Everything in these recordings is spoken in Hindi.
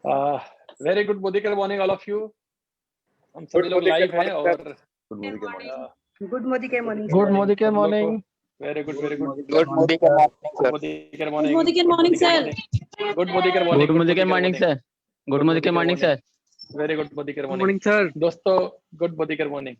Very good Modi, morning all of you. हम सभी लोग लाइव हैं और गुड मोदी के मॉर्निंग। गुड मोदी के morning. Very good very good. Good Modi के मॉर्निंग सर। मोदी के मॉर्निंग। मोदी के मॉर्निंग सर। गुड मोदी के मॉर्निंग। गुड मोदी के मॉर्निंग सर। गुड मोदी के morning sir. Very good Modi के मॉर्निंग सर। दोस्तों गुड मोदी के मॉर्निंग।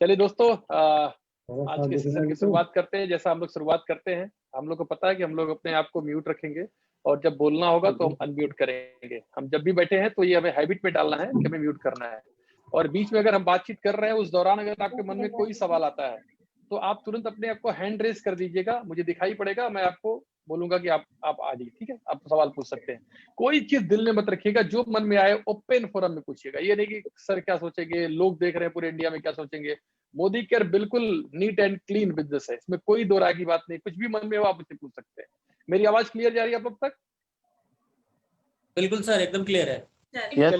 चलिए दोस्तों, आज के सेशन की शुरुआत करते हैं। जैसा हम लोग शुरुआत करते हैं, हम लोग को पता है कि हम लोग अपने आप को म्यूट रखेंगे और जब बोलना होगा तो हम अनम्यूट करेंगे। हम जब भी बैठे हैं तो ये हमें हैबिट में डालना है कि हमें म्यूट करना है। और बीच में अगर हम बातचीत कर रहे हैं, उस दौरान अगर आपके मन में कोई सवाल आता है तो आप तुरंत अपने आप को हैंड रेज कर दीजिएगा, मुझे दिखाई पड़ेगा, मैं आपको बोलूंगा कि आप आ जाइए। ठीक है, आप सवाल पूछ सकते हैं। कोई चीज दिल में मत रखिएगा, जो मन में आए ओपन फोरम में पूछिएगा। ये नहीं कि सर क्या सोचेंगे, लोग देख रहे हैं पूरे इंडिया में क्या सोचेंगे। मोदी केयर बिल्कुल नीट एंड क्लीन बिजनेस है, इसमें कोई दो राय की बात नहीं। कुछ भी मन में हो आप मुझसे पूछ सकते हैं। मेरी आवाज क्लियर जा रही है आप लोग तक? बिल्कुल सर, एकदम क्लियर है। चलिए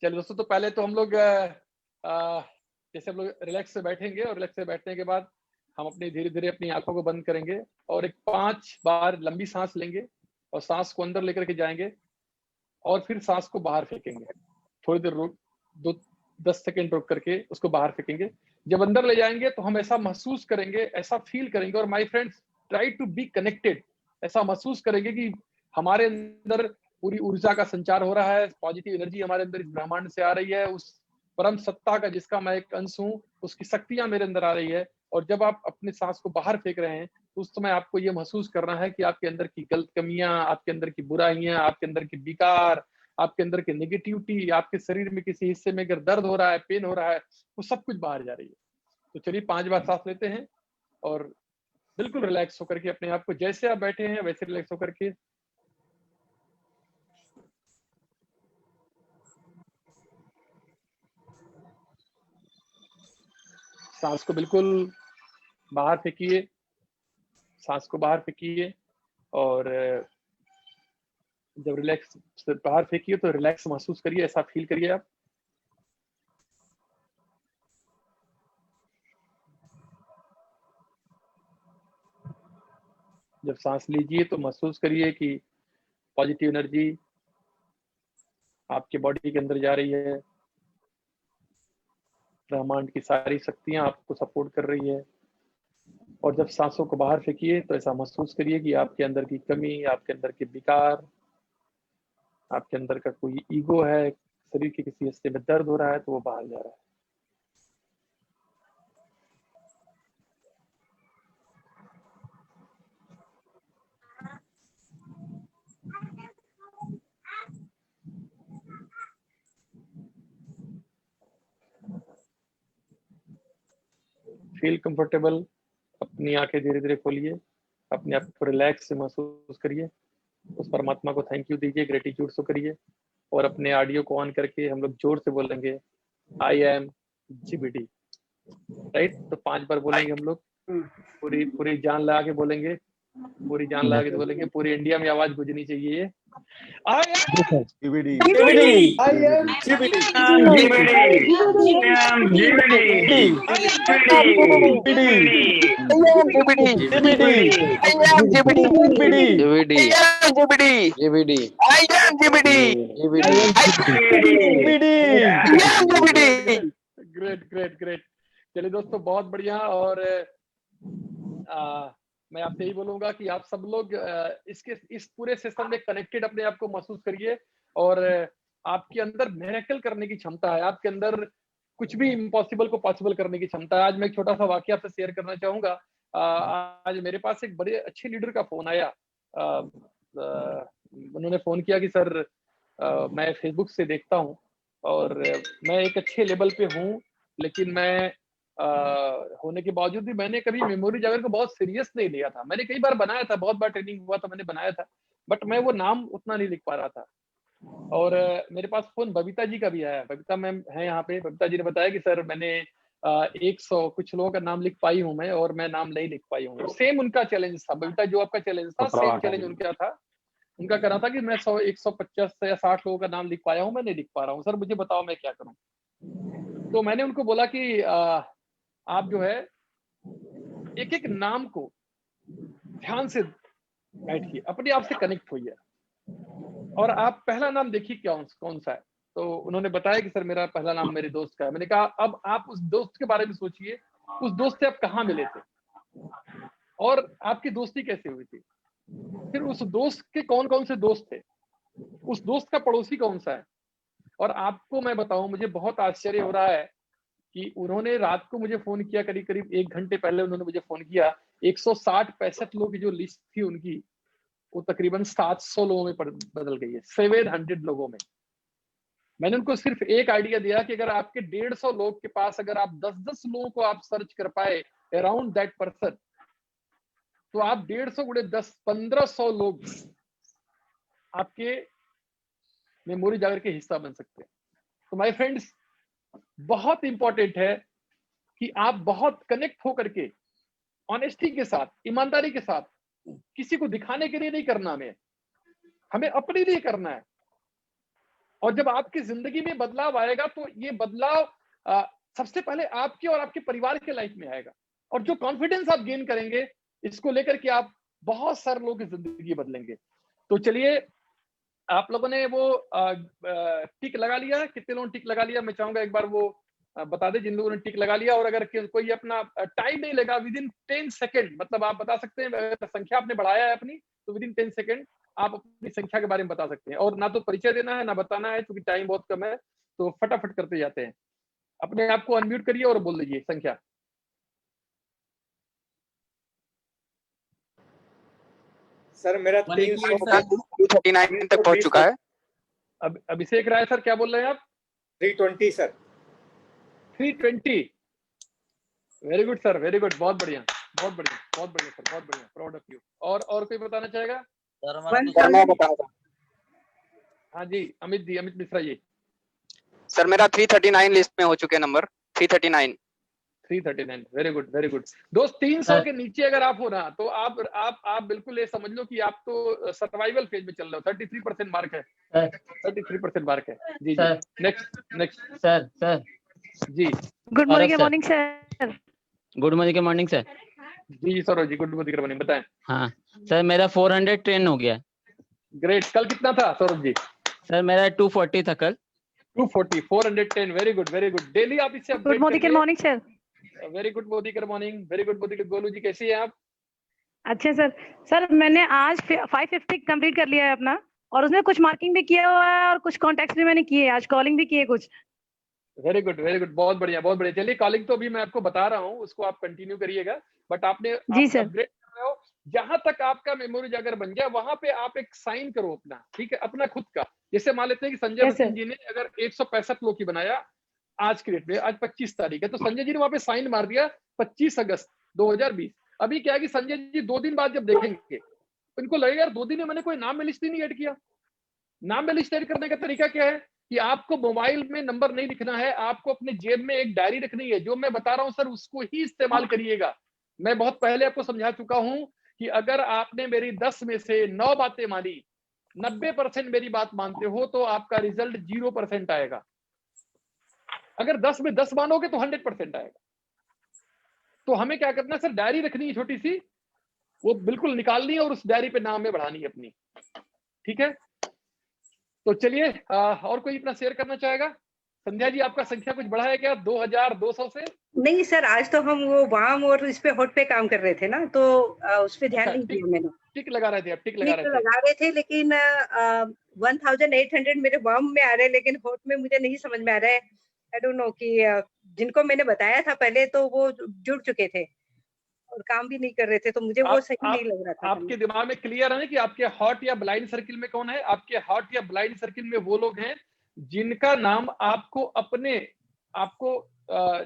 दोस्तों, तो पहले तो हम लोग जैसे हम लोग रिलैक्स से बैठेंगे और रिलैक्स से बैठने के बाद हम अपनी धीरे धीरे अपनी आंखों को बंद करेंगे और एक 5 बार लंबी सांस लेंगे और सांस को अंदर लेकर के जाएंगे और फिर सांस को बाहर फेंकेंगे। थोड़ी देर रुक 10 सेकेंड रुक करके उसको बाहर फेंकेंगे। जब अंदर ले जाएंगे तो हम ऐसा महसूस करेंगे, ऐसा फील करेंगे, और my friends try to be connected. ऐसा महसूस करेंगे कि हमारे अंदर पूरी ऊर्जा का संचार हो रहा है, पॉजिटिव एनर्जी हमारे अंदर इस ब्रह्मांड से आ रही है, उस परम सत्ता का जिसका मैं एक अंश हूँ, उसकी शक्तियां मेरे अंदर आ रही है। और जब आप अपने सांस को बाहर फेंक रहे हैं तो उस समय आपको ये महसूस करना है कि आपके अंदर की गलत कमियां, आपके अंदर की बुराइयां, आपके अंदर की विकार, आपके अंदर की नेगेटिविटी, आपके शरीर में किसी हिस्से में अगर दर्द हो रहा है, पेन हो रहा है, वो सब कुछ बाहर जा रही है। तो चलिए 5 बार सांस लेते हैं और बिल्कुल रिलैक्स होकर के अपने आप को, जैसे आप बैठे हैं वैसे रिलैक्स होकर के सांस को बिल्कुल बाहर फेंकिए। सांस को बाहर फेंकिए और जब रिलैक्स से बाहर फेंकिए तो रिलैक्स महसूस करिए, ऐसा फील करिए आप। जब सांस लीजिए तो महसूस करिए कि पॉजिटिव एनर्जी आपके बॉडी के अंदर जा रही है, ब्रह्मांड की सारी शक्तियां आपको सपोर्ट कर रही है। और जब सांसों को बाहर फेंकिए तो ऐसा महसूस करिए कि आपके अंदर की कमी, आपके अंदर के विकार, आपके अंदर का कोई ईगो है, शरीर के किसी हिस्से में दर्द हो रहा है तो वो बाहर जा रहा है। Feel comfortable. अपनी आंखें धीरे धीरे खोलिए, अपने आप को रिलैक्स से महसूस करिए, उस परमात्मा को थैंक यू दीजिए, ग्रेटिट्यूड शो करिए। और अपने ऑडियो को ऑन करके हम लोग जोर से बोलेंगे आई एम जीबीडी। राइट, तो 5 बार बोलेंगे हम लोग, पूरी जान लगा के बोलेंगे, पूरी जान लगा के बोलेंगे, पूरी इंडिया में आवाज गूंजनी चाहिए। I am GBD. I am GBD. Great great great. चलिए दोस्तों, बहुत बढ़िया। और मैं आपसे यही बोलूंगा कि आप सब लोग इस पूरे सिस्टम में कनेक्टेड अपने आप को महसूस करिए। और आपके अंदर मिरेकल करने की क्षमता है, आपके अंदर कुछ भी इम्पॉसिबल को पॉसिबल करने की क्षमता है। आज मैं एक छोटा सा वाकया आपसे शेयर करना चाहूंगा। आज मेरे पास एक बड़े अच्छे लीडर का फोन आया। उन्होंने फोन किया कि सर मैं फेसबुक से देखता हूँ और मैं एक अच्छे लेवल पे हूँ, लेकिन मैं होने के बावजूद भी मैंने कभी मेमोरी जागर को बहुत सीरियस नहीं लिया था। मैंने कई बार बनाया था, बहुत बार ट्रेनिंग हुआ था, मैंने बनाया था, बट मैं वो नाम उतना नहीं लिख पा रहा था। और मेरे पास फोन बबीता जी का भी आया। बबीता मैम है यहाँ पे। बबीता जी ने बताया कि सर मैंने 100 कुछ लोगों का नाम लिख पाई हूँ मैं, और मैं नाम नहीं लिख पाई हूँ। सेम उनका चैलेंज था बबीता, जो आपका चैलेंज था, सेम चैलेंज उनका था। उनका कहना था कि मैं 150 या 60 लोगों का नाम लिख पाया हूँ, मैं नहीं लिख पा रहा हूँ, सर मुझे बताओ मैं क्या करूँ। तो मैंने उनको बोला कि आप जो है एक एक नाम को ध्यान से बैठिए, अपने आप से कनेक्ट होइए। और आप पहला नाम देखिए कौन सा है। तो उन्होंने बताया कि सर मेरा पहला नाम मेरे दोस्त का है। मैंने कहा अब आप उस दोस्त के बारे में सोचिए, उस दोस्त से आप कहाँ मिले थे और आपकी दोस्ती कैसे हुई थी, फिर उस दोस्त के कौन कौन से दोस्त थे, उस दोस्त का पड़ोसी कौन सा है। और आपको मैं बताऊं, मुझे बहुत आश्चर्य हो रहा है कि उन्होंने रात को मुझे फोन किया, करीब करीब 1 घंटे पहले उन्होंने मुझे फोन किया। 160-65 लोगों की जो लिस्ट थी उनकी, वो तकरीबन 700 लोगों में बदल गई है, 700 लोगों में। मैंने उनको सिर्फ एक आइडिया दिया कि अगर आपके 150 लोग के पास अगर आप 10-10 लोगों को आप सर्च कर पाए अराउंड दैट पर्सन, तो आप 150 गुणे 10 1500 लोग आपके मेमोरी जागर के हिस्सा बन सकते हैं। तो माय फ्रेंड्स, बहुत इंपॉर्टेंट है कि आप बहुत कनेक्ट होकर के ऑनेस्टी के साथ, ईमानदारी के साथ, किसी को दिखाने के लिए नहीं करना, हमें अपने लिए करना है। और जब आपकी जिंदगी में बदलाव आएगा तो ये बदलाव सबसे पहले आपके और आपके परिवार के लाइफ में आएगा। और जो कॉन्फिडेंस आप गेन करेंगे, इसको लेकर के आप बहुत सारे लोगों की जिंदगी बदलेंगे। तो चलिए, आप लोगों ने वो टिक लगा लिया, कितने लोगों ने टिक लगा लिया? मैं चाहूंगा एक बार वो बता दे जिन लोगों ने टिक लगा लिया। और अगर कोई अपना टाइम नहीं लगा, विदिन 10 सेकेंड, मतलब आप बता सकते हैं, अगर संख्या आपने बढ़ाया है अपनी, तो विदिन 10 सेकेंड आप अपनी संख्या के बारे में बता सकते हैं। और ना तो परिचय देना है ना बताना है, क्योंकि टाइम बहुत कम है, तो फटाफट करते जाते हैं। अपने आप को अनम्यूट करिए और बोल दीजिए संख्या। सर मेरा 339 तक पहुंच चुका है। अब अभिषेक राय सर क्या बोल रहे हैं आप? 320 sir. 320। Very good sir, very good, बहुत बढ़िया, बहुत बढ़िया, बहुत बढ़िया सर, बहुत बढ़िया, प्राउड ऑफ यू। और कोई बताना चाहेगा? हाँ जी, अमित मिश्रा जी। सर मेरा 339 लिस्ट में हो चुके number, 339। Very good, very good. दोस्त 300 के नीचे अगर आप हो ना, तो आप बिल्कुल ये समझ लो कि आप तो सर्वाइवल फेज में चल रहे हो। 33% मार्क है, 33% मार्क है। जी जी, नेक्स्ट सर जी। Good morning sir. Good morning sir. जी सरोज जी, गुड मॉर्निंग, बताएं। हाँ सर, मेरा 410 हो गया। ग्रेट। कल कितना था सरोज जी? सर मेरा 240 था कल। 240, 410। Very good, very good. Daily आप इससे good morning sir. Very good Modikar morning, very good Modikar. Golu ji कैसी हैं आप? अच्छा सर मैंने आज 550 कंप्लीट कर लिया है अपना, और उसमें कुछ मार्किंग भी किया हुआ है और कुछ कॉन्टेक्ट भी मैंने किए, आज कॉलिंग भी किए कुछ। वेरी गुड, वेरी गुड, बहुत बढ़िया, बहुत बढ़िया। चलिए, कॉलिंग तो अभी मैं आपको बता रहा हूँ, उसको आप कंटिन्यू करिएगा। बट आपने अपग्रेड कर रहे हो, जहां तक आपका मेमोरी जागर बन जाए वहां पे आप एक साइन करो अपना, ठीक है, अपना खुद का। जैसे मान लेते हैं कि संजय बच्चन जी ने अगर 165 लोग की बनाया आज की डेट में, आज 25 तारीख है, तो संजय जी ने वहां पे साइन मार दिया 25 अगस्त 2020। अभी क्या है कि संजय जी 2 दिन बाद जब देखेंगे तो इनको लगेगा यार 2 दिन में मैंने कोई नाम में लिस्ट ही नहीं ऐड किया। नाम में लिस्ट ऐड करने का तरीका क्या है कि आपको मोबाइल में नंबर नहीं लिखना है, आपको अपने जेब में एक डायरी रखनी है। जो मैं बता रहा हूं सर, उसको ही इस्तेमाल करिएगा। मैं बहुत पहले आपको समझा चुका हूं कि अगर आपने मेरी 10 में से 9 बातें मानी, 90% मेरी बात मानते हो, तो आपका रिजल्ट 0% आएगा। अगर 10 में 10 मानोगे तो 100% आएगा। तो हमें क्या करना है सर, डायरी रखनी है छोटी सी, वो बिल्कुल निकालनी है और उस डायरी पे नाम में बढ़ानी है अपनी, ठीक है। तो चलिए, और कोई अपना शेयर करना चाहेगा? संध्या जी, आपका संख्या कुछ बढ़ा है क्या 2200 से? नहीं सर, आज तो हम वो वाम और इस पे हॉट पे काम कर रहे थे ना, तो उस पे ध्यान नहीं दिया मैंने। टिक लगा रहे थे आप? टिक लगा रहे थे, लेकिन 1800 मेरे वाम में आ रहे हैं, लेकिन हॉट में मुझे नहीं समझ में आ रहा है। आई डोंट नो कि जिनको मैंने बताया था पहले तो वो जुड़ चुके थे और काम भी नहीं कर रहे थे, तो मुझे वो सही नहीं लग रहा था। आपके दिमाग में क्लियर है कि आपके हॉट या ब्लाइंड सर्किल में कौन है? आपके हॉट या ब्लाइंड सर्किल में वो लोग हैं जिनका नाम आपको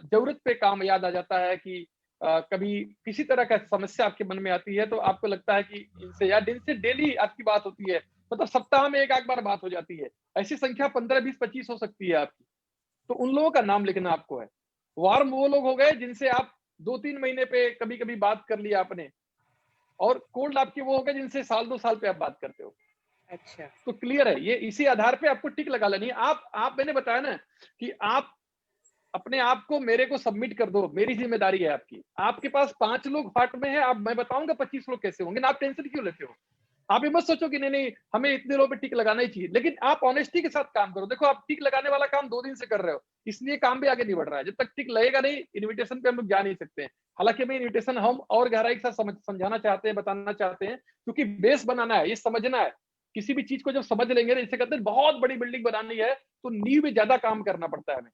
जरूरत पे काम याद आ जाता है कि कभी किसी तरह का समस्या आपके मन में आती है, तो आपको लगता है कि इनसे या दिन से डेली आपकी बात होती है, मतलब सप्ताह में एक आध बार बात हो जाती है। ऐसी संख्या 15, 20, 25 हो सकती है आपकी। तो उन लोगों का नाम लिखना आपको है। वार्म वो लोग हो गए जिनसे आप 2-3 महीने पे कभी कभी बात कर लिया आपने, और कोल्ड आपके वो हो गए जिनसे 1-2 साल पे आप बात करते हो। अच्छा, तो क्लियर है ये, इसी आधार पे आपको टिक लगा लेनी है। आप मैंने बताया ना कि आप अपने आप को मेरे को सबमिट कर दो, मेरी जिम्मेदारी है आपकी। आपके पास 5 लोग हॉट में है, आप मैं बताऊंगा 25 लोग कैसे होंगे ना, आप टेंशन क्यों लेते हो? आप ये मत सोचो कि नहीं नहीं हमें इतने लोगों पे टिक लगाना ही चाहिए, लेकिन आप ऑनेस्टी के साथ काम करो। देखो आप टिक लगाने वाला काम 2 दिन से कर रहे हो, इसलिए काम भी आगे नहीं बढ़ रहा है। जब तक टिक लगेगा नहीं, इन्विटेशन पे हम लोग जा नहीं सकते हैं। हालांकि हमें इन्विटेशन हम और गहराई के साथ समझाना चाहते हैं, बताना चाहते हैं, क्योंकि बेस बनाना है, ये समझना है। किसी भी चीज को जब समझ लेंगे ना, इसे कहते हैं बहुत बड़ी बिल्डिंग बनानी है तो नींव में ज्यादा काम करना पड़ता है हमें।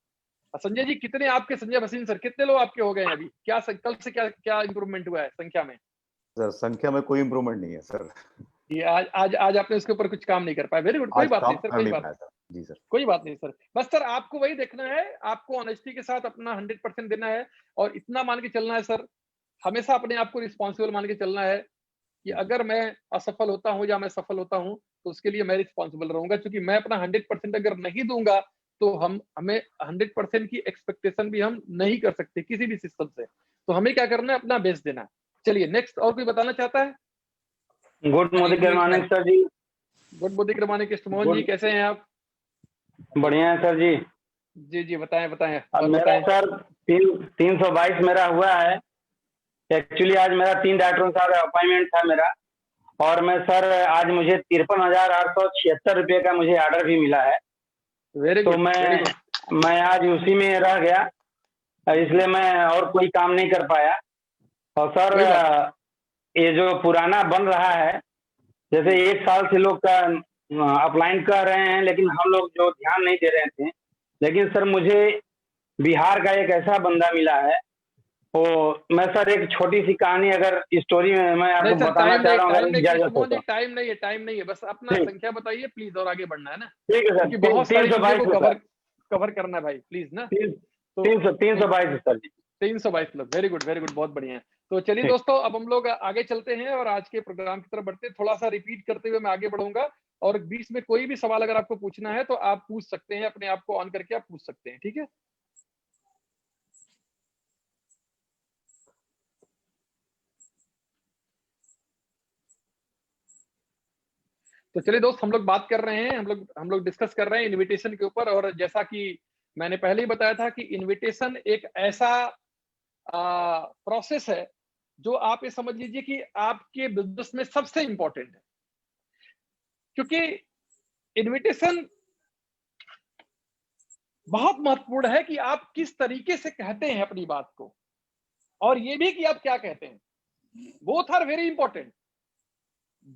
संजय जी कितने आपके, संजय भसीन सर कितने लोग आपके हो गए हैं अभी? क्या कल से क्या इंप्रूवमेंट हुआ है संख्या में? सर संख्या में कोई इंप्रूवमेंट नहीं है सर। ये आज आपने उसके ऊपर कुछ काम नहीं कर पाए। वेरी गुड, कोई बात नहीं सर, कोई बात जी सर, कोई बात नहीं सर। बस सर आपको वही देखना है, आपको ऑनेस्टी के साथ अपना 100% देना है और इतना मान के चलना है सर, हमेशा अपने आप को रिस्पॉन्सिबल मान के चलना है कि अगर मैं असफल होता हूं या मैं सफल होता हूं तो उसके लिए मैं रिस्पॉन्सिबल रहूंगा, क्योंकि मैं अपना 100% अगर नहीं दूंगा तो हमें 100% की एक्सपेक्टेशन भी हम नहीं कर सकते किसी भी सिस्टम से। तो हमें क्या करना है, अपना बेस्ट देना है। चलिए नेक्स्ट, और कोई बताना चाहता है? गुड मॉर्निंग सर जी। गुड मॉर्निंग कृष्णमोहन जी, कैसे हैं आप? बढ़िया है सर जी। जी बताएं। अब मेरा सर 322 मेरा हुआ है। एक्चुअली आज मेरा 3 डॉक्टरों के साथ अपॉइंटमेंट था मेरा, और मैं सर आज मुझे 53,876 रुपये का मुझे ऑर्डर भी मिला है। Very good. तो मैं आज उसी में रह गया, इसलिए मैं और कोई काम नहीं कर पाया। और सर ये जो पुराना बन रहा है, जैसे 1 साल से लोग का अपलाइन कर रहे हैं, लेकिन हम लोग जो ध्यान नहीं दे रहे थे, लेकिन सर मुझे बिहार का एक ऐसा बंदा मिला है। तो मैं सर एक छोटी सी कहानी अगर स्टोरी में मैं आपको बताना चाह रहा हूँ, टाइम नहीं है, बस अपना संख्या बताइए प्लीज, और आगे बढ़ना है ना। ठीक है सर, बहुत सारी चीजों को कवर करना है भाई, प्लीज ना। 322 सर जी, 322 लोग। वेरी गुड, बहुत बढ़िया है। तो चलिए दोस्तों, अब हम लोग आगे चलते हैं और आज के प्रोग्राम की तरफ बढ़ते हैं। थोड़ा सा रिपीट करते हुए मैं आगे बढ़ूंगा, और बीच में कोई भी सवाल अगर आपको पूछना है तो आप पूछ सकते हैं, अपने आप को ऑन करके आप पूछ सकते हैं, ठीक है? तो चलिए दोस्त, हम लोग बात कर रहे हैं, हम लोग डिस्कस कर रहे हैं इनविटेशन के ऊपर। और जैसा कि मैंने पहले ही बताया था कि इनविटेशन एक ऐसा प्रोसेस है जो आप ये समझ लीजिए कि आपके बिजनेस में सबसे इंपॉर्टेंट है, क्योंकि इनविटेशन बहुत महत्वपूर्ण है कि आप किस तरीके से कहते हैं अपनी बात को, और ये भी कि आप क्या कहते हैं। Both are very important,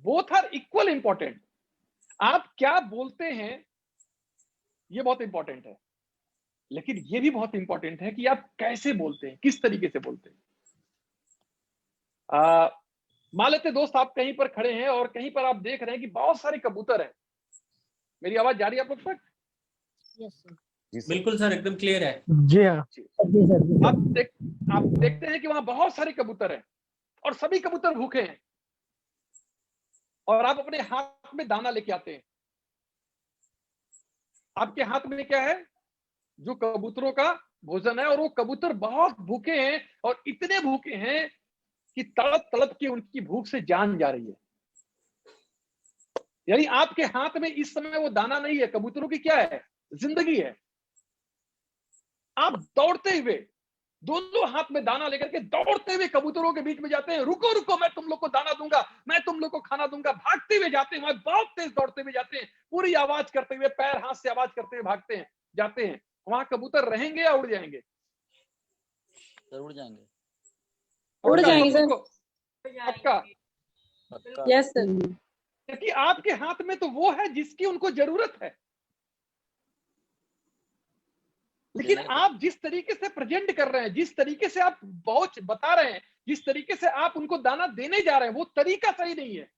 both are equal important. आप क्या बोलते हैं ये बहुत इंपॉर्टेंट है, लेकिन ये भी बहुत इंपॉर्टेंट है कि आप कैसे बोलते हैं, किस तरीके से बोलते हैं। मान लेते दोस्त, आप कहीं पर खड़े हैं और कहीं पर आप देख रहे हैं कि बहुत सारे कबूतर हैं। मेरी आवाज जा रही है आप लोग तक? बिल्कुल सर, एकदम क्लियर है। जी हाँ। आप देखते हैं कि वहां बहुत सारे कबूतर हैं और सभी कबूतर भूखे हैं, और आप अपने हाथ में दाना लेके आते हैं। आपके हाथ में क्या है? जो कबूतरों का भोजन है, और वो कबूतर बहुत भूखे हैं, और इतने भूखे हैं कि तड़प तड़प के उनकी भूख से जान जा रही है। यानी आपके हाथ में इस समय वो दाना नहीं है, कबूतरों की क्या है? जिंदगी है। आप दौड़ते हुए दोनों हाथ में दाना लेकर के दौड़ते हुए कबूतरों के बीच में जाते हैं। रुको रुको, मैं तुम लोग को दाना दूंगा, मैं तुम लोग को खाना दूंगा। भागते हुए जाते हैं, बहुत तेज दौड़ते हुए जाते हैं, पूरी आवाज करते हुए, पैर हाथ से आवाज करते हुए भागते हैं, जाते हैं। वहां कबूतर रहेंगे या उड़ जाएंगे? उड़ जाएंगे। उड़ जाएंगे पक्का? Yes sir. क्योंकि आपके हाथ में तो वो है जिसकी उनको जरूरत है, लेकिन आप जिस तरीके से प्रेजेंट कर रहे हैं, जिस तरीके से आप बहुत बता रहे हैं, जिस तरीके से आप उनको दाना देने जा रहे हैं, वो तरीका सही नहीं है।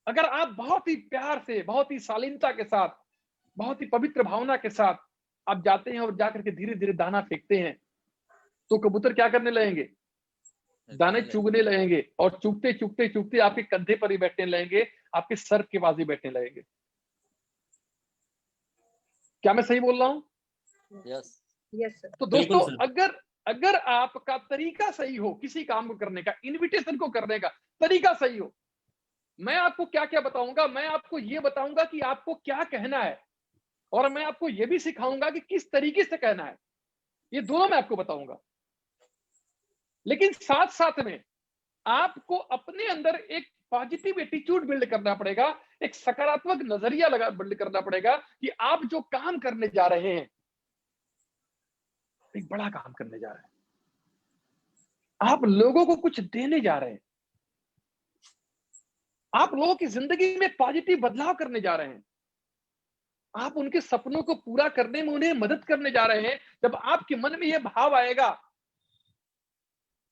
अगर आप बहुत ही प्यार से, बहुत ही शालीनता के साथ, बहुत ही पवित्र भावना के साथ आप जाते हैं और जाकर के धीरे धीरे दाना फेंकते हैं, तो कबूतर क्या करने लगेंगे? दाने चुगने लगेंगे, और चुगते चुगते चुगते आपके कंधे पर ही बैठने लगेंगे, आपके सर के पास ही बैठने लगेंगे। क्या मैं सही बोल रहा हूं? Yes sir. तो दोस्तों, अगर आपका तरीका सही हो, किसी काम को करने का, इनविटेशन को करने का तरीका सही हो, मैं आपको क्या क्या बताऊंगा। मैं आपको ये बताऊंगा कि आपको क्या कहना है, और मैं आपको ये भी सिखाऊंगा कि किस तरीके से कहना है। ये दोनों मैं आपको बताऊंगा। लेकिन साथ साथ में आपको अपने अंदर एक पॉजिटिव एटीट्यूड बिल्ड करना पड़ेगा, एक सकारात्मक नजरिया बिल्ड करना पड़ेगा कि आप जो काम करने जा रहे हैं, एक बड़ा काम करने जा रहे हैं, आप लोगों को कुछ देने जा रहे हैं, आप लोगों की जिंदगी में पॉजिटिव बदलाव करने जा रहे हैं, आप उनके सपनों को पूरा करने में उन्हें मदद करने जा रहे हैं। जब आपके मन में यह भाव आएगा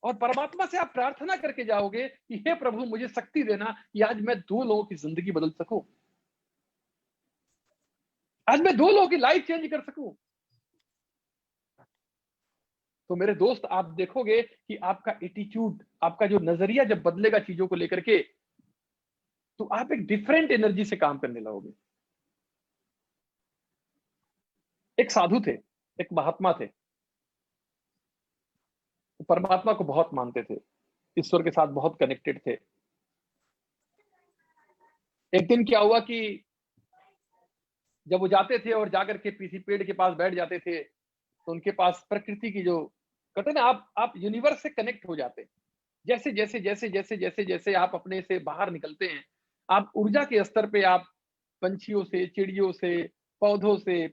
और परमात्मा से आप प्रार्थना करके जाओगे कि हे प्रभु मुझे शक्ति देना कि आज मैं 2 लोगों की जिंदगी बदल सकूं, आज मैं 2 लोगों की लाइफ चेंज कर सकूं, तो मेरे दोस्त आप देखोगे कि आपका एटीट्यूड, आपका जो नजरिया जब बदलेगा चीजों को लेकर के, तो आप एक डिफरेंट एनर्जी से काम करने लगोगे। एक साधु थे, एक महात्मा थे, परमात्मा को बहुत मानते थे, ईश्वर के साथ बहुत कनेक्टेड थे। एक दिन क्या हुआ कि जब वो जाते थे और जाकर के किसी पेड़ के पास बैठ जाते थे, तो उनके पास प्रकृति की जो कहते हैं ना, आप यूनिवर्स से कनेक्ट हो जाते हैं। जैसे जैसे जैसे जैसे जैसे जैसे आप अपने से बाहर निकलते हैं, आप ऊर्जा के स्तर पे आप पंछियों से, चिड़ियों से, पौधों से,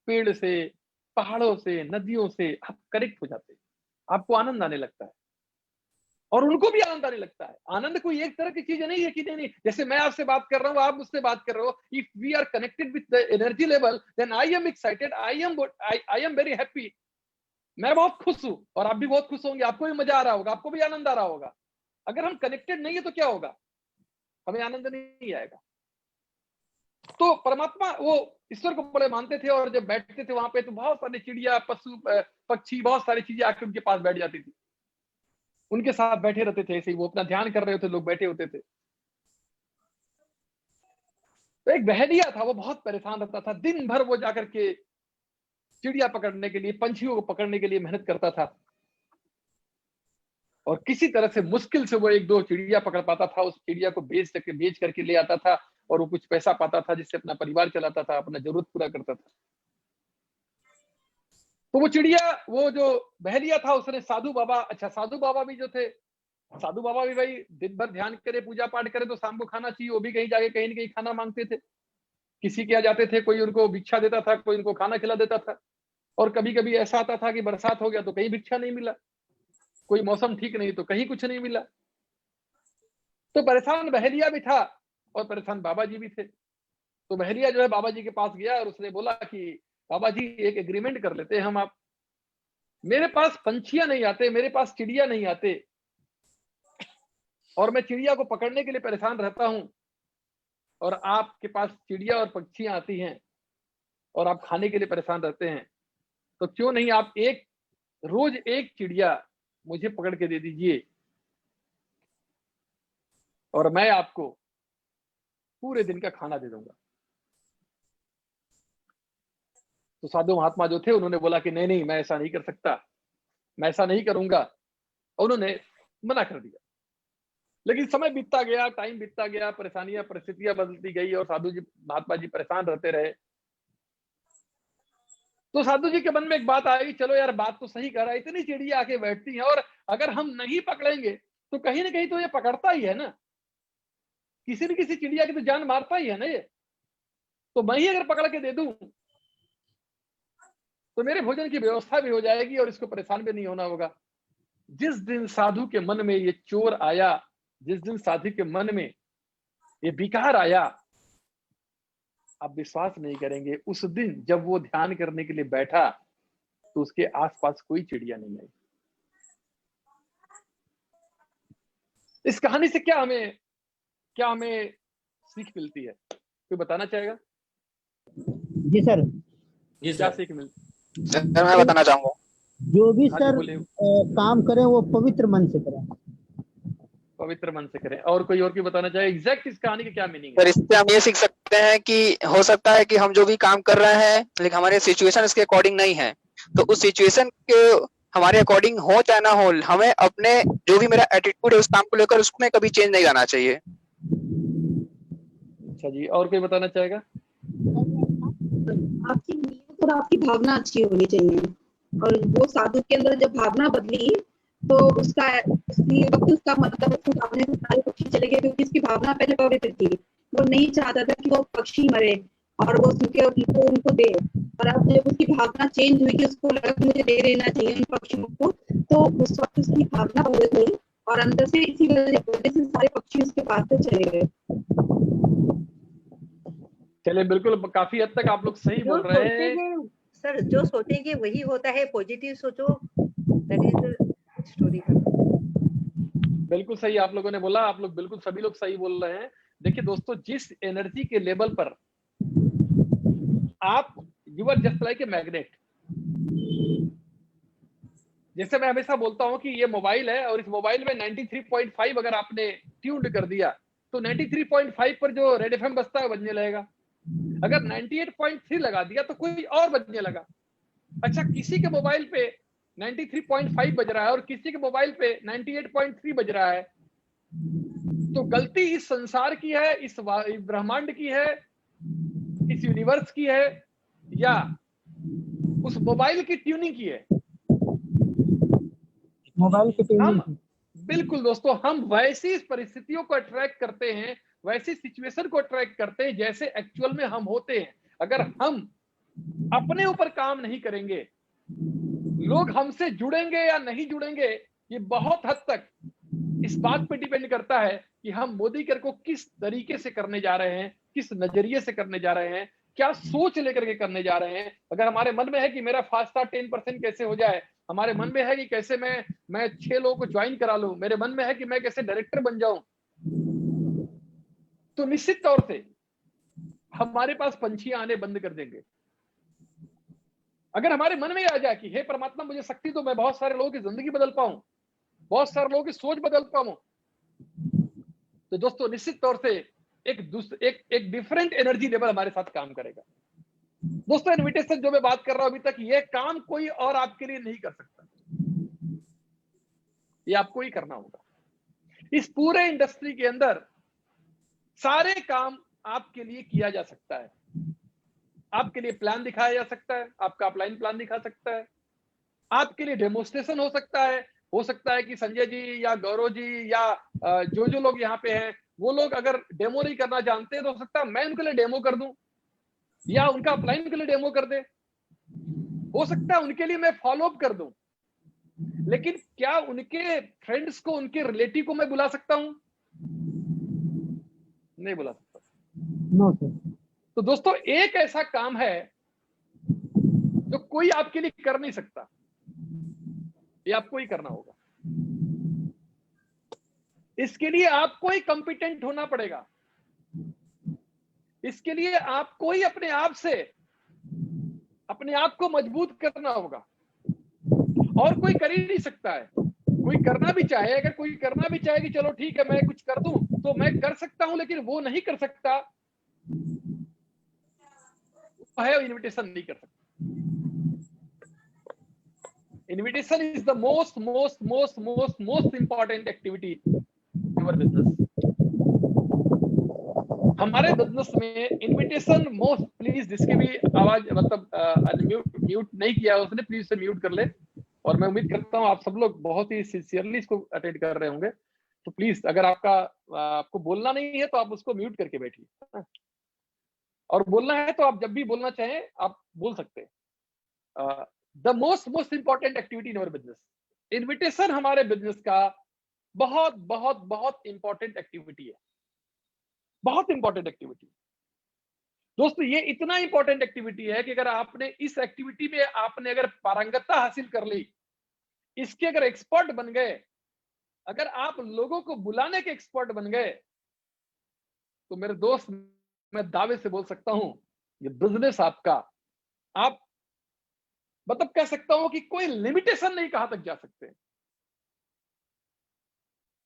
पेड़ से, पहाड़ों से, नदियों से आप कनेक्ट हो जाते हैं, आपको आनंद आने लगता है और उनको भी आनंद आने लगता है। आनंद कोई एक तरह की चीज नहीं है कि नहीं, जैसे मैं आपसे बात कर रहा हूं, आप मुझसे बात कर रहे हो, if we are connected with the energy level, then I am excited, I am very happy, मैं बहुत खुश हूं और आप भी बहुत खुश होंगे, आपको भी मजा आ रहा होगा, आपको भी आनंद आ रहा होगा। अगर हम कनेक्टेड नहीं है तो क्या होगा, हमें आनंद नहीं आएगा। तो परमात्मा वो ईश्वर को बड़े मानते थे और जब बैठते थे वहां पे तो बहुत सारे चिड़िया, पशु, पक्षी, बहुत सारी चीजें आके उनके पास बैठ जाती थी, उनके साथ बैठे रहते थे, ऐसे ही वो अपना ध्यान कर रहे होते, लोग बैठे होते थे। तो एक बहलिया था, वो बहुत परेशान रहता था, दिन भर वो जाकर के चिड़िया पकड़ने के लिए, पंछियों को पकड़ने के लिए मेहनत करता था और किसी तरह से मुश्किल से वो 1-2 चिड़िया पकड़ पाता था, उस चिड़िया को बेच करके ले आता था और वो कुछ पैसा पाता था जिससे अपना परिवार चलाता था, अपना जरूरत पूरा करता था। तो वो चिड़िया, वो जो बहलिया था, उसने साधु बाबा भी जो थे, साधु बाबा भी भाई दिन भर ध्यान करे, पूजा पाठ करे, तो शाम को खाना चाहिए, वो भी कहीं जाके कहीं न कहीं खाना मांगते थे, किसी के यहाँ जाते थे, कोई उनको भिक्षा देता था, कोई उनको खाना खिला देता था। और कभी कभी ऐसा आता था कि बरसात हो गया तो कहीं भिक्षा नहीं मिला, कोई मौसम ठीक नहीं तो कहीं कुछ नहीं मिला। तो परेशान बहलिया भी था और परेशान बाबा जी भी थे। तो बहलिया जो है बाबा जी के पास गया और उसने बोला कि बाबा जी एक एग्रीमेंट कर लेते हैं हम, आप, मेरे पास पंछियां नहीं आते, मेरे पास चिड़िया नहीं आते और मैं चिड़िया को पकड़ने के लिए परेशान रहता हूं और आपके पास चिड़िया और पक्षियां आती हैं और आप खाने के लिए परेशान रहते हैं, तो क्यों नहीं आप रोज एक चिड़िया मुझे पकड़ के दे दीजिए और मैं आपको पूरे दिन का खाना दे दूंगा। तो साधु महात्मा जो थे उन्होंने बोला कि नहीं नहीं, मैं ऐसा नहीं कर सकता, मैं ऐसा नहीं करूंगा, उन्होंने मना कर दिया। लेकिन समय बीतता गया, टाइम बीतता गया, परेशानियां, परिस्थितियां बदलती गई और साधु जी महात्मा जी परेशान रहते रहे। तो साधु जी के मन में एक बात आई, चलो यार बात तो सही कर रहा है, इतनी चिड़िया आके बैठती हैं और अगर हम नहीं पकड़ेंगे तो कहीं ना कहीं तो ये पकड़ता ही है ना, किसी न किसी चिड़िया की तो जान मारता ही है ना ये, तो मैं ही अगर पकड़ के दे दूं तो मेरे भोजन की व्यवस्था भी हो जाएगी और इसको परेशान भी नहीं होना होगा। जिस दिन साधु के मन में ये चोर आया, जिस दिन साधु के मन में ये विकार आया, आप विश्वास नहीं करेंगे, उस दिन जब वो ध्यान करने के लिए बैठा तो उसके आसपास कोई चिड़िया नहीं आई। इस कहानी से क्या हमें सीख मिलती है, कोई बताना चाहेगा? जी सर। क्या सीख मिलती? सर मैं बताना चाहूंगा, जो भी सर काम करें वो पवित्र मन से करें, पवित्र मन से करें। और कोई और की बताना चाहे एग्जैक्ट इस कहानी की क्या मीनिंग सर इससे हम ये सीख सकते हैं कि हो सकता है कि हम जो भी काम कर रहे हैं लेकिन हमारे सिचुएशन इसके अकॉर्डिंग नहीं है, तो उस सिचुएशन के हमारे अकॉर्डिंग हो चाहे ना हो, हमें अपने जो भी मेरा एटीट्यूड है उस काम को लेकर उसमें कभी चेंज नहीं लाना चाहिए। अच्छा जी, और कोई बताना चाहेगा? आपकी नीयत और आपकी भावना अच्छी होनी चाहिए, और वो साधु के अंदर जब भावना बदली तो उसका इसलिए उसका मतलब उसको सामने से सारे पक्षी चले गए क्योंकि इसकी भावना पहले पवित्र थी। वो नहीं चाहता था कि वो पक्षी मरे और वो उनके उनको दे। और अब जब उसकी भावना चेंज हुई कि उसको लगा कि मुझे दे देना चाहिए उन पक्षियों को, तो उस वक्त उसकी भावना बदल गई और अंदर से इसी वजह से सारे पक्षी उसके पास से चले गए। चलिए, बिल्कुल काफी हद तक आप लोग सही जो बोल रहे हैं। सोचेंगे सर, जो सोचेंगे वही होता है। पॉजिटिव सोचो, दैट इज स्टोरी। बिल्कुल सही आप लोगों ने बोला, आप लोग बिल्कुल सभी लोग सही बोल रहे हैं। देखिए दोस्तों, जिस एनर्जी के लेवल पर आप, you are just like a magnet. जैसे मैं हमेशा बोलता हूं कि ये मोबाइल है और इस मोबाइल में 93.5 अगर आपने ट्यून्ड कर दिया तो 93.5 पर जो रेड एफएम बजता है बजने लगेगा। अगर 98.3 लगा दिया तो कोई और बजने लगा। अच्छा, किसी के मोबाइल पे 93.5 बज रहा है और किसी के मोबाइल पे 98.3 बज रहा है, तो गलती इस संसार की है, इस ब्रह्मांड की है, इस यूनिवर्स की है, या उस मोबाइल की ट्यूनिंग की है? मोबाइल की ट्यूनिंग। हम बिल्कुल दोस्तों, हम वैसी परिस्थितियों को अट्रैक्ट करते हैं, वैसी सिचुएशन को अट्रैक्ट करते हैं जैसे एक्चुअल में हम होते हैं। अगर हम अपने ऊपर काम नहीं करेंगे, लोग हमसे जुड़ेंगे या नहीं जुड़ेंगे, ये बहुत हद तक इस बात पे डिपेंड करता है कि हम मोदी कर को किस तरीके से करने जा रहे हैं, किस नजरिए से करने जा रहे हैं, क्या सोच लेकर के करने जा रहे हैं। अगर हमारे मन में है कि मेरा फास्टा 10% कैसे हो जाए, हमारे मन में है कि कैसे मैं 6 लोगों को ज्वाइन करा लूं, मेरे मन में है कि मैं कैसे डायरेक्टर बन जाऊं, तो निश्चित तौर से हमारे पास पंछियां आने बंद कर देंगे। अगर हमारे मन में आ जाए कि हे परमात्मा मुझे शक्ति दो, मैं बहुत सारे लोगों की जिंदगी बदल पाऊं, बहुत सारे लोगों की सोच बदल पाऊं, तो दोस्तों निश्चित तौर से एक डिफरेंट एनर्जी लेवल हमारे साथ काम करेगा। दोस्तों, इनविटेशन जो मैं बात कर रहा हूं अभी तक, ये काम कोई और आपके लिए नहीं कर सकता, ये आपको ही करना होगा। इस पूरे इंडस्ट्री के अंदर सारे काम आपके लिए किया जा सकता है। आपके लिए प्लान दिखाया जा सकता है, आपका अपलाइन प्लान दिखा सकता है, आपके लिए डेमोस्ट्रेशन हो सकता है कि संजय जी या गौरव जी या जो लोग यहाँ पे हैं, वो लोग अगर डेमो नहीं करना जानते तो हो सकता है मैं उनके लिए डेमो कर दूं, या उनका अपलाइन के लिए डेमो कर दे, हो सकता है उनके लिए मैं फॉलो अप कर दूं। लेकिन क्या उनके फ्रेंड्स को, उनके रिलेटिव को मैं बुला सकता हूं? नहीं बुला सकता। No sir. तो दोस्तों, एक ऐसा काम है जो कोई आपके लिए कर नहीं सकता, ये आपको ही करना होगा। इसके लिए आपको ही कॉम्पिटेंट होना पड़ेगा, इसके लिए आपको ही अपने आप को मजबूत करना होगा, और कोई कर ही नहीं सकता है। कोई करना भी चाहे, अगर कोई करना भी चाहे कि चलो ठीक है मैं कुछ कर दूं, तो मैं कर सकता हूं, लेकिन वो नहीं कर सकता है, इनविटेशन नहीं कर सकता। Invitation is the most important activity your business. हमारे बिजनेस में इनविटेशन मोस्ट, प्लीज जिसकी भी आवाज मतलब म्यूट नहीं किया उसने, प्लीज से म्यूट कर ले। और मैं उम्मीद करता हूं आप सब लोग बहुत ही सिंसियरली इसको अटेंड कर रहे होंगे, तो प्लीज अगर आपको बोलना नहीं है तो आप उसको म्यूट करके बैठिए, और बोलना है तो आप जब भी बोलना चाहें आप बोल सकते हैं। The most important activity in our business, invitation हमारे बिजनेस का बहुत बहुत बहुत इंपॉर्टेंट एक्टिविटी है, बहुत इंपॉर्टेंट एक्टिविटी। दोस्तों, ये इतना इंपॉर्टेंट एक्टिविटी है कि अगर आपने इस एक्टिविटी में आपने अगर पारंगतता हासिल कर ली, इसके अगर एक्सपर्ट बन गए, अगर आप लोगों को बुलाने के एक्सपर्ट बन गए, तो मेरे दोस्त मैं दावे से बोल सकता हूं ये बिजनेस आपका, आप मतलब कह सकता हूं कि कोई लिमिटेशन नहीं कहां तक जा सकते,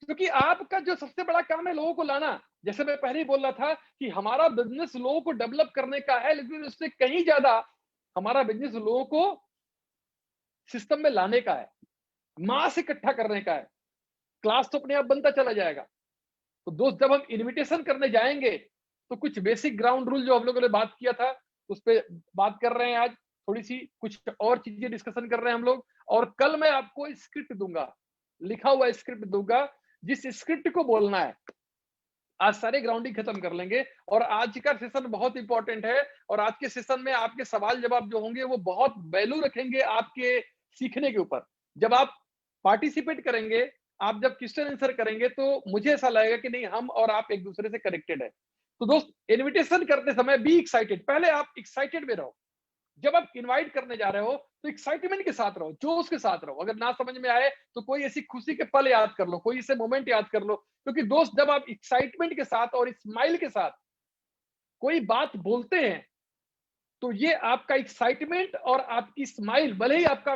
क्योंकि आपका जो सबसे बड़ा काम है लोगों को लाना। जैसे मैं पहले ही बोल रहा था कि हमारा बिजनेस लोगों को डेवलप करने का है, लेकिन उससे कहीं ज्यादा हमारा बिजनेस लोगों को सिस्टम में लाने का है, मास इकट्ठा करने का है। क्लास तो अपने आप बनता चला जाएगा। तो दोस्त, जब हम इनविटेशन करने जाएंगे तो कुछ बेसिक ग्राउंड रूल जो हम लोगों ने बात किया था उस पर बात कर रहे हैं आज, थोड़ी सी कुछ और चीजें डिस्कशन कर रहे हैं हम लोग, और कल मैं आपको स्क्रिप्ट दूंगा लिखा हुआ स्क्रिप्ट दूंगा, जिस स्क्रिप्ट को बोलना है। आज सारे ग्राउंडिंग खत्म कर लेंगे और आज का सेशन बहुत इंपॉर्टेंट है और आज के सेशन में आपके सवाल जवाब जो होंगे वो बहुत वैल्यू रखेंगे आपके सीखने के ऊपर। जब आप पार्टिसिपेट करेंगे, आप जब क्वेश्चन आंसर करेंगे तो मुझे ऐसा लगेगा कि नहीं, हम और आप एक दूसरे से कनेक्टेड है। तो दोस्त, इनविटेशन करते समय बी एक्साइटेड। पहले आप एक्साइटेड में रहो। जब आप इनवाइट करने जा रहे हो तो एक्साइटमेंट के साथ रहो, जोश के साथ रहो। अगर ना समझ में आए तो कोई ऐसी खुशी के पल याद कर लो, कोई ऐसे मोमेंट याद कर लो। क्योंकि दोस्त, जब आप एक्साइटमेंट के साथ और स्माइल के साथ कोई बात बोलते हैं तो ये आपका एक्साइटमेंट और आपकी स्माइल, भले ही आपका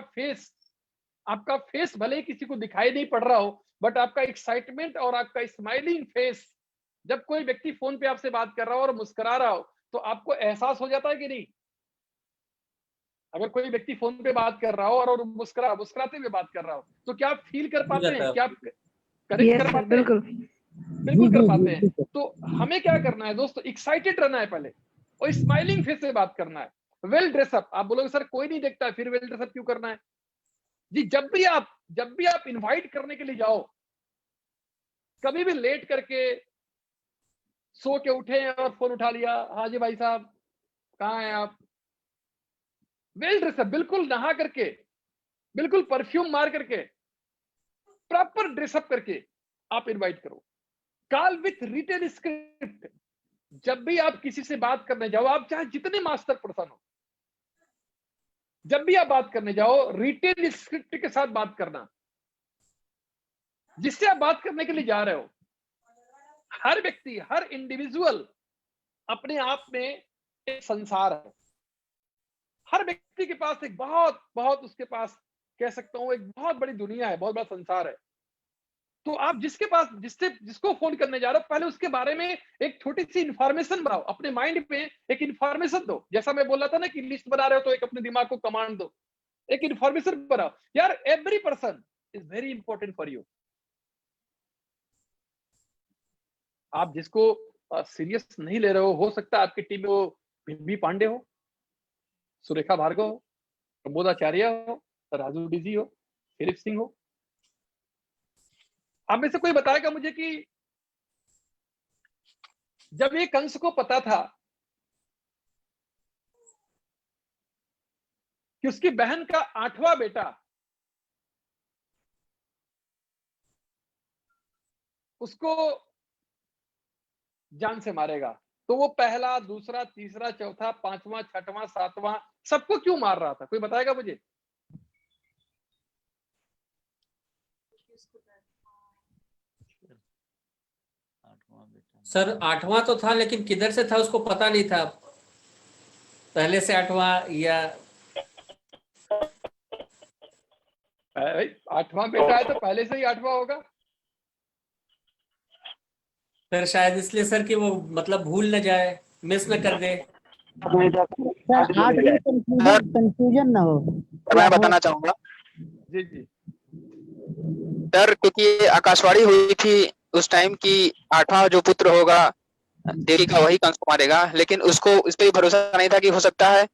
फेस भले ही किसी को दिखाई नहीं पड़ रहा हो, बट आपका एक्साइटमेंट और आपका स्माइलिंग फेस, जब कोई व्यक्ति फोन पे आपसे बात कर रहा हो और मुस्कुरा रहा हो तो आपको एहसास हो जाता है कि नहीं? अगर कोई व्यक्ति फोन पे बात कर रहा हो और मुस्कुराते हुए बात कर रहा हो तो क्या आप फील कर पाते हैं? क्या आप कनेक्ट कर पाते हैं? बिल्कुल कर पाते हैं। तो हमें क्या करना है दोस्तों? एक्साइटेड रहना है पहले और स्माइलिंग फेस से बात करना है। Well dress up. आप बोलोगे सर कोई नहीं देखता है, फिर वेल ड्रेसअप क्यों करना है? जी, जब भी आप इनवाइट करने के लिए जाओ, कभी भी लेट करके सो के उठे और फोन उठा लिया, हाँ जी भाई साहब कहाँ हैं आप? वेल ड्रेसअप, बिल्कुल नहा करके, बिल्कुल परफ्यूम मार करके, प्रॉपर ड्रेसअप करके आप इनवाइट करो। Call with written script. जब भी आप किसी से बात करने जाओ, आप चाहे जितने मास्टर पर्सन हो, जब भी आप बात करने जाओ रिटन स्क्रिप्ट के साथ बात करना। जिससे आप बात करने के लिए जा रहे हो, हर व्यक्ति, हर इंडिविजुअल अपने आप में एक संसार है। हर व्यक्ति के पास एक बहुत उसके पास, कह सकता हूं, एक बहुत बड़ी दुनिया है, बहुत बड़ा संसार है। तो आप जिसको फोन करने जा रहे हो, पहले उसके बारे में एक छोटी सी इंफॉर्मेशन बनाओ, अपने माइंड पे एक इंफॉर्मेशन दो। जैसा मैं बोल रहा था ना कि लिस्ट बना रहे हो तो एक अपने दिमाग को कमांड दो, एक इंफॉर्मेशन बनाओ। यार, every person is very important for you. आप जिसको सीरियस नहीं ले रहे हो सकता है आपकी टीम में वो बी पांडे हो, सुरेखा भार्गव हो, प्रमोद आचार्य हो, राजू डीजी हो, फिलिप सिंह हो। आप में से कोई बताएगा मुझे कि जब ये कंस को पता था कि उसकी बहन का 8वां बेटा उसको जान से मारेगा, तो वो पहला, दूसरा, तीसरा, चौथा, 5वां, 6वां, 7वां सबको क्यों मार रहा था? कोई बताएगा मुझे? सर 8वां तो था, लेकिन किधर से था उसको पता नहीं था, पहले से 8वां या 8वां बेटा है तो पहले से ही 8वां होगा। फिर शायद इसलिए सर कि वो मतलब भूल न जाए, मिस न कर दे। कंफ्यूजन ना हो। मैं बताना चाहूंगा जी जी सर, क्योंकि आकाशवाणी हुई थी उस टाइम की 8वां जो पुत्र होगा देवी का वही कंस को मारेगा, लेकिन उसको इस पे भरोसा नहीं था कि हो सकता है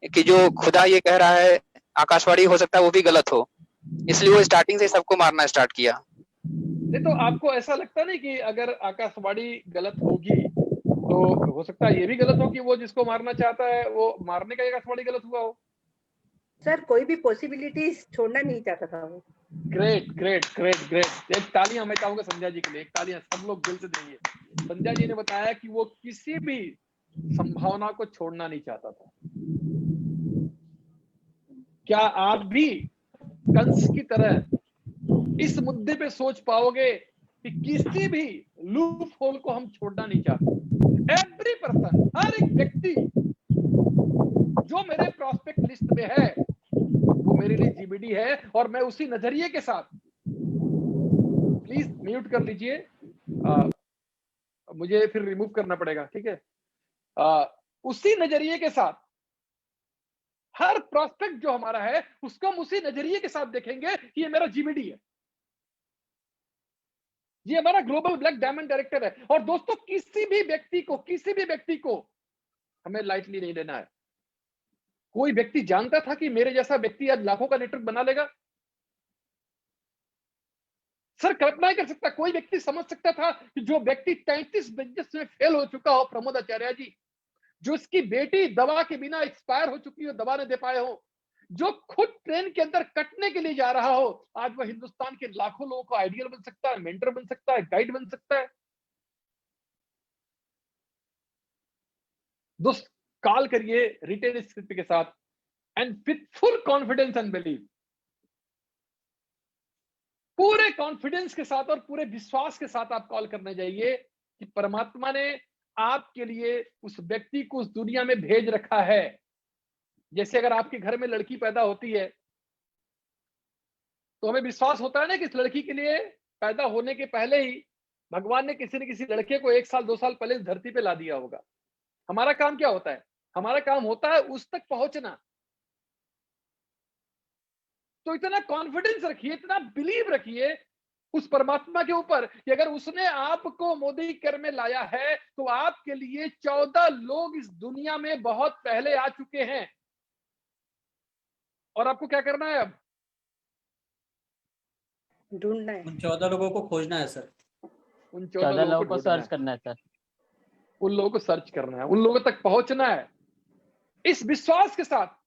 कि जो खुदा ये कह रहा है आकाशवाणी, हो सकता है वो भी गलत हो, इसलिए वो स्टार्टिंग से सबको मारना स्टार्ट किया। नहीं, तो आपको ऐसा लगता नहीं कि अगर आकाशवाणी गलत होगी तो हो सकता है ये भी गलत हो कि वो जिसको मारना चाहता है वो मारने का आकाशवाणी गलत हुआ हो? सर कोई भी पॉसिबिलिटी छोड़ना नहीं चाहता था वो। Great great great great. एक तालियां मैं चाहूंगा संध्या जी के लिए, एक तालियां सब लोग दिल से देंगे। संध्या जी ने बताया कि वो किसी भी संभावना को छोड़ना नहीं चाहता था। क्या आप भी कंस की तरह इस मुद्दे पे सोच पाओगे कि किसी भी लूप होल को हम छोड़ना नहीं चाहते? एवरी पर्सन, हर एक व्यक्ति जो मेरे प्रोस्पेक्ट लिस्ट में है वो मेरे लिए जीबीडी है, और मैं उसी नजरिए के साथ, प्लीज म्यूट कर लीजिए, मुझे फिर रिमूव करना पड़ेगा, ठीक है? उसी नजरिए के साथ हर प्रोस्पेक्ट जो हमारा है उसको हम उसी नजरिए के साथ देखेंगे कि ये मेरा जीबीडी है, ये हमारा ग्लोबल ब्लैक डायमंड डायरेक्टर है। और दोस्तों, किसी भी व्यक्ति को हमें लाइटली नहीं लेना है। कोई व्यक्ति जानता था कि मेरे जैसा व्यक्ति आज लाखों का नेटवर्क बना लेगा? सर कल्पना ही कर सकता, कोई व्यक्ति समझ सकता था कि जो व्यक्ति 33 बिजनेस में फेल हो चुका हो, प्रमोद आचार्य जी, जो उसकी बेटी दवा के बिना एक्सपायर हो चुकी हो, दवा नहीं दे पाए हो, जो खुद ट्रेन के अंदर कटने के लिए जा रहा हो, आज वह हिंदुस्तान के लाखों लोगों को आइडियल बन सकता है, मेंटर बन सकता है, गाइड बन सकता है। दोस्त कॉल करिए रिटेन स्क्रिप्ट के साथ and with full confidence and believe, पूरे कॉन्फिडेंस के साथ और पूरे विश्वास के साथ आप कॉल करने जाइए कि परमात्मा ने आपके लिए उस व्यक्ति को उस दुनिया में भेज रखा है। जैसे अगर आपके घर में लड़की पैदा होती है तो हमें विश्वास होता है ना कि इस लड़की के लिए पैदा होने के पहले ही भगवान ने किसी न किसी लड़के को 1 साल 2 साल पहले इस धरती पे ला दिया होगा। हमारा काम क्या होता है? हमारा काम होता है उस तक पहुंचना। तो इतना कॉन्फिडेंस रखिए, इतना बिलीव रखिए उस परमात्मा के ऊपर कि अगर उसने आपको मोदी कर में लाया है तो आपके लिए 14 लोग इस दुनिया में बहुत पहले आ चुके हैं। और आपको क्या करना है? अब ढूंढना है, उन 14 लोगों को खोजना है सर, उन 14 लोगों को ढूंढना सर्च है, करना है सर। उन लोगों को सर्च करना है, उन लोगों तक पहुंचना है। इस विश्वास के साथ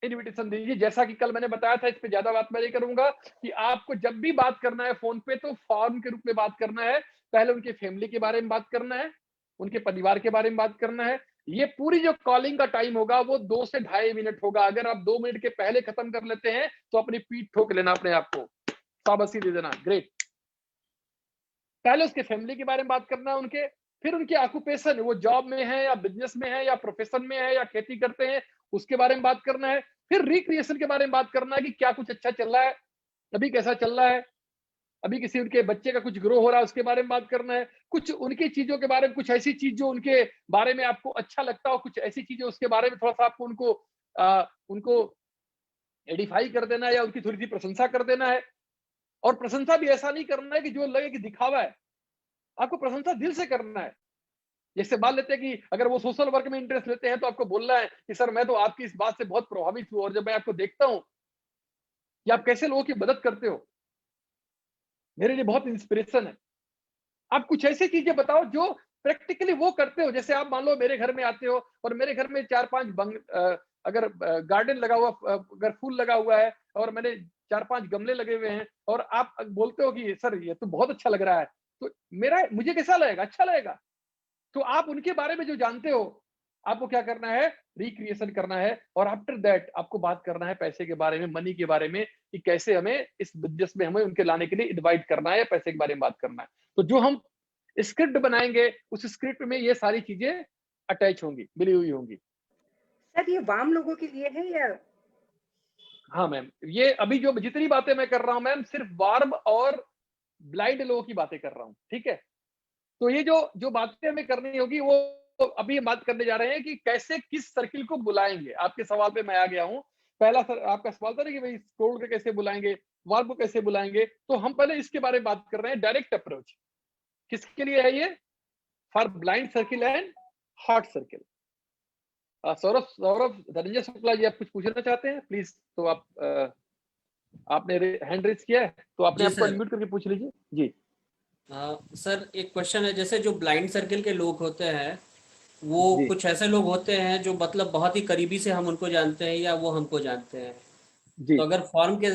इनविटेशन दीजिए। जैसा कि कल मैंने बताया था, इस पे ज्यादा बात मैं नहीं करूंगा कि आपको जब भी बात करना है फोन पे तो फॉर्म के रूप में बात करना है। पहले उनके फैमिली के बारे में बात करना है, उनके परिवार के बारे में बात करना है। ये पूरी जो कॉलिंग का टाइम होगा वो 2 से 2.5 मिनट होगा। अगर आप 2 मिनट के पहले खत्म कर लेते हैं तो अपनी पीठ ठोक लेना, अपने आप को शाबाशी दे देना, ग्रेट। पहले उसके फैमिली के बारे में बात करना है उनके, फिर उनके ऑक्यूपेशन, वो जॉब में है या बिजनेस में है या प्रोफेशन में है या खेती करते हैं, उसके बारे में बात करना है। फिर रिक्रिएशन के बारे में बात करना है कि क्या कुछ अच्छा चल रहा है, अभी कैसा चल रहा है, अभी किसी उनके बच्चे का कुछ ग्रो हो रहा है उसके बारे में बात करना है। कुछ उनकी चीजों के बारे में, कुछ ऐसी चीज जो उनके बारे में आपको अच्छा लगता हो, कुछ ऐसी चीजें उसके बारे में थोड़ा सा आपको उनको एडिफाई कर देना है या उनकी थोड़ी सी प्रशंसा कर देना है। और प्रशंसा भी ऐसा नहीं करना है कि जो लगे कि दिखावा है, आपको प्रशंसा दिल से करना है। जैसे मान लेते हैं कि अगर वो सोशल वर्क में इंटरेस्ट लेते हैं तो आपको बोलना है कि सर मैं तो आपकी इस बात से बहुत प्रभावित हूं और जब मैं आपको देखता हूं कि आप कैसे लोगों की मदद करते हो, मेरे लिए बहुत इंस्पिरेशन है। आप कुछ ऐसी चीजें बताओ जो प्रैक्टिकली वो करते हो। जैसे आप मान लो मेरे घर में आते हो और मेरे घर में 4-5 अगर गार्डन लगा हुआ, अगर फूल लगा हुआ है और मैंने 4-5 गमले लगे हुए हैं और आप बोलते हो कि सर ये तो बहुत अच्छा लग रहा है, तो मुझे कैसा लगेगा? अच्छा लगेगा। तो आप उनके बारे में जो जानते हो, आपको क्या करना है? रिक्रिएशन करना है। और आफ्टर दैट आपको बात करना है पैसे के बारे में, मनी के बारे में, कि कैसे हमें इस बिजनेस में हमें उनके लाने के लिए इनवाइट करना है, पैसे के बारे में बात करना है। तो जो हम स्क्रिप्ट बनाएंगे उस स्क्रिप्ट में ये सारी चीजें अटैच होंगी, मिली हुई होंगी। सर ये वाम लोगों के लिए है या? हाँ मैम, ये अभी जो जितनी बातें मैं कर रहा हूँ मैम, सिर्फ वार्म और ब्लाइंड लोगों की बातें कर रहा हूँ, ठीक है। तो ये जो बातें हमें करनी होगी वो अभी हम बात करने जा रहे हैं कि कैसे किस सर्किल को बुलाएंगे। आपके सवाल पे मैं आ गया हूँ। पहला सर आपका सवाल था ना कि भाई कोड को कैसे बुलाएंगे, वार्म को कैसे बुलाएंगे, तो हम पहले इसके बारे में बात कर रहे हैं। डायरेक्ट अप्रोच किसके लिए है? ये for blind circle and hot circle. Saurabh Dhananjay Shukla ji, आप कुछ पूछना चाहते हैं प्लीज? तो आपने हैंड रेज किया है तो आपने आपको अनम्यूट करके पूछ लीजिए जी। सर एक क्वेश्चन है, जैसे जो ब्लाइंड सर्किल के लोग होते हैं वो कुछ ऐसे लोग होते हैं जो मतलब बहुत ही करीबी से हम उनको जानते हैं या वो हमको जानते हैं जी। तो अगर फॉर्म के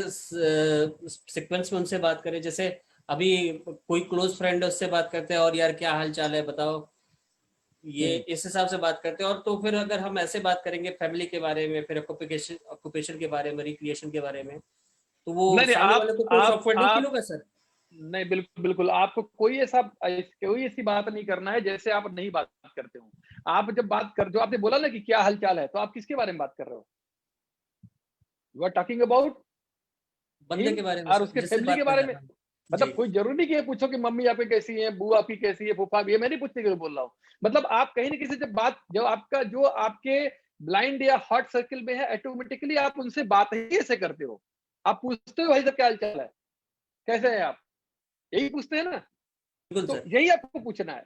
सीक्वेंस में उनसे बात करें, जैसे अभी कोई क्लोज फ्रेंड है उससे बात करते हैं और यार क्या हाल चाल है बताओ, ये इस हिसाब से बात करते हैं। और तो फिर अगर हम ऐसे बात करेंगे फैमिली के बारे में, फिर ऑक्यूपेशन के बारे में, रिक्रिएशन के बारे में, तो वो सामने वाले को कोई सॉफ्टवेयर नहीं फील होगा सर? नहीं, बिल्कुल बिल्कुल, आपको कोई ऐसी बात नहीं करना है जैसे आप नहीं बात करते हो। आप जब बात कर, जो आपने बोला ना कि क्या हालचाल है, तो आप किसके बारे में बात कर रहे हो? यू आर टॉकिंग अबाउट बंदे के बारे में और उसके फैमिली के बारे में। मतलब कोई जरूरी नहीं कि ये पूछो कि मम्मी आपकी कैसी है, बुआ आपकी कैसी है, फूफा, ये मैं नहीं पूछने के लिए बोल रहा हूँ। मतलब आप कहीं ना किसी जब आपका जो आपके ब्लाइंड या हॉट सर्किल में है, ऑटोमेटिकली आप उनसे बात ही ऐसे करते हो। आप पूछते हो भाई साहब क्या हालचाल है, कैसे हैं आप, यही पूछते हैं ना। तो यही आपको पूछना है।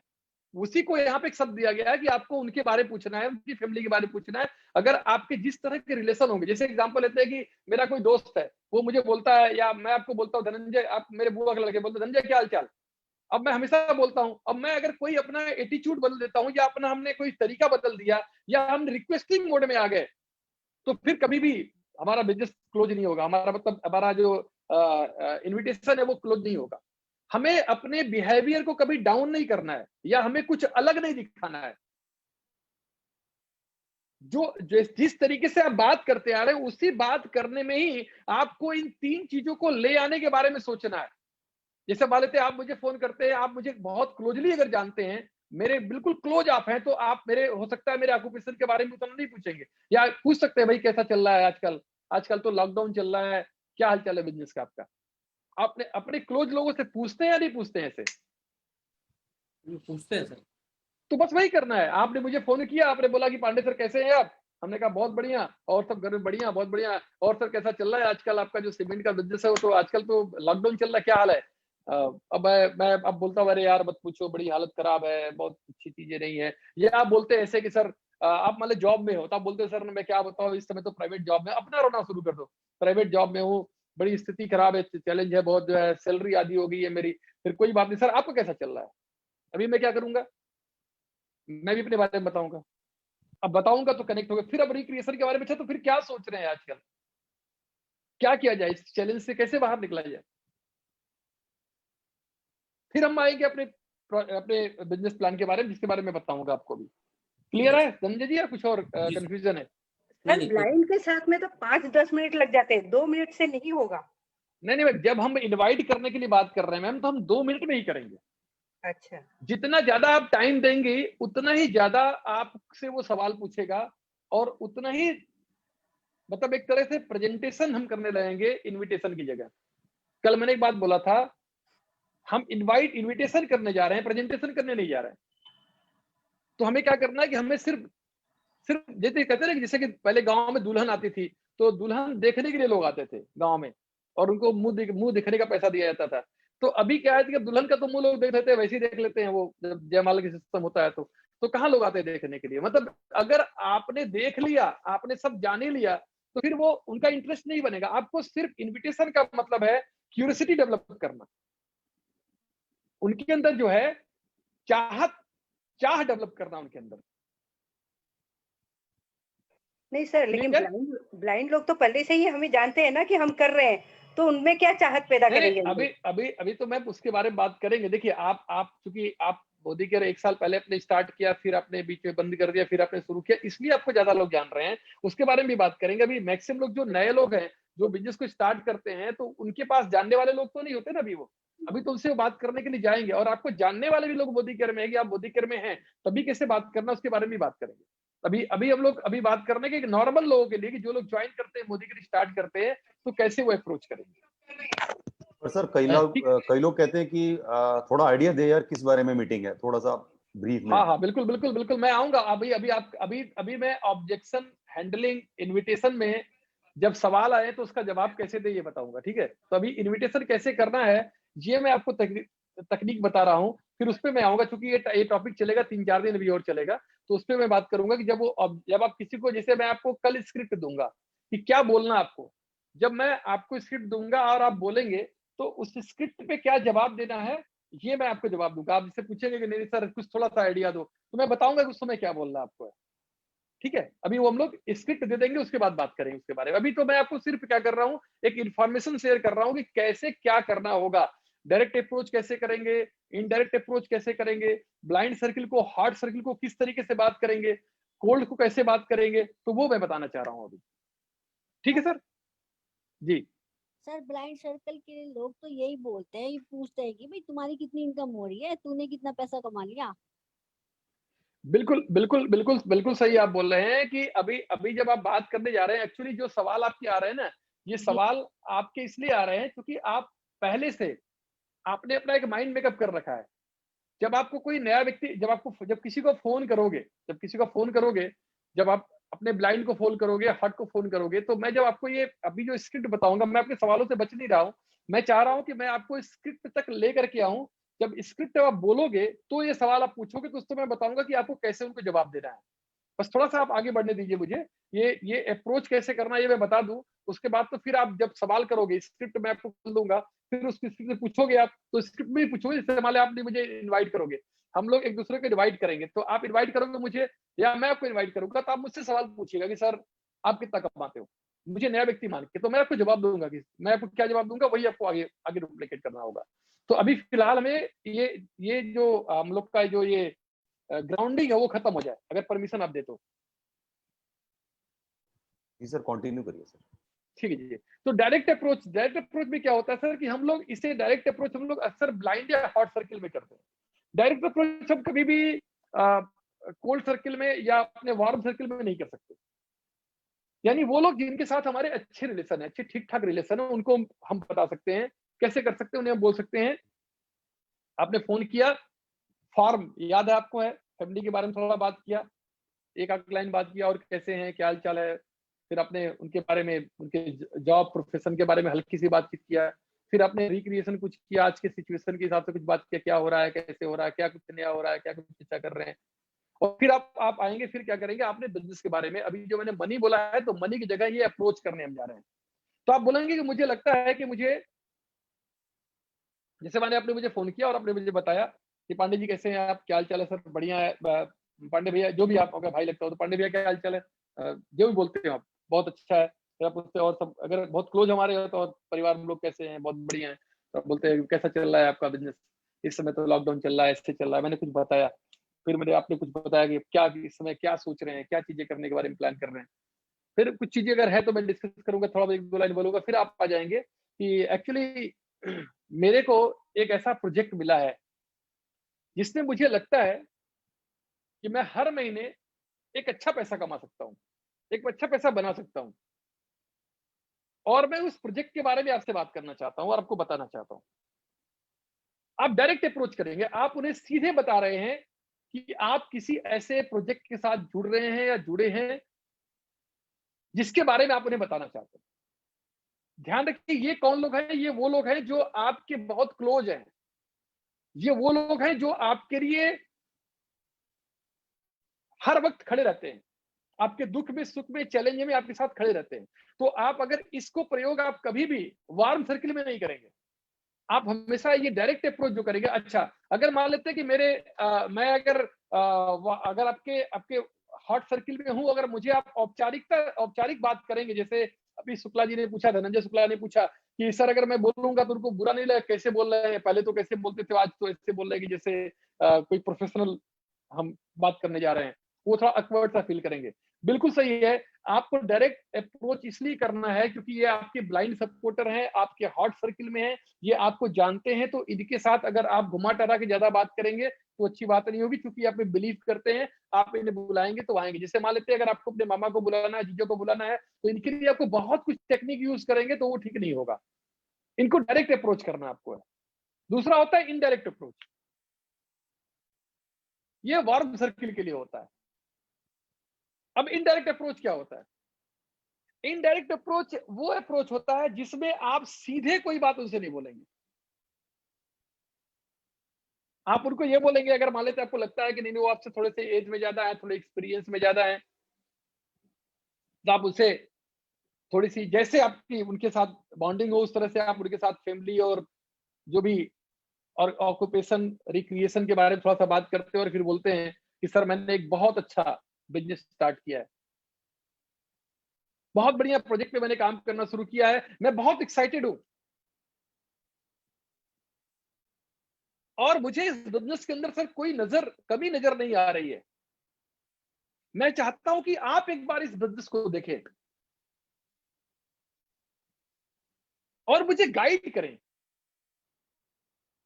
उसी को यहाँ पे एक शब्द दिया गया है कि आपको उनके बारे में पूछना है, उनकी फैमिली के बारे में पूछना है। अगर आपके जिस तरह के रिलेशन होंगे, जैसे एग्जांपल लेते हैं कि मेरा कोई दोस्त है, वो मुझे बोलता है, या मैं आपको बोलता हूँ धनंजय, आप मेरे बुआ के लड़के बोलते धनंजय क्या हाल चाल। अब मैं हमेशा बोलता हूँ, अब मैं अगर कोई अपना एटीट्यूड बदल देता हूँ, या अपना हमने कोई तरीका बदल दिया, या हम रिक्वेस्टिंग मोड में आ गए, तो फिर कभी भी हमारा बिजनेस क्लोज नहीं होगा। हमारा मतलब हमारा जो इन्विटेशन है वो क्लोज नहीं होगा। हमें अपने बिहेवियर को कभी डाउन नहीं करना है, या हमें कुछ अलग नहीं दिखाना है। जो जिस तरीके से आप बात करते आ रहे हैं, उसी बात करने में ही आपको इन 3 चीजों को ले आने के बारे में सोचना है। जैसे मान लेते हैं आप मुझे फोन करते हैं, आप मुझे बहुत क्लोजली अगर जानते हैं, मेरे बिल्कुल क्लोज आप हैं, तो आप मेरे, हो सकता है मेरे ऑक्यूपेशन के बारे में उतना नहीं पूछेंगे, या पूछ सकते हैं भाई कैसा चल रहा है आजकल, आजकल तो लॉकडाउन चल रहा है, क्या हाल चाल है बिजनेस का आपका। आपने अपने क्लोज लोगों से पूछते हैं या नहीं पूछते हैं ऐसे? पूछते हैं सर। तो बस वही करना है। आपने मुझे फोन किया, आपने बोला कि पांडे सर कैसे हैं आप, हमने कहा बहुत बढ़िया, और सब घर में बढ़िया, बहुत बढ़िया, और सर कैसा चल रहा है आजकल आपका जो सीमेंट का बिजनेस है, वो तो आजकल तो लॉकडाउन चल रहा है, क्या हाल है। अब मैं अब बोलता हूँ, अरे यार मत पूछो, बड़ी हालत खराब है, बहुत अच्छी चीजें नहीं है। या आप बोलते हैं ऐसे कि सर आप मान लो जॉब में हो, तो आप बोलते हो सर मैं क्या बताऊँ, इस समय तो प्राइवेट जॉब में, अपना रोना शुरू कर दो, प्राइवेट जॉब में हूँ, बड़ी स्थिति खराब है, चैलेंज है बहुत, जो है सैलरी आधी हो गई है मेरी। फिर कोई बात नहीं सर, आपको कैसा चल रहा है। अभी मैं क्या करूंगा, मैं भी अपने बारे में बताऊंगा। अब बताऊंगा तो कनेक्ट होगा। फिर अब रिक्रिएशन के बारे में, अच्छा तो फिर क्या सोच रहे हैं आजकल, क्या किया जाए, इस चैलेंज से कैसे बाहर निकला जाए। फिर हम आएंगे अपने अपने बिजनेस प्लान के बारे में, जिसके बारे में बताऊंगा आपको भी। क्लियर है संजय जी, या कुछ और कंफ्यूजन है? सर ब्लाइंड के साथ में तो 5-10 मिनट लग जाते हैं, 2 मिनट से नहीं होगा। नहीं, जब हम इनवाइट करने के लिए बात कर रहे हैं मैम, तो हम 2 मिनट में ही करेंगे। अच्छा, जितना ज्यादा आप टाइम देंगे, उतना ही ज्यादा आपसे वो सवाल पूछेगा, और उतना ही मतलब एक तरह से प्रेजेंटेशन हम करने लगेंगे इनविटेशन की जगह। कल मैंने एक बात बोला था, हम इनविटेशन करने जा रहे हैं, प्रेजेंटेशन करने नहीं जा रहे हैं। तो हमें क्या करना है कि हमें सिर्फ जैसे कहते हैं, जैसे कि पहले गांव में दुल्हन आती थी, तो दुल्हन देखने के लिए लोग आते थे गांव में, और उनको मुंह दिखने का पैसा दिया जाता था। तो अभी क्या है कि दुल्हन का तो मुंह लोग देख लेते हैं, वैसे ही देख लेते हैं, वो जब जयमाला की सिस्टम होता है तो कहाँ लोग आते हैं देखने के लिए। मतलब अगर आपने देख लिया, आपने सब जान ही लिया, तो फिर वो उनका इंटरेस्ट नहीं बनेगा। आपको सिर्फ इन्विटेशन का मतलब है क्यूरियोसिटी डेवलप करना, उनके अंदर जो है चाह डेवलप करना उनके अंदर। नहीं सर, लेकिन ब्लाइंड लोग तो पहले से ही हमें जानते हैं ना कि हम कर रहे हैं, तो उनमें क्या चाहत पैदा करेंगे। अभी तो मैं उसके बारे में बात करेंगे। देखिए आप चूंकि आप मोदी केयर 1 साल पहले आपने स्टार्ट किया, फिर आपने बीच में बंद कर दिया, फिर आपने शुरू किया, इसलिए आपको ज्यादा लोग जान रहे हैं। उसके बारे में भी बात करेंगे। अभी मैक्सिमम लोग जो नए लोग हैं, जो बिजनेस को स्टार्ट करते हैं, तो उनके पास जानने वाले लोग तो नहीं होते ना अभी तो उनसे बात करने के लिए जाएंगे। और आपको जानने वाले भी लोग मोदी केयर में है कि आप मोदी केयर में हैं, तभी कैसे बात करना, उसके बारे में भी बात करेंगे। अभी हम लोग बात करने के नॉर्मल लोगों के लिए, कि जो लोग ज्वाइन करते हैं, मोदी केयर स्टार्ट करते हैं, तो कैसे वो अप्रोच करेंगे। पर सर कई लोग कहते हैं कि थोड़ा आइडिया दे यार, किस बारे में मीटिंग है, थोड़ा सा ब्रीफ में। हाँ, बिल्कुल मैं आऊंगा। अभी मैं ऑब्जेक्शन हैंडलिंग इनविटेशन में जब सवाल आए तो उसका जवाब कैसे दे ये बताऊंगा, ठीक है। तो अभी इनविटेशन कैसे करना है, ये मैं आपको तकनीक बता रहा हूँ। फिर उस पर मैं आऊंगा, क्योंकि ये टॉपिक चलेगा 3-4 दिन अभी और चलेगा। तो उस पर मैं बात करूंगा कि जब आप किसी को, जैसे मैं आपको कल स्क्रिप्ट दूंगा कि क्या बोलना आपको, जब मैं आपको स्क्रिप्ट दूंगा और आप बोलेंगे, तो उस स्क्रिप्ट पे क्या जवाब देना है, ये मैं आपको जवाब दूंगा। आप जिससे पूछेंगे कि नहीं सर कुछ थोड़ा सा आइडिया दो, तो मैं बताऊंगा कि उस समय क्या बोलना आपको है, ठीक है। अभी वो हम लोग स्क्रिप्ट दे देंगे, उसके बाद बात करेंगे उसके बारे में। अभी तो मैं आपको सिर्फ क्या कर रहा हूँ, एक इन्फॉर्मेशन शेयर कर रहा हूँ कि कैसे क्या करना होगा। डायरेक्ट अप्रोच कैसे करेंगे, इनडायरेक्ट अप्रोच कैसे करेंगे, ब्लाइंड सर्किल को, हार्ड सर्किल को किस तरीके से बात करेंगे, कोल्ड को कैसे बात करेंगे, तो वो मैं बताना चाह रहा हूँ अभी, ठीक है सर जी। सर ब्लाइंड सर्कल के लोग तो यही बोलते हैं, ये पूछते हैं कि भाई तुम्हारी कितनी इनकम हो रही है, तूने कितना पैसा कमा लिया। बिल्कुल सही आप बोल रहे हैं कि अभी जब आप बात करने जा रहे हैं, एक्चुअली जो सवाल आपके आ रहे हैं ना, ये सवाल आपके इसलिए आ रहे हैं क्योंकि आप पहले से आपने अपना एक माइंड मेकअप कर रखा है। जब आपको कोई नया व्यक्ति, जब किसी को फोन करोगे, जब आप अपने ब्लाइंड को फोन करोगे, हार्ट को फोन करोगे, तो मैं जब आपको ये अभी जो स्क्रिप्ट बताऊंगा, मैं आपके सवालों से बच नहीं रहा हूं। मैं चाह रहा हूं कि मैं आपको स्क्रिप्ट तक लेकर के आऊं, जब स्क्रिप्ट आप बोलोगे तो ये सवाल आप पूछोगे तो उसको मैं बताऊंगा कि आपको कैसे उनको जवाब देना है। बस थोड़ा सा आप आगे बढ़ने दीजिए मुझे, ये अप्रोच कैसे करना है ये मैं बता दूं, उसके बाद तो फिर आप जब सवाल करोगे स्क्रिप्ट मैं आपको खोल दूंगा, फिर उसकी स्क्रिप्ट से पूछोगे आप, तो स्क्रिप्ट में ही पूछोगे। जैसे मान लिया आपने मुझे इन्वाइट करोगे, हम लोग एक दूसरे को इन्वाइट करेंगे, तो आप इन्वाइट करोगे मुझे या मैं आपको इन्वाइट करूंगा, तो आप मुझसे सवाल पूछिएगा कि सर आप कितना कमाते हो, मुझे नया व्यक्ति मान के, तो मैं आपको जवाब दूंगा कि मैं आपको क्या जवाब दूंगा वही आपको आगे आगे डुप्लीकेट करना होगा। तो अभी फिलहाल हमें ये जो हम लोग का जो ये ग्राउंडिंग है वो खत्म हो जाए, अगर परमिशन आप दे तो। जी सर, कंटिन्यू करिए सर। ठीक है जी। तो डायरेक्ट अप्रोच में क्या होता है सर कि हम लोग इसे डायरेक्ट अप्रोच हम लोग अक्सर ब्लाइंड या हॉट सर्किल में करते हैं। डायरेक्ट अप्रोच हम कभी भी कोल्ड सर्किल में या अपने वार्म सर्किल में नहीं कर सकते। यानी वो लोग जिनके साथ हमारे अच्छे रिलेशन है, अच्छे ठीक ठाक रिलेशन है, उनको हम बता सकते हैं। कैसे कर सकते हैं, उन्हें हम बोल सकते हैं आपने फोन किया, फॉर्म याद है आपको, है फैमिली के बारे में थोड़ा बात किया, एक आध लाइन बात किया और कैसे हैं, क्या हाल चाल है, फिर आपने उनके बारे में, उनके जॉब प्रोफेशन के बारे में हल्की सी बातचीत किया, फिर आपने रिक्रिएशन कुछ किया, आज के सिचुएशन के हिसाब से कुछ बात किया, क्या हो रहा है, कैसे हो रहा है, क्या कुछ नया हो रहा है, क्या कुछ चर्चा कर रहे हैं। और फिर आप आएंगे, फिर क्या करेंगे, आपने बिजनेस के बारे में, अभी जो मैंने मनी बोला है, तो मनी की जगह ये अप्रोच करने हम जा रहे हैं। तो आप बोलेंगे कि मुझे लगता है कि मुझे, जैसे मैंने आपने मुझे फोन किया और आपने मुझे बताया कि पांडे जी कैसे हैं आप, क्या हाल चाल है सर, बढ़िया है पांडे भैया, जो भी आप अगर भाई लगता हो तो पांडे भैया क्या हाल चाल है, जो भी बोलते हो आप बहुत अच्छा है। फिर आप उससे और सब अगर बहुत क्लोज हमारे हो तो परिवार में लोग कैसे हैं, बहुत बढ़िया है, तो आप बोलते हैं कैसा चल रहा है आपका बिजनेस, इस समय तो लॉकडाउन चल रहा है, ऐसे चल रहा है, मैंने कुछ बताया, फिर आपने कुछ बताया कि क्या इस समय क्या सोच रहे हैं, क्या चीजें करने के बारे में प्लान कर रहे हैं। फिर कुछ चीजें अगर है तो मैं डिस्कस करूंगा, थोड़ा एक दो लाइन बोलूंगा, फिर आप आ जाएंगे कि एक्चुअली मेरे को एक ऐसा प्रोजेक्ट मिला है जिसमें मुझे लगता है कि मैं हर महीने एक अच्छा पैसा कमा सकता हूँ, एक अच्छा पैसा बना सकता हूँ, और मैं उस प्रोजेक्ट के बारे में आपसे बात करना चाहता हूँ और आपको बताना चाहता हूँ। आप डायरेक्ट अप्रोच करेंगे, आप उन्हें सीधे बता रहे हैं कि आप किसी ऐसे प्रोजेक्ट के साथ जुड़ रहे हैं या जुड़े हैं जिसके बारे में आप उन्हें बताना चाहते हैं। ध्यान रखिए, ये कौन लोग हैं, ये वो लोग हैं जो आपके बहुत क्लोज हैं, ये वो लोग हैं जो आपके लिए हर वक्त खड़े रहते हैं, आपके दुख में, सुख में, चैलेंज में आपके साथ खड़े रहते हैं। तो आप अगर इसको प्रयोग आप कभी भी वार्म सर्किल में नहीं करेंगे, आप हमेशा ये डायरेक्ट अप्रोच जो करेंगे। अच्छा, अगर मान लेते हैं कि मैं अगर आपके हॉट सर्किल में हूं, अगर मुझे आप औपचारिक बात करेंगे, जैसे अभी शुक्ला जी ने पूछा, धनंजय शुक्ला ने पूछा कि सर अगर मैं बोलूंगा तो उनको बुरा नहीं लगेगा, कैसे बोल रहे हैं, पहले तो कैसे बोलते थे, आज तो ऐसे बोल रहे हैं कि जैसे कोई प्रोफेशनल हम बात करने जा रहे हैं, वो थोड़ा अकवर्ड सा फील करेंगे। बिल्कुल सही है, आपको डायरेक्ट अप्रोच इसलिए करना है क्योंकि ये आपके ब्लाइंड सपोर्टर हैं, आपके हॉट सर्किल में हैं, ये आपको जानते हैं। तो इनके साथ अगर आप घुमा टरा के ज्यादा बात करेंगे तो अच्छी बात नहीं होगी, क्योंकि आप बिलीव करते हैं, आप इन्हें बुलाएंगे तो आएंगे। जैसे मान लेते हैं अगर आपको अपने मामा को बुलाना है, जीजो को बुलाना है, तो इनके लिए आपको बहुत कुछ टेक्निक यूज करेंगे तो वो ठीक नहीं होगा। इनको डायरेक्ट अप्रोच करना आपको है। दूसरा होता है इनडायरेक्ट अप्रोच, ये वार्म सर्किल के लिए होता है। अब इनडायरेक्ट अप्रोच क्या होता है? इनडायरेक्ट अप्रोच वो अप्रोच होता है जिसमें आप सीधे कोई बात उनसे नहीं बोलेंगे। आप उनको ये बोलेंगे, अगर मान लेते आपको लगता है कि नहीं वो आपसे थोड़े से एज में ज्यादा है, थोड़े एक्सपीरियंस में ज्यादा है, तो आप उसे थोड़ी सी, जैसे आपकी उनके साथ बॉन्डिंग हो, उस तरह से आप उनके साथ फैमिली और जो भी और ऑक्यूपेशन रिक्रिएशन के बारे में थोड़ा सा बात करते हैं, और फिर बोलते हैं कि सर मैंने एक बहुत अच्छा बिजनेस स्टार्ट किया है, बहुत बढ़िया प्रोजेक्ट पे मैंने काम करना शुरू किया है, मैं बहुत एक्साइटेड हूं, और मुझे इस बिजनेस के अंदर सर कोई कमी नजर नहीं आ रही है। मैं चाहता हूं कि आप एक बार इस बिजनेस को देखें और मुझे गाइड करें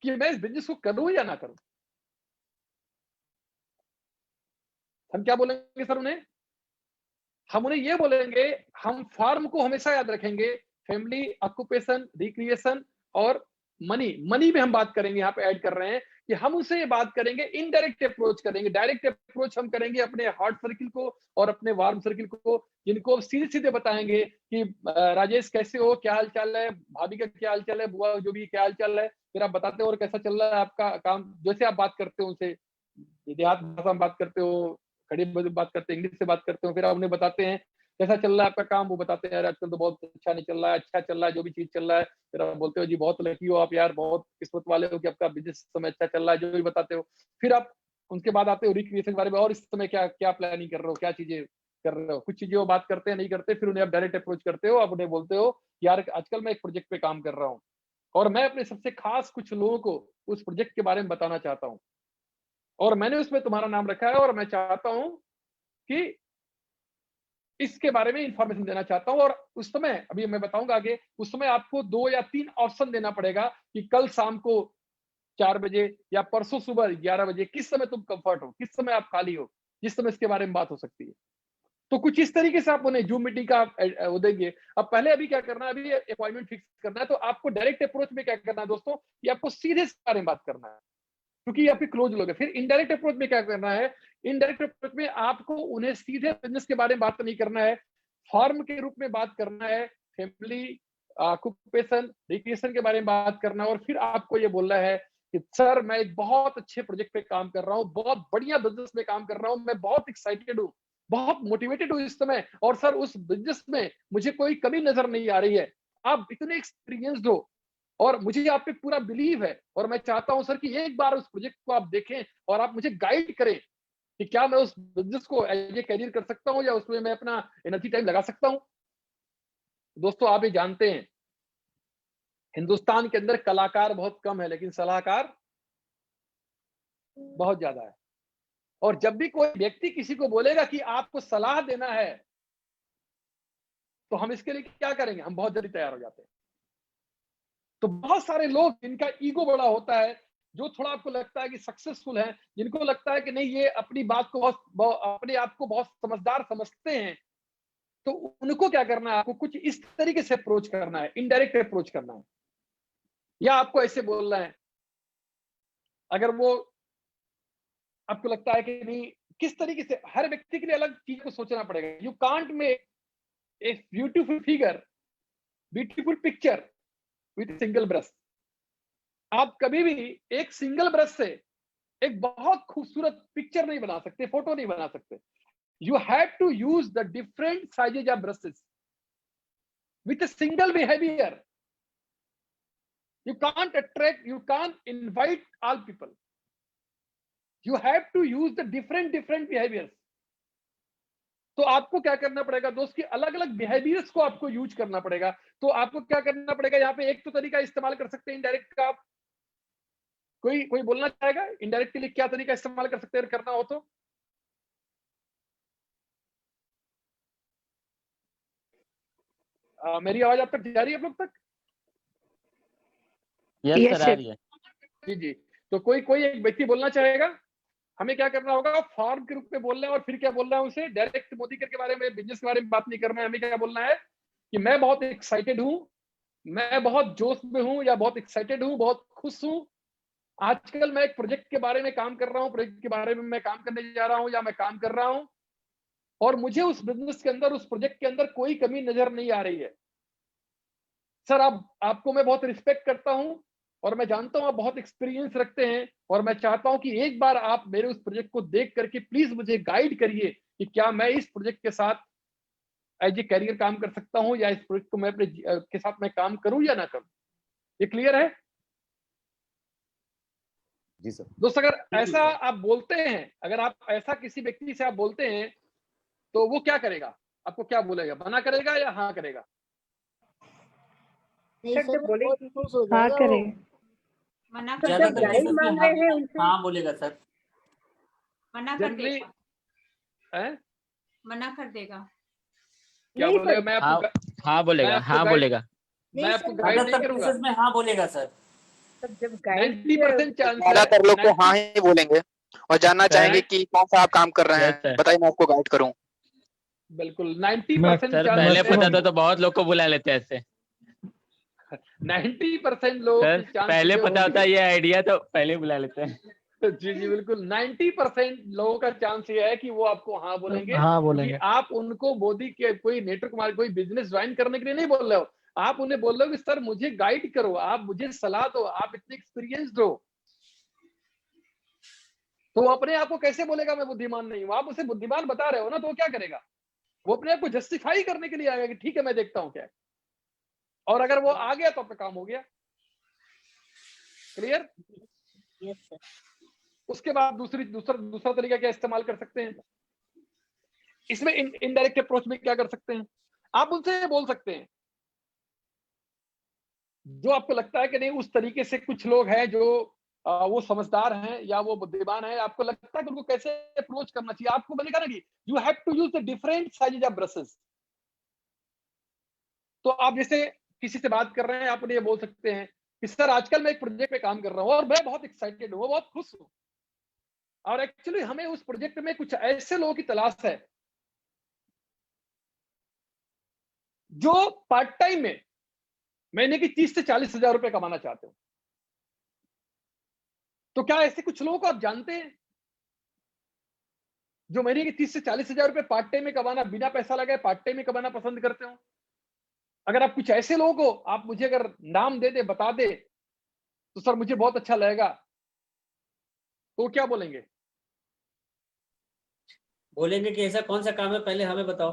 कि मैं इस बिजनेस को करूं या ना करूं। हम क्या बोलेंगे सर उन्हें? हम उन्हें ये बोलेंगे, हम फार्म को हमेशा याद रखेंगे, फैमिली, ऑक्यूपेशन, रिक्रिएशन और मनी में हम बात करेंगे, यहाँ पे ऐड कर रहे हैं कि हम उनसे ये बात करेंगे, इनडायरेक्ट अप्रोच करेंगे। डायरेक्ट अप्रोच हम करेंगे अपने हार्ट सर्किल को और अपने वार्म सर्किल को, जिनको सीधे सीधे बताएंगे कि राजेश कैसे हो, क्या हाल चाल है, भाभी का क्या हाल चाल है, बुआ जो भी क्या हाल चाल है, फिर आप बताते हो और कैसा चल रहा है आपका काम। जैसे आप बात करते हो उनसे, देहात भाषा में बात करते हो, खड़ी बात करते हो, इंग्लिश से बात करते हो, फिर आप उन्हें बताते हैं कैसा चल रहा है आपका काम। वो बताते हैं यार आजकल तो बहुत अच्छा नहीं चल रहा है, अच्छा चल रहा है जो भी चीज चल रहा है। फिर आप बोलते हो जी बहुत लकी हो आप यार, बहुत किस्मत वाले हो कि आपका बिजनेस समय अच्छा चल रहा है, जो भी बताते हो। फिर आप उनके बाद आते हो रिक्रिएशन के बारे में, और इस समय क्या क्या प्लानिंग कर रहे हो, क्या चीजें कर रहे हो। कुछ चीजें वो बात करते हैं, नहीं करते, फिर उन्हें आप डायरेक्ट अप्रोच करते हो। आप उन्हें बोलते हो यार आजकल मैं एक प्रोजेक्ट पे काम कर रहा हूँ और मैं अपने सबसे खास कुछ लोगों को उस प्रोजेक्ट के बारे में बताना चाहता हूँ, और मैंने उसमें तुम्हारा नाम रखा है, और मैं चाहता हूं कि इसके बारे में इंफॉर्मेशन देना चाहता हूं। और उस समय, अभी मैं बताऊंगा आगे, उस समय आपको 2 या 3 ऑप्शन देना पड़ेगा कि कल शाम को 4 बजे या परसों सुबह 11 बजे किस समय तुम कंफर्ट हो, किस समय आप खाली हो, जिस समय इसके बारे में बात हो सकती है। तो कुछ इस तरीके से आप उन्हें जूम मीटिंग का वो देंगे। अब पहले अभी क्या करना है, अभी अपॉइंटमेंट फिक्स करना है। तो आपको डायरेक्ट अप्रोच में क्या करना है दोस्तों, कि आपको सीधे इस बारे में बात करना है, क्योंकि आपके क्लोज लोग हैं। फिर इनडायरेक्ट अप्रोच में क्या करना है, इनडायरेक्ट अप्रोच में आपको उन्हें सीधे बिजनेस के बारे में बात नहीं करना है, फॉर्म के रूप में बात करना है, फैमिली, ऑक्यूपेशन, रिक्रिएशन के बारे में बात करना है। और फिर आपको ये बोलना है कि सर मैं एक बहुत अच्छे प्रोजेक्ट पे काम कर रहा हूँ, बहुत बढ़िया बिजनेस में काम कर रहा हूँ, मैं बहुत एक्साइटेड हूँ, बहुत मोटिवेटेड हूँ इस समय, और सर उस बिजनेस में मुझे कोई कमी नजर नहीं आ रही है। आप इतने एक्सपीरियंस्ड हो और मुझे आप पे पूरा बिलीव है, और मैं चाहता हूं सर कि एक बार उस प्रोजेक्ट को आप देखें और आप मुझे गाइड करें कि क्या मैं उस बिजनेस को एज ए कैरियर कर सकता हूं या उसमें मैं अपना एनर्जी टाइम लगा सकता हूं। दोस्तों आप ये जानते हैं हिंदुस्तान के अंदर कलाकार बहुत कम है, लेकिन सलाहकार बहुत ज्यादा है। और जब भी कोई व्यक्ति किसी को बोलेगा कि आपको सलाह देना है, तो हम इसके लिए क्या करेंगे, हम बहुत जल्दी तैयार हो जाते हैं। तो बहुत सारे लोग जिनका ईगो बड़ा होता है, जो थोड़ा आपको लगता है कि सक्सेसफुल है, जिनको लगता है कि नहीं ये अपनी बात को अपने आप को बहुत समझदार समझते हैं, तो उनको क्या करना है, आपको कुछ इस तरीके से अप्रोच करना है, इनडायरेक्ट अप्रोच करना है। या आपको ऐसे बोलना है, अगर वो आपको लगता है कि नहीं, किस तरीके से, हर व्यक्ति के लिए अलग चीज को सोचना पड़ेगा। You can't make a beautiful figure, beautiful picture with single brush. आप कभी भी एक सिंगल ब्रश से एक बहुत खूबसूरत पिक्चर नहीं बना सकते, फोटो नहीं बना सकते। You have to use the different sizes of brushes with a single behaviour. You can't attract, you can't invite all people, you have to use the different behaviours. तो आपको क्या करना पड़ेगा दोस्त, की अलग अलग बिहेवियर्स को आपको यूज करना पड़ेगा। तो आपको क्या करना पड़ेगा, यहाँ पे एक तो तरीका इस्तेमाल कर सकते हैं इनडायरेक्ट का। आप कोई बोलना चाहेगा इनडायरेक्ट के लिए क्या तरीका इस्तेमाल कर सकते हैं करना हो तो? मेरी आवाज आप तक जा रही है, आप लोग तक? यस सर, आ रही है। जी जी। तो कोई एक व्यक्ति बोलना चाहेगा? हमें क्या करना होगा, फॉर्म के रूप में बोलना है। और फिर क्या बोलना है उसे, डायरेक्ट मोदी के बारे में, बिजनेस के बारे में बात नहीं करना है। हमें क्या बोलना है कि मैं बहुत एक्साइटेड हूं, मैं बहुत जोश में हूं, या बहुत एक्साइटेड हूं, बहुत खुश हूं। आजकल मैं एक प्रोजेक्ट के बारे में काम कर रहा हूं, प्रोजेक्ट के बारे में मैं काम करने जा रहा हूं या मैं काम कर रहा हूं, और मुझे उस बिजनेस के अंदर, उस प्रोजेक्ट के अंदर कोई कमी नजर नहीं आ रही है। सर आपको मैं बहुत रिस्पेक्ट करता हूं, और मैं जानता हूं आप बहुत एक्सपीरियंस रखते हैं, और मैं चाहता हूं कि एक बार आप मेरे उस प्रोजेक्ट को देख करके प्लीज मुझे गाइड करिए कि क्या मैं इस प्रोजेक्ट के साथ एज ए कैरियर काम कर सकता हूं, या इस प्रोजेक्ट को मैं अपने के साथ मैं काम करूं या ना करूं। ये क्लियर है? जी सर। दोस्त अगर ऐसा आप बोलते हैं, अगर आप ऐसा किसी व्यक्ति से आप बोलते हैं, तो वो क्या करेगा, आपको क्या बोलेगा, मना करेगा या हाँ करेगा? नहीं सर, सर, जब वो बोले बहुत खुश हो हाँ जाएगा वो। करें, मना तो ज्यादा जब करके गाइड सर में मांग रहे हैं उनसे, हाँ बोलेगा सर, मना कर जनरली देगा, मना कर देगा। क्या नहीं बोलेगा, सर, मैं आपको हाँ बोलेगा, हाँ बोलेगा। मैं नहीं आपको सर, गाइड नहीं ज्यादातर करूंगा। केसेस में हाँ बोलेगा सर। तब जब गाइड 90% चांस है, ज्यादातर लोग तो हाँ ही बोलेंगे और जानना चाहेंगे कि कौन सा आप काम कर रहे यस हैं, सर। बताइए मैं आपको गाइड करूं। बिल्कुल 90% सर चांस पहले है। पता था तो बहुत लोग को बुला लेते ऐसे। 90% लोग सर की chance पहले ये पता होगी- होता ये आइडिया तो पहले बुला लेते हैं। जी जी बिल्कुल, 90% लोगों का चांस ये है कि वो आपको हाँ बोलेंगे। हाँ कि बोलेंगे। आप उनको मोदी के कोई नेटवर्क मार्केट कोई बिजनेस ज्वाइन करने के लिए नहीं बोल रहे हो, आप उन्हें बोल रहे हो कि सर मुझे गाइड करो, आप मुझे सलाह दो, आप इतने एक्सपीरियंस्ड हो। तो वो अपने आप को कैसे बोलेगा मैं बुद्धिमान नहीं हूं? आप उसे बुद्धिमान बता रहे हो ना, तो वो क्या करेगा? वो अपने आप को जस्टिफाई करने के लिए आएगा कि ठीक है मैं देखता हूं क्या है। और अगर वो आ गया तो आपका काम हो गया। क्लियर? Yes sir. उसके बाद दूसरा तरीका क्या इस्तेमाल कर सकते हैं इसमें? इनडायरेक्ट अप्रोच में क्या कर सकते हैं? आप उनसे बोल सकते हैं, जो आपको लगता है कि नहीं उस तरीके से कुछ लोग हैं जो वो समझदार हैं या वो बुद्धिमान है, आपको लगता है कि उनको कैसे अप्रोच करना चाहिए, आपको बोलेगा ना कि you have to use the different sizes of brushes. तो आप जैसे किसी से बात कर रहे हैं, आप उन्हें ये बोल सकते हैं कि सर आजकल मैं एक प्रोजेक्ट पे काम कर रहा हूं और मैं बहुत एक्साइटेड हूं, बहुत खुश हूं, और एक्चुअली हमें उस प्रोजेक्ट में कुछ ऐसे लोगों की तलाश है जो पार्ट टाइम में महीने की 30 से 40 हजार रुपए कमाना चाहते हो। तो क्या ऐसे कुछ लोगों को आप जानते हैं जो महीने की 30 से 40 हजार रुपए पार्ट टाइम में कमाना, बिना पैसा लगाए पार्ट टाइम में कमाना पसंद करते हो? अगर आप कुछ ऐसे लोगों को आप मुझे अगर नाम दे दे, बता दे, तो सर मुझे बहुत अच्छा लगेगा। तो क्या बोलेंगे? बोलेंगे कि ऐसा कौन सा काम है पहले हमें बताओ।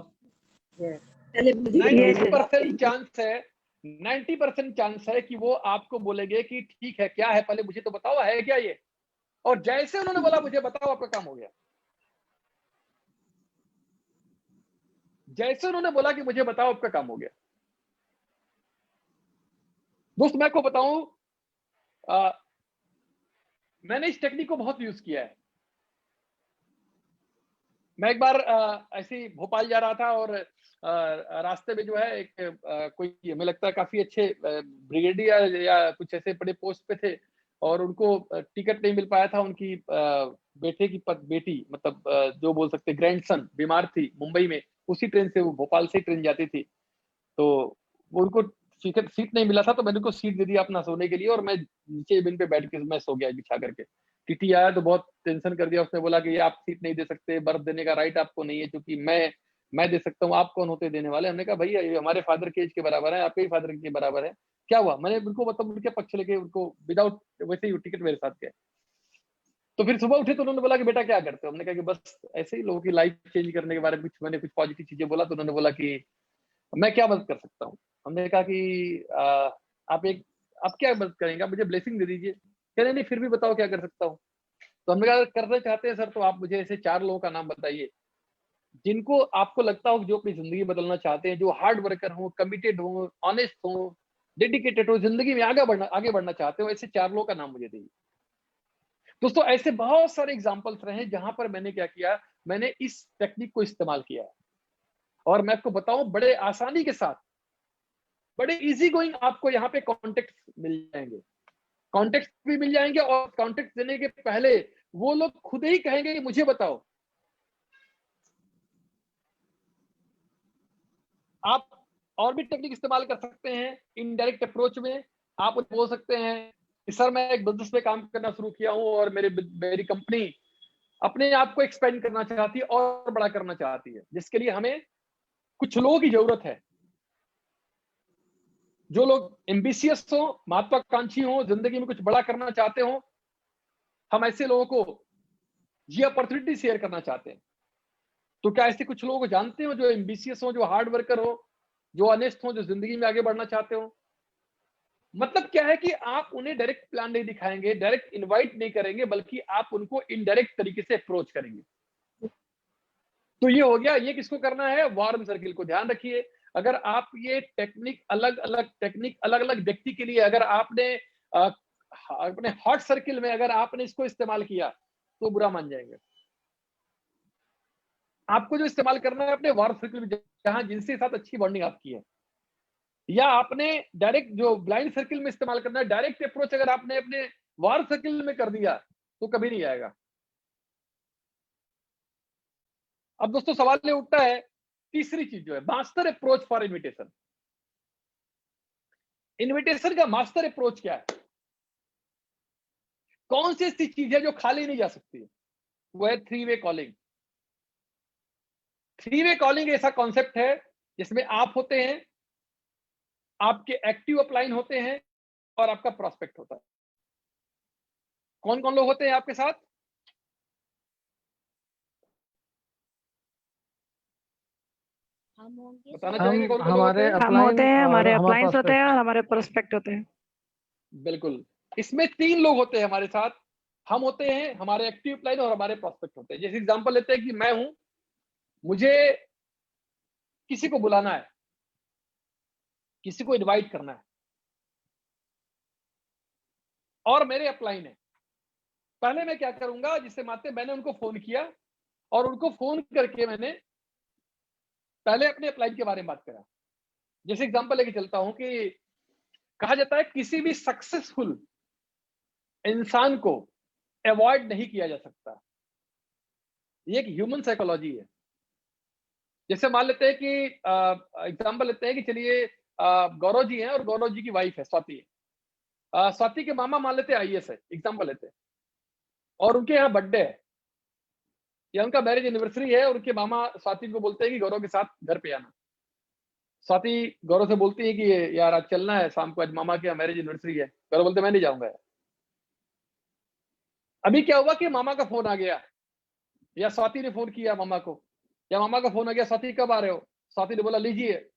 पहले मुझे 90% चांस है, 90% चांस है कि वो आपको बोलेंगे कि ठीक है क्या है, पहले मुझे तो बताओ है क्या ये। और जैसे उन्होंने बोला मुझे बताओ, आपका काम हो गया। जैसे उन्होंने बोला कि मुझे बताओ, आपका काम हो गया। दोस्त मैं आपको बताऊं, मैंने इस टेक्निक को बहुत यूज किया है। मैं एक बार ऐसे ही भोपाल जा रहा था और रास्ते में जो है एक कोई हमें लगता है काफी अच्छे ब्रिगेडियर या कुछ ऐसे बड़े पोस्ट पे थे, और उनको टिकट नहीं मिल पाया था। उनकी बेटे की बेटी मतलब जो बोल सकते ग्रैंडसन बीमार थी मुंबई में, उसी ट्रेन से वो भोपाल से ट्रेन जाती थी। तो वो उनको सीट नहीं मिला था, तो मैंने उनको सीट दे दिया अपना सोने के लिए, और मैं नीचे बिन पे बैठ के मैं सो गया बिछा करके। टीटी आया तो बहुत टेंशन कर दिया, उसने बोला कि ये आप सीट नहीं दे सकते, बर्थ देने का राइट आपको नहीं है, क्योंकि मैं दे सकता हूँ, आप कौन होते देने वाले। हमने कहा भैया ये हमारे फादर के एज के बराबर है, आपके ही फादर के बराबर है, क्या हुआ। मैंने उनको मतलब उनके पक्ष लेके उनको विदाउट वैसे ही टिकट मेरे साथ गए। तो फिर सुबह उठे तो उन्होंने बोला कि बेटा क्या करते हो। हमने कहा कि बस ऐसे ही लोगों की लाइफ चेंज करने के बारे में कुछ मैंने कुछ पॉजिटिव चीजें बोला। तो उन्होंने बोला कि मैं क्या मदद कर सकता हूँ। हमने कहा कि आप क्या मदद करेंगे, आप मुझे ब्लेसिंग दे दीजिए। कह रहे नहीं फिर भी बताओ क्या कर सकता हूँ। तो हमने कहा करना चाहते हैं सर तो आप मुझे ऐसे 4 लोगों का नाम बताइए जिनको आपको लगता हो जो अपनी जिंदगी बदलना चाहते हैं, जो हार्ड वर्कर हो, कमिटेड हो, ऑनेस्ट हो, डेडिकेटेड हो, जिंदगी में आगे बढ़ना चाहते हो। ऐसे 4 लोगों का नाम मुझे दीजिए। दोस्तों ऐसे बहुत सारे एग्जाम्पल्स रहे जहां पर मैंने क्या किया, मैंने इस टेक्निक को इस्तेमाल किया है। और मैं आपको बताऊं बड़े आसानी के साथ, बड़े इजी गोइंग आपको यहाँ पे कॉन्टेक्ट मिल जाएंगे, कॉन्टेक्ट भी मिल जाएंगे। और कॉन्टेक्ट देने के पहले वो लोग खुद ही कहेंगे कि मुझे बताओ। आप और भी टेक्निक इस्तेमाल कर सकते हैं इनडायरेक्ट अप्रोच में। आप बोल सकते हैं कि सर मैं एक बिजनेस पे काम करना शुरू किया हूं और मेरी कंपनी अपने आप को एक्सपेंड करना चाहती है और बड़ा करना चाहती है, जिसके लिए हमें कुछ लोगों की जरूरत है जो लोग एम्बिशियस हो, महत्वाकांक्षी हो, जिंदगी में कुछ बड़ा करना चाहते हो। हम ऐसे लोगों को ये अपॉर्चुनिटी शेयर करना चाहते हैं। तो क्या ऐसे कुछ लोगों को जानते हो जो एम्बिशियस हो, जो हार्ड वर्कर हो, जो ऑनेस्ट हो, जो जिंदगी में आगे बढ़ना चाहते हो? मतलब क्या है कि आप उन्हें डायरेक्ट प्लान नहीं दिखाएंगे, डायरेक्ट इनवाइट नहीं करेंगे, बल्कि आप उनको इनडायरेक्ट तरीके से अप्रोच करेंगे। तो ये हो गया। ये किसको करना है? वार्म सर्किल को। ध्यान रखिए, अगर आप ये टेक्निक अलग अलग व्यक्ति के लिए अगर आपने अपने हॉट सर्किल में अगर आपने इसको इस्तेमाल किया तो बुरा मान जाएंगे। आपको जो इस्तेमाल करना है अपने वार्म सर्किल में, जहां जिनसे साथ अच्छी बॉन्डिंग आपकी है, या आपने डायरेक्ट जो ब्लाइंड सर्किल में इस्तेमाल करना है। डायरेक्ट अप्रोच अगर आपने अपने वार्म सर्किल में कर दिया तो कभी नहीं आएगा। अब दोस्तों सवाल ये उठता है, तीसरी चीज जो है master approach for invitation. Invitation का मास्टर अप्रोच क्या है? कौन सी ऐसी चीज है जो खाली नहीं जा सकती? वो है 3 वे कॉलिंग। 3 वे कॉलिंग ऐसा कॉन्सेप्ट है जिसमें आप होते हैं, आपके एक्टिव अपलाइन होते हैं और आपका प्रोस्पेक्ट होता है। कौन कौन लोग होते हैं आपके साथ? हम होंगे, बताना चाहेंगे कौन कौन लोग हमारे होते हैं? हम होते हैं, हमारे अप्लायंस होते हैं और हमारे प्रोस्पेक्ट होते हैं। बिल्कुल, इसमें 3 लोग होते हैं हमारे साथ। हम होते हैं, हमारे एक्टिव अपलाइन और हमारे प्रोस्पेक्ट होते हैं। जैसे एग्जांपल लेते हैं कि मैं हूं, मुझे किसी को बुलाना है, किसी को इनवाइट करना है और मेरे अपलाइन है। पहले मैं क्या करूंगा, जिससे मानते मैंने उनको फोन किया और उनको फोन करके मैंने पहले अपने अपलाइन के बारे में बात करा। जैसे एग्जांपल लेके चलता हूं कि कहा जाता है किसी भी सक्सेसफुल इंसान को अवॉइड नहीं किया जा सकता। ये एक ह्यूमन साइकोलॉजी है। जैसे मान लेते हैं कि एग्जांपल लेते हैं कि चलिए गौरव जी हैं और गौरव जी की वाइफ है स्वाति है। स्वाति के मामा मान लेते हैं आईएएस है, एग्जांपल लेते हैं, और उनके यहाँ बर्थडे है या उनका मैरिज एनिवर्सरी है और उनके मामा स्वाति को बोलते हैं कि गौरव के साथ घर पे आना। स्वाति गौरव से बोलती है कि यार आज चलना है शाम को, आज मामा के यहाँ मैरिज एनिवर्सरी है। गौरव बोलते मैं नहीं जाऊंगा। अभी क्या हुआ कि मामा का फोन आ गया या स्वाति ने फोन किया मामा को, या मामा का फोन आ गया, स्वाति कब आ रहे हो? स्वाति ने बोला लीजिए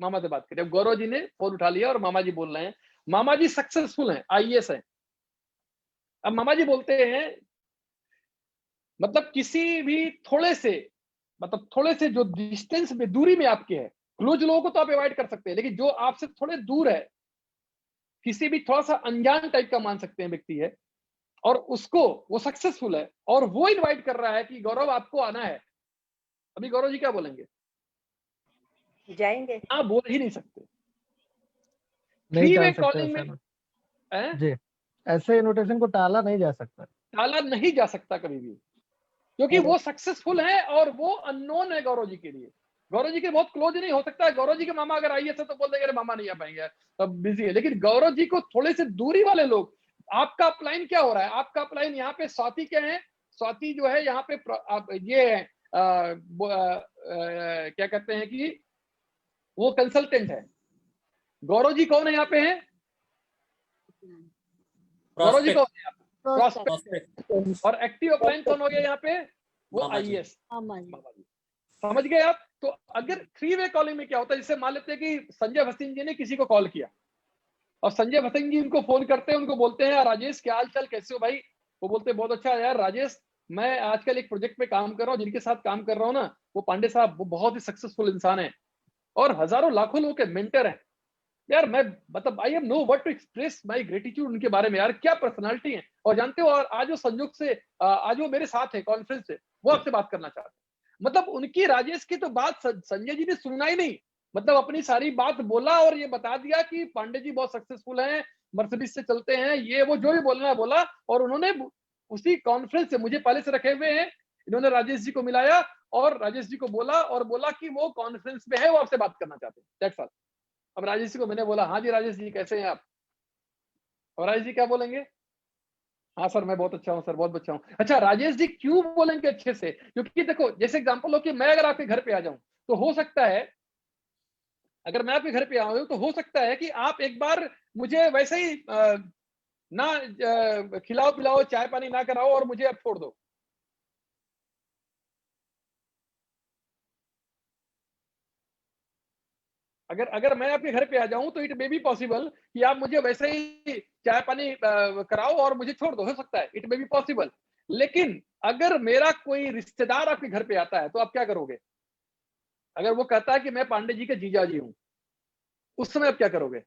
मामा से बात करें। अब गौरव जी ने फोन उठा लिया और मामा जी बोल रहे हैं, मामा जी सक्सेसफुल हैं, आईएएस हैं। अब मामा जी बोलते हैं, मतलब किसी भी थोड़े से जो डिस्टेंस में, दूरी में आपके है, क्लोज लोगों को तो आप अवॉइड कर सकते हैं, लेकिन जो आपसे थोड़े दूर है, किसी भी थोड़ा सा अनजान टाइप का मान सकते हैं व्यक्ति है, और उसको वो सक्सेसफुल है और वो इनवाइट कर रहा है कि गौरव आपको आना है। अभी गौरव जी क्या बोलेंगे? जाएंगे। आप बोल ही नहीं सकते। नहीं 3 वे टाल सकते कॉलिंग ऐसा में ना। जी, ऐसे इनविटेशन को टाला नहीं जा सकता। टाला नहीं जा सकता कभी भी, क्योंकि वो सक्सेसफुल है और वो अननोन है गौरव जी के लिए। गौरव जी के बहुत क्लोज नहीं हो सकता है। गौरव जी के मामा अगर आइए तो बोल देंगे मामा नहीं आ पाएंगे, तब बिजी है। लेकिन गौरव जी को थोड़े से दूरी वाले लोग, आपका अपलाइन क्या हो रहा है? आपका अपलाइन यहाँ पे स्वाति क्या है? स्वाति जो है यहाँ पे ये है, क्या कहते हैं कि वो कंसल्टेंट है। गौरव जी कौन है यहाँ पे? है गौरव जी कौन है यहाँ पे? प्रोस्पेक्ट। और एक्टिव अपलाइन कौन हो गया यहाँ पे? वो आईएएस। समझ गए आप? तो अगर 3 वे कॉलिंग में क्या होता है, जैसे मान लेते हैं कि संजय भसीन जी ने किसी को कॉल किया और संजय भसीन जी उनको फोन करते हैं, उनको बोलते हैं राजेश क्या हाल चाल, कैसे हो भाई? वो बोलते हैं बहुत अच्छा यार राजेश, मैं आजकल एक प्रोजेक्ट पे काम कर रहा हूँ, जिनके साथ काम कर रहा हूँ ना, वो पांडे साहब, वो बहुत ही सक्सेसफुल इंसान है और हजारों लाखों लोगों के मेंटर हैं यार। मैं मतलब I am know what to express my gratitude उनके बारे में। यार क्या पर्सनालिटी है। और जानते हो, और आज वो संयोग से आज वो मेरे साथ है कॉन्फ्रेंस से, वो आपसे बात करना चाहते हैं। मतलब उनकी राजेश की तो बात संजय जी ने सुनना ही नहीं, मतलब अपनी सारी बात बोला और ये बता दिया कि पांडे जी बहुत सक्सेसफुल हैं, मर्सिडीज से चलते हैं, ये वो जो भी बोलना है बोला। और उन्होंने उसी कॉन्फ्रेंस से मुझे पहले से रखे हुए हैं, इन्होंने राजेश जी को मिलाया और राजेश जी को बोला कि वो कॉन्फ्रेंस में है, वो आपसे बात करना चाहते हैं। That's all. अब राजेश जी को मैंने बोला, हाँ जी राजेश जी कैसे हैं आप? और राजेश जी क्या बोलेंगे? हाँ सर मैं बहुत अच्छा हूँ सर, बहुत अच्छा हूँ। अच्छा राजेश जी क्यों बोलेंगे अच्छे से? क्योंकि देखो, जैसे एग्जांपल हो कि मैं अगर आपके घर पे आ जाऊं तो हो सकता है, अगर मैं आपके घर पे आऊं तो हो सकता है कि आप एक बार मुझे वैसे ही ना खिलाओ पिलाओ, चाय पानी ना कराओ और मुझे अब छोड़ दो। अगर मैं आपके घर पे आ जाऊं तो इट मे बी पॉसिबल कि आप मुझे वैसे ही चाय पानी कराओ और मुझे छोड़ दो, हो सकता है, इट मे बी पॉसिबल। लेकिन अगर मेरा कोई रिश्तेदार आपके घर पे आता है तो आप क्या करोगे? अगर वो कहता है कि मैं पांडे जी के जीजा जी हूं, उस समय आप क्या करोगे?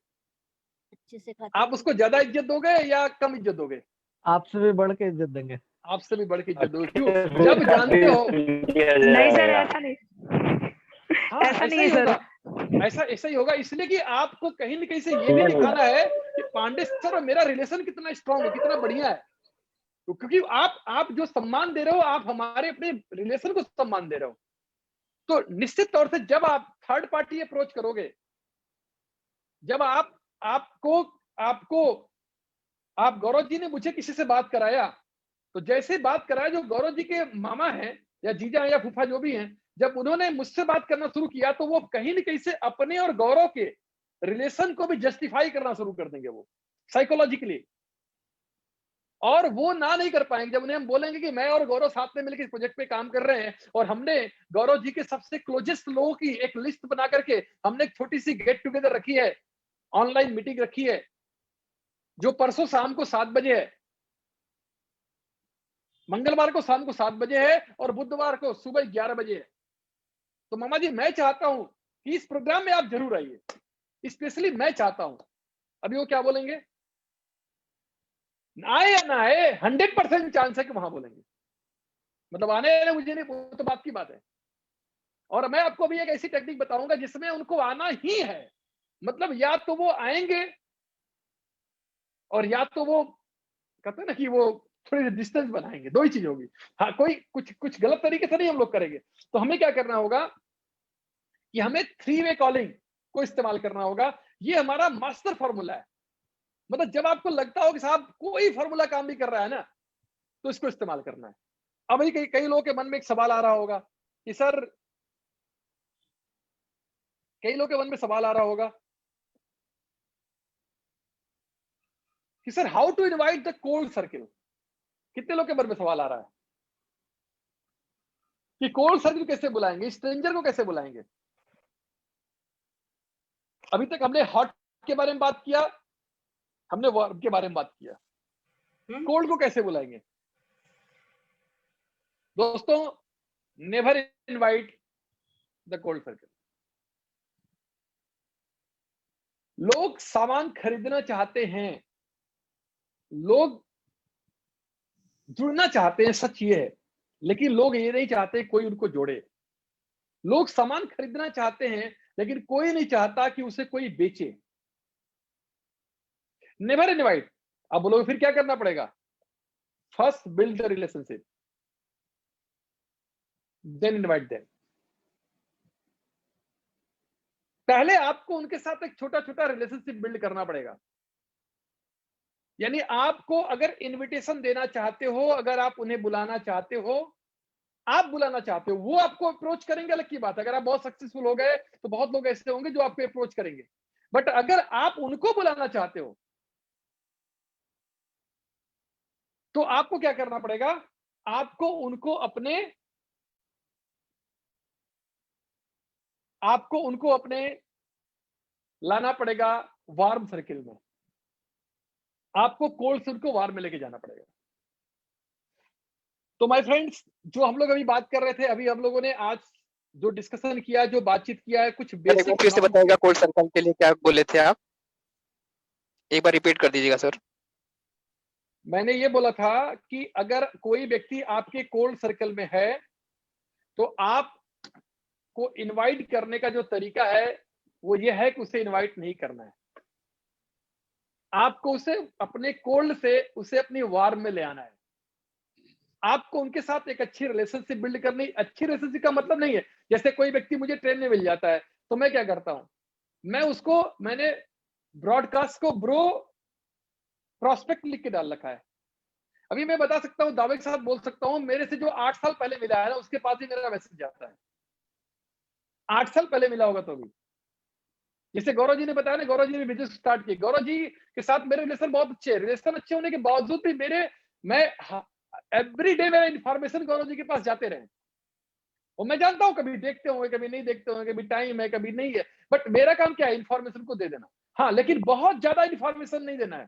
अच्छे से आप उसको ज्यादा इज्जत दोगे या कम इज्जत दोगे? आपसे भी बढ़ के इज्जत देंगे। आपसे भी बढ़ के इज्जत दोगे। क्यों? जब जानते हो। नहीं सर ऐसा नहीं, हाँ ऐसा नहीं है सर। ऐसा ही होगा, इसलिए कि आपको कहीं ना कहीं से ये भी दिखाना है कि पांडे सर और मेरा रिलेशन कितना स्ट्रांग है, कितना बढ़िया है। तो क्योंकि आप जो सम्मान दे रहे हो, आप हमारे अपने रिलेशन को सम्मान दे रहे हो। तो निश्चित तौर से जब आप थर्ड पार्टी अप्रोच करोगे, जब आप आप गौरव जी ने मुझे किसी से बात कराया, तो जैसे बात कराया जो गौरव जी के मामा हैं या जीजा या फूफा जो भी हैं, जब उन्होंने मुझसे बात करना शुरू किया तो वो कहीं न कहीं से अपने और गौरव के रिलेशन को भी जस्टिफाई करना शुरू कर देंगे वो साइकोलॉजिकली, और वो ना नहीं कर पाएंगे जब उन्हें हम बोलेंगे कि मैं और गौरव साथ में मिलकर इस प्रोजेक्ट पे काम कर रहे हैं और हमने गौरव जी के सबसे क्लोजेस्ट लोगों की एक लिस्ट बना करके हमने एक छोटी सी गेट टुगेदर रखी है, ऑनलाइन मीटिंग रखी है, जो परसों शाम को 7 बजे है, मंगलवार को शाम को 7 बजे है और बुधवार को सुबह 11 बजे है। तो मामा जी मैं चाहता हूं कि इस प्रोग्राम में आप जरूर आइए, स्पेशली मैं चाहता हूं। अभी वो क्या बोलेंगे, आए या ना आए 100% चांस है कि वहां बोलेंगे, मतलब आने वाले मुझे नहीं, वो तो बात की बात है। और मैं आपको भी एक ऐसी टेक्निक बताऊंगा जिसमें उनको आना ही है, मतलब या तो वो आएंगे और या तो वो कहते हैं ना कि वो थोड़ी डिस्टेंस बनाएंगे, दो ही चीज होगी। हाँ, कोई कुछ गलत तरीके से नहीं हम लोग करेंगे। तो हमें क्या करना होगा कि हमें 3 वे कॉलिंग को इस्तेमाल करना होगा। ये हमारा मास्टर फॉर्मूला है, मतलब जब आपको लगता हो कि साहब कोई फॉर्मूला काम नहीं कर रहा है ना, तो इसको इस्तेमाल करना है। अब कई लोगों के मन में एक सवाल आ रहा होगा कि सर, कई लोगों के मन में सवाल आ रहा होगा कि sir how to invite the cold circle. कितने लोग के मन में सवाल आ रहा है कि कोल्ड सर्किल कैसे बुलाएंगे, स्ट्रेंजर को कैसे बुलाएंगे। अभी तक हमने हॉट के बारे में बात किया, हमने वार्म के बारे में बात किया, कोल्ड को कैसे बुलाएंगे। दोस्तों, never invite the cold circle. लोग सामान खरीदना चाहते हैं, लोग जुड़ना चाहते हैं, सच ये है, लेकिन लोग ये नहीं चाहते कोई उनको जोड़े। लोग सामान खरीदना चाहते हैं लेकिन कोई नहीं चाहता कि उसे कोई बेचे। Never invite. अब बोलोगे फिर क्या करना पड़ेगा, first build the relationship, then invite them. पहले आपको उनके साथ एक छोटा छोटा रिलेशनशिप बिल्ड करना पड़ेगा। यानी आपको अगर इनविटेशन देना चाहते हो, अगर आप उन्हें बुलाना चाहते हो, आप बुलाना चाहते हो, वो आपको अप्रोच करेंगे, अलग की बात है। अगर आप बहुत सक्सेसफुल हो गए तो बहुत लोग ऐसे होंगे जो आपको अप्रोच करेंगे, बट अगर आप उनको बुलाना चाहते हो तो आपको क्या करना पड़ेगा, आपको उनको अपने लाना पड़ेगा वार्म सर्किल में। आपको कोल्ड सर्किल को वार्म में लेके जाना पड़ेगा। तो माय फ्रेंड्स, जो हम लोग अभी बात कर रहे थे, अभी हम लोगों ने आज जो डिस्कशन किया, जो बातचीत किया है, कुछ बेसिक फिर से बताइएगा कोल्ड सर्कल के लिए क्या बोले थे आप, एक बार रिपीट कर दीजिएगा सर। मैंने ये बोला था कि अगर कोई व्यक्ति आपके कोल्ड सर्कल में है तो आपको इनवाइट करने का जो तरीका है वो ये है कि उसे इनवाइट नहीं करना है, आपको उसे अपने कोल्ड से उसे अपनी वार्म में ले आना है। आपको उनके साथ एक अच्छी रिलेशनशिप बिल्ड करनी। अच्छी रिलेशनशिप का मतलब नहीं है जैसे कोई व्यक्ति मुझे ट्रेन में मिल जाता है तो मैं क्या करता हूं, मैंने ब्रॉडकास्ट को ब्रो प्रॉस्पेक्ट लिख के डाल रखा है। अभी मैं बता सकता हूं, दावे के साथ बोल सकता हूं, मेरे से जो 8 साल पहले मिला है ना, उसके पास ही मेरा मैसेज जाता है। 8 साल पहले मिला होगा तो भी। जैसे गौरव जी ने बताया ना, गौरव जी ने बिजनेस स्टार्ट किया, गौरव जी के साथ मेरे रिलेशन बहुत अच्छे हैं। रिलेशन अच्छे होने के बावजूद भी मैं एवरी डे मेरा इंफॉर्मेशन गौरव जी के पास जाते रहे। और मैं जानता हूं कभी देखते होंगे, कभी नहीं देखते होंगे, कभी टाइम है, कभी नहीं है, बट मेरा काम क्या है, इंफॉर्मेशन को दे देना। हाँ, लेकिन बहुत ज्यादा इंफॉर्मेशन नहीं देना है।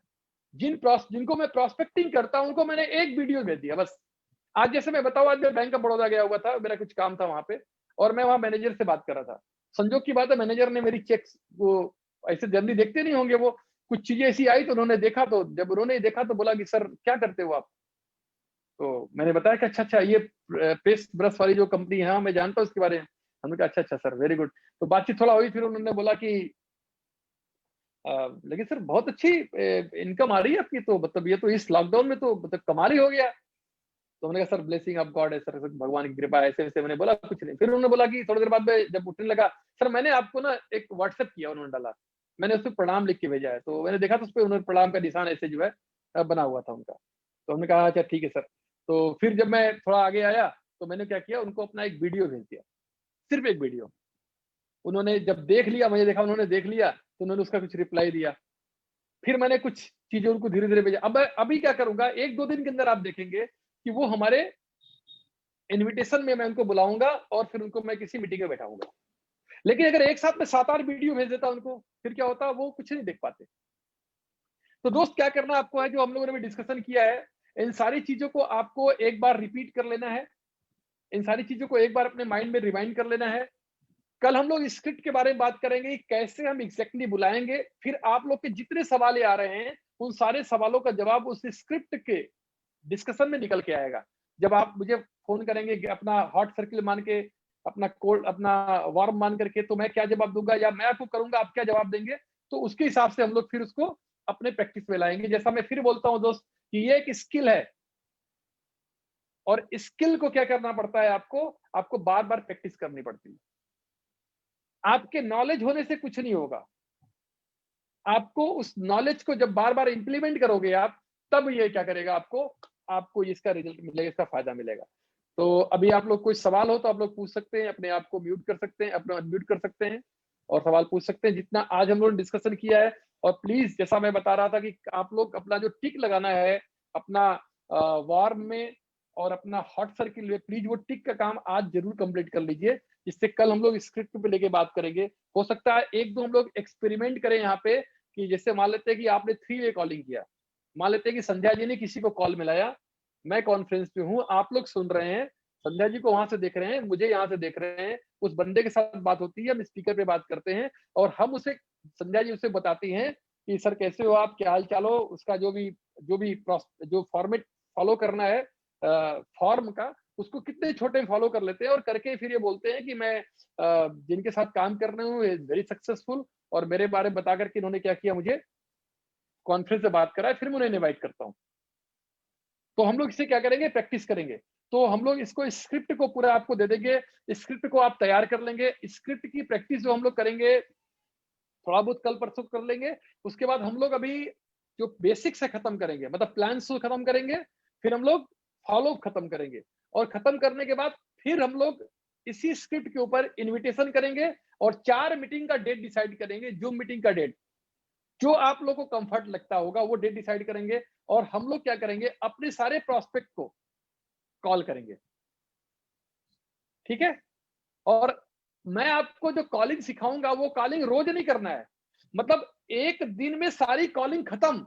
जिनको मैं प्रोस्पेक्टिंग करता हूं उनको मैंने एक वीडियो भेज दिया बस। आज जैसे मैं बताऊं, आज मैं बैंक ऑफ बड़ौदा गया हुआ था, मेरा कुछ काम था वहां पे, और मैं वहां मैनेजर से बात कर रहा था। संजोग की बात है, मैनेजर ने मेरी चेक्स, वो ऐसे जल्दी देखते नहीं होंगे, वो कुछ चीजें ऐसी आई तो उन्होंने देखा, तो जब उन्होंने देखा तो बोला कि सर क्या करते हो आप। तो मैंने बताया कि अच्छा ये पेस्ट ब्रश वाली जो कंपनी है, मैं जानता हूँ इसके बारे में। हमने कहा अच्छा सर, वेरी गुड। तो बातचीत थोड़ा हुई, फिर उन्होंने बोला कि लेकिन सर बहुत अच्छी इनकम आ रही है आपकी, तो मतलब ये तो इस लॉकडाउन में तो मतलब कमाल ही हो गया। तो मैंने कहा सर ब्लेसिंग ऑफ गॉड है सर, भगवान की कृपा, ऐसे वैसे मैंने बोला कुछ नहीं। फिर उन्होंने बोला कि थोड़ी देर बाद में जब उठने लगा, सर मैंने आपको ना एक व्हाट्सएप किया, उन्होंने डाला मैंने उसमें प्रणाम लिख के भेजा है, तो मैंने देखा तो उस पर उन्होंने प्रणाम का निशान ऐसे जो है बना हुआ था उनका। तो हमने कहा अच्छा ठीक है सर। तो फिर जब मैं थोड़ा आगे आया तो मैंने क्या किया, उनको अपना एक वीडियो भेज दिया, सिर्फ एक वीडियो। उन्होंने जब देख लिया, मुझे देखा उन्होंने देख लिया, तो उन्होंने उसका कुछ रिप्लाई दिया। फिर मैंने कुछ चीजें उनको धीरे धीरे भेजा। अब अभी क्या करूंगा, 1-2 दिन के अंदर आप देखेंगे कि वो हमारे इनविटेशन में मैं उनको बुलाऊंगा और फिर उनको मैं किसी मीटिंग में बैठाऊंगा। लेकिन अगर एक साथ में 7-8 वीडियो भेज देता उनको, फिर क्या होता, वो कुछ नहीं देख पाते। तो दोस्त क्या करना आपको है, जो हम लोगों ने भी डिस्कशन किया है, इन सारी चीजों को आपको एक बार रिपीट कर लेना है, इन सारी चीजों को एक बार अपने माइंड में रिवाइंड कर लेना है। कल हम लोग स्क्रिप्ट के बारे में बात करेंगे, कैसे हम एग्जैक्टली बुलाएंगे। फिर आप लोग के जितने सवाल आ रहे हैं, उन सारे सवालों का जवाब उस स्क्रिप्ट के डिस्कशन में निकल के आएगा। जब आप मुझे फोन करेंगे अपना हॉट सर्किल मान के, अपना कोल्ड, अपना वार्म मान करके, तो मैं क्या जवाब दूंगा या मैं आपको करूंगा, आप क्या जवाब देंगे, तो उसके हिसाब से हम लोग फिर उसको अपने प्रैक्टिस में लाएंगे। जैसा मैं फिर बोलता हूं दोस्त कि ये एक स्किल है, और स्किल को क्या करना पड़ता है, आपको बार बार प्रैक्टिस करनी पड़ती है। आपके नॉलेज होने से कुछ नहीं होगा, आपको उस नॉलेज को जब बार बार इंप्लीमेंट करोगे आप, तब ये क्या करेगा, आपको इसका रिजल्ट मिलेगा, इसका फायदा मिलेगा। तो अभी आप लोग कोई सवाल हो तो आप लोग पूछ सकते हैं, अपने आप को म्यूट कर सकते हैं, अपना अनम्यूट कर सकते हैं और सवाल पूछ सकते हैं, जितना आज हम लोगों ने डिस्कशन किया है। और प्लीज, जैसा मैं बता रहा था कि आप लोग अपना जो टिक लगाना है अपना वार्म में और अपना हॉट सर्किल में, प्लीज वो टिक का काम आज जरूर कंप्लीट कर लीजिए, जिससे कल हम लोग स्क्रिप्ट पे लेके बात करेंगे। हो सकता है 1-2 हम लोग एक्सपेरिमेंट करें यहाँ पे, कि जैसे मान लेते हैं कि आपने 3 वे कॉलिंग किया, मान लेते हैं कि संध्या जी ने किसी को कॉल मिलाया, मैं कॉन्फ्रेंस पे हूँ, आप लोग सुन रहे हैं, संध्या जी को वहां से देख रहे हैं, मुझे यहाँ से देख रहे हैं, उस बंदे के साथ बात होती है, हम स्पीकर पे बात करते हैं और हम उसे, संध्या जी उसे बताती हैं कि सर कैसे हो आप, क्या हाल चाल हो, उसका जो भी फॉर्मेट फॉलो करना है फॉर्म का, उसको कितने छोटे फॉलो कर लेते हैं और करके फिर ये बोलते हैं कि मैं जिनके साथ काम कर रहा हूँ वेरी सक्सेसफुल, और मेरे बारे में बता करके इन्होंने क्या किया, मुझे कॉन्फ्रेंस से बात कराया, फिर मैं उन्हें इनवाइट करता हूँ। तो हम लोग इसे क्या करेंगे, प्रैक्टिस करेंगे। तो हम लोग इसको स्क्रिप्ट को पूरा आपको दे देंगे, स्क्रिप्ट को आप तैयार कर लेंगे, स्क्रिप्ट की प्रैक्टिस जो हम लोग करेंगे थोड़ा बहुत कल परसों कर लेंगे। उसके बाद हम लोग अभी जो बेसिक्स है खत्म करेंगे, मतलब प्लान्स को खत्म करेंगे, फिर हम लोग फॉलो खत्म करेंगे, और खत्म करने के बाद फिर हम लोग इसी स्क्रिप्ट के ऊपर इनविटेशन करेंगे और 4 मीटिंग का डेट डिसाइड करेंगे। जूम मीटिंग का डेट जो आप लोग को कंफर्ट लगता होगा वो डेट डिसाइड करेंगे, और हम लोग क्या करेंगे, अपने सारे प्रोस्पेक्ट को कॉल करेंगे, ठीक है। और मैं आपको जो कॉलिंग सिखाऊंगा वो कॉलिंग रोज नहीं करना है, मतलब एक दिन में सारी कॉलिंग खत्म।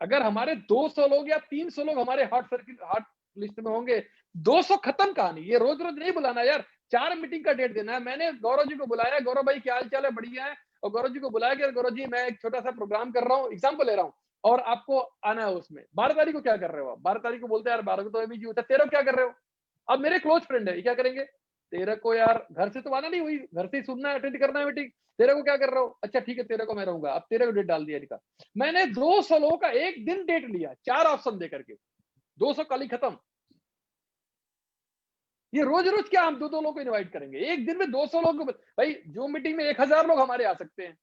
अगर हमारे 200 लोग या 300 लोग हमारे हॉट लिस्ट में होंगे, 200 खत्म कहानी। ये रोज रोज नहीं बुलाना यार, 4 मीटिंग का डेट देना है। मैंने गौरव जी को बुलाया, गौरव भाई क्या हाल चाल है, बढ़िया है, और गौरव जी को बुलाया कि गौरव जी मैं एक छोटा सा प्रोग्राम कर रहा हूँ, एग्जाम्पल ले रहा हूँ, और आपको आना है उसमें। 12 तारीख को क्या कर रहे हो आप, 12 तारीख को बोलते हैं यार 12 को तो अभी जी होता है, 13 क्या कर रहे हो। अब मेरे क्लोज फ्रेंड है, ये क्या करेंगे, 13 को यार घर से तो आना नहीं हुई, घर से ही सुनना है, अटेंड करना है मीटिंग, 13 को क्या कर रहे हो, अच्छा ठीक है 13 को मैं रहूंगा। अब 13 को डेट डाल दिया इनका, मैंने 200 लोगों का एक दिन डेट लिया, 4 ऑप्शन दे करके, 200 कल ही खत्म। ये रोज रोज क्या हम 2-2 लोगों को इनवाइट करेंगे, एक दिन में 200 लोग। भाई जो मीटिंग में 1000 लोग हमारे आ सकते हैं,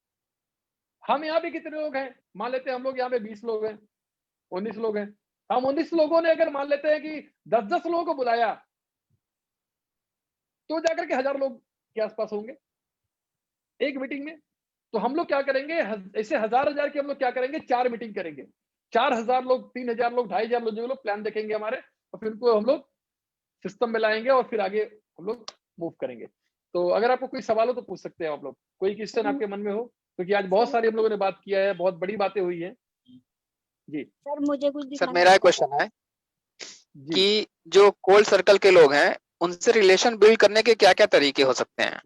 हम यहाँ पे कितने लोग हैं, मान लेते हैं हम लोग यहाँ पे 20 लोग हैं, 19 लोग हैं, हम 19 लोगों ने अगर मान लेते हैं कि 10-10 लोगों को बुलाया, तो जाकर के 1000 लोग के आसपास होंगे एक मीटिंग में। तो हम लोग क्या करेंगे, ऐसे 1000 की हम लोग क्या करेंगे, 4 मीटिंग करेंगे, 4000 लोग, 3000 लोग, 2500 लोग, जो लोग प्लान देखेंगे हमारे, और फिर उनको हम लोग सिस्टम में लाएंगे और फिर आगे हम लोग मूव करेंगे। तो अगर आपको कोई सवाल हो तो पूछ सकते हैं आप लोग, कोई क्वेश्चन आपके मन में हो, क्योंकि आज बहुत सारी हम लोगों ने बात किया है, बहुत बड़ी बातें हुई है जी। सर मुझे कुछ सर मेरा एक क्वेश्चन है कि जो कोल्ड सर्कल के लोग हैं उनसे रिलेशन बिल्ड करने के क्या क्या तरीके हो सकते हैं।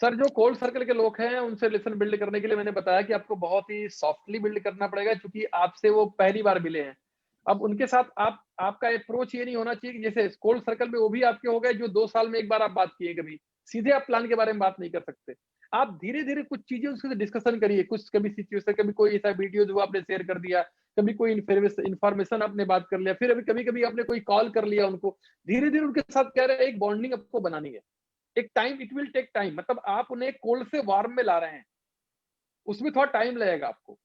सर जो कोल्ड सर्कल के लोग हैं उनसे रिलेशन बिल्ड करने के लिए मैंने बताया कि आपको बहुत ही सॉफ्टली बिल्ड करना पड़ेगा, क्योंकि आपसे वो पहली बार मिले हैं। अब उनके साथ आपका अप्रोच ये नहीं होना चाहिए कि जैसे कोल्ड सर्कल में वो भी आपके हो गए जो 2 साल में एक बार आप बात किए, कभी सीधे आप प्लान के बारे में बात नहीं कर सकते। आप धीरे धीरे कुछ चीजें उसके डिस्कशन करिए, कुछ कभी सिचुएशन, कभी कोई ऐसा वीडियो जो आपने शेयर कर दिया, कभी कोई इन्फॉर्मेशन आपने बात कर लिया, फिर अभी कभी कभी आपने कोई कॉल कर लिया उनको, धीरे धीरे उनके साथ कह रहे हैं एक बॉन्डिंग आपको बनानी है। एक time, it will take time, मतलब आप उन्हें कोल्ड से वार्म में ला रहे हैं, उसमें थोड़ा टाइम लगेगा आपको।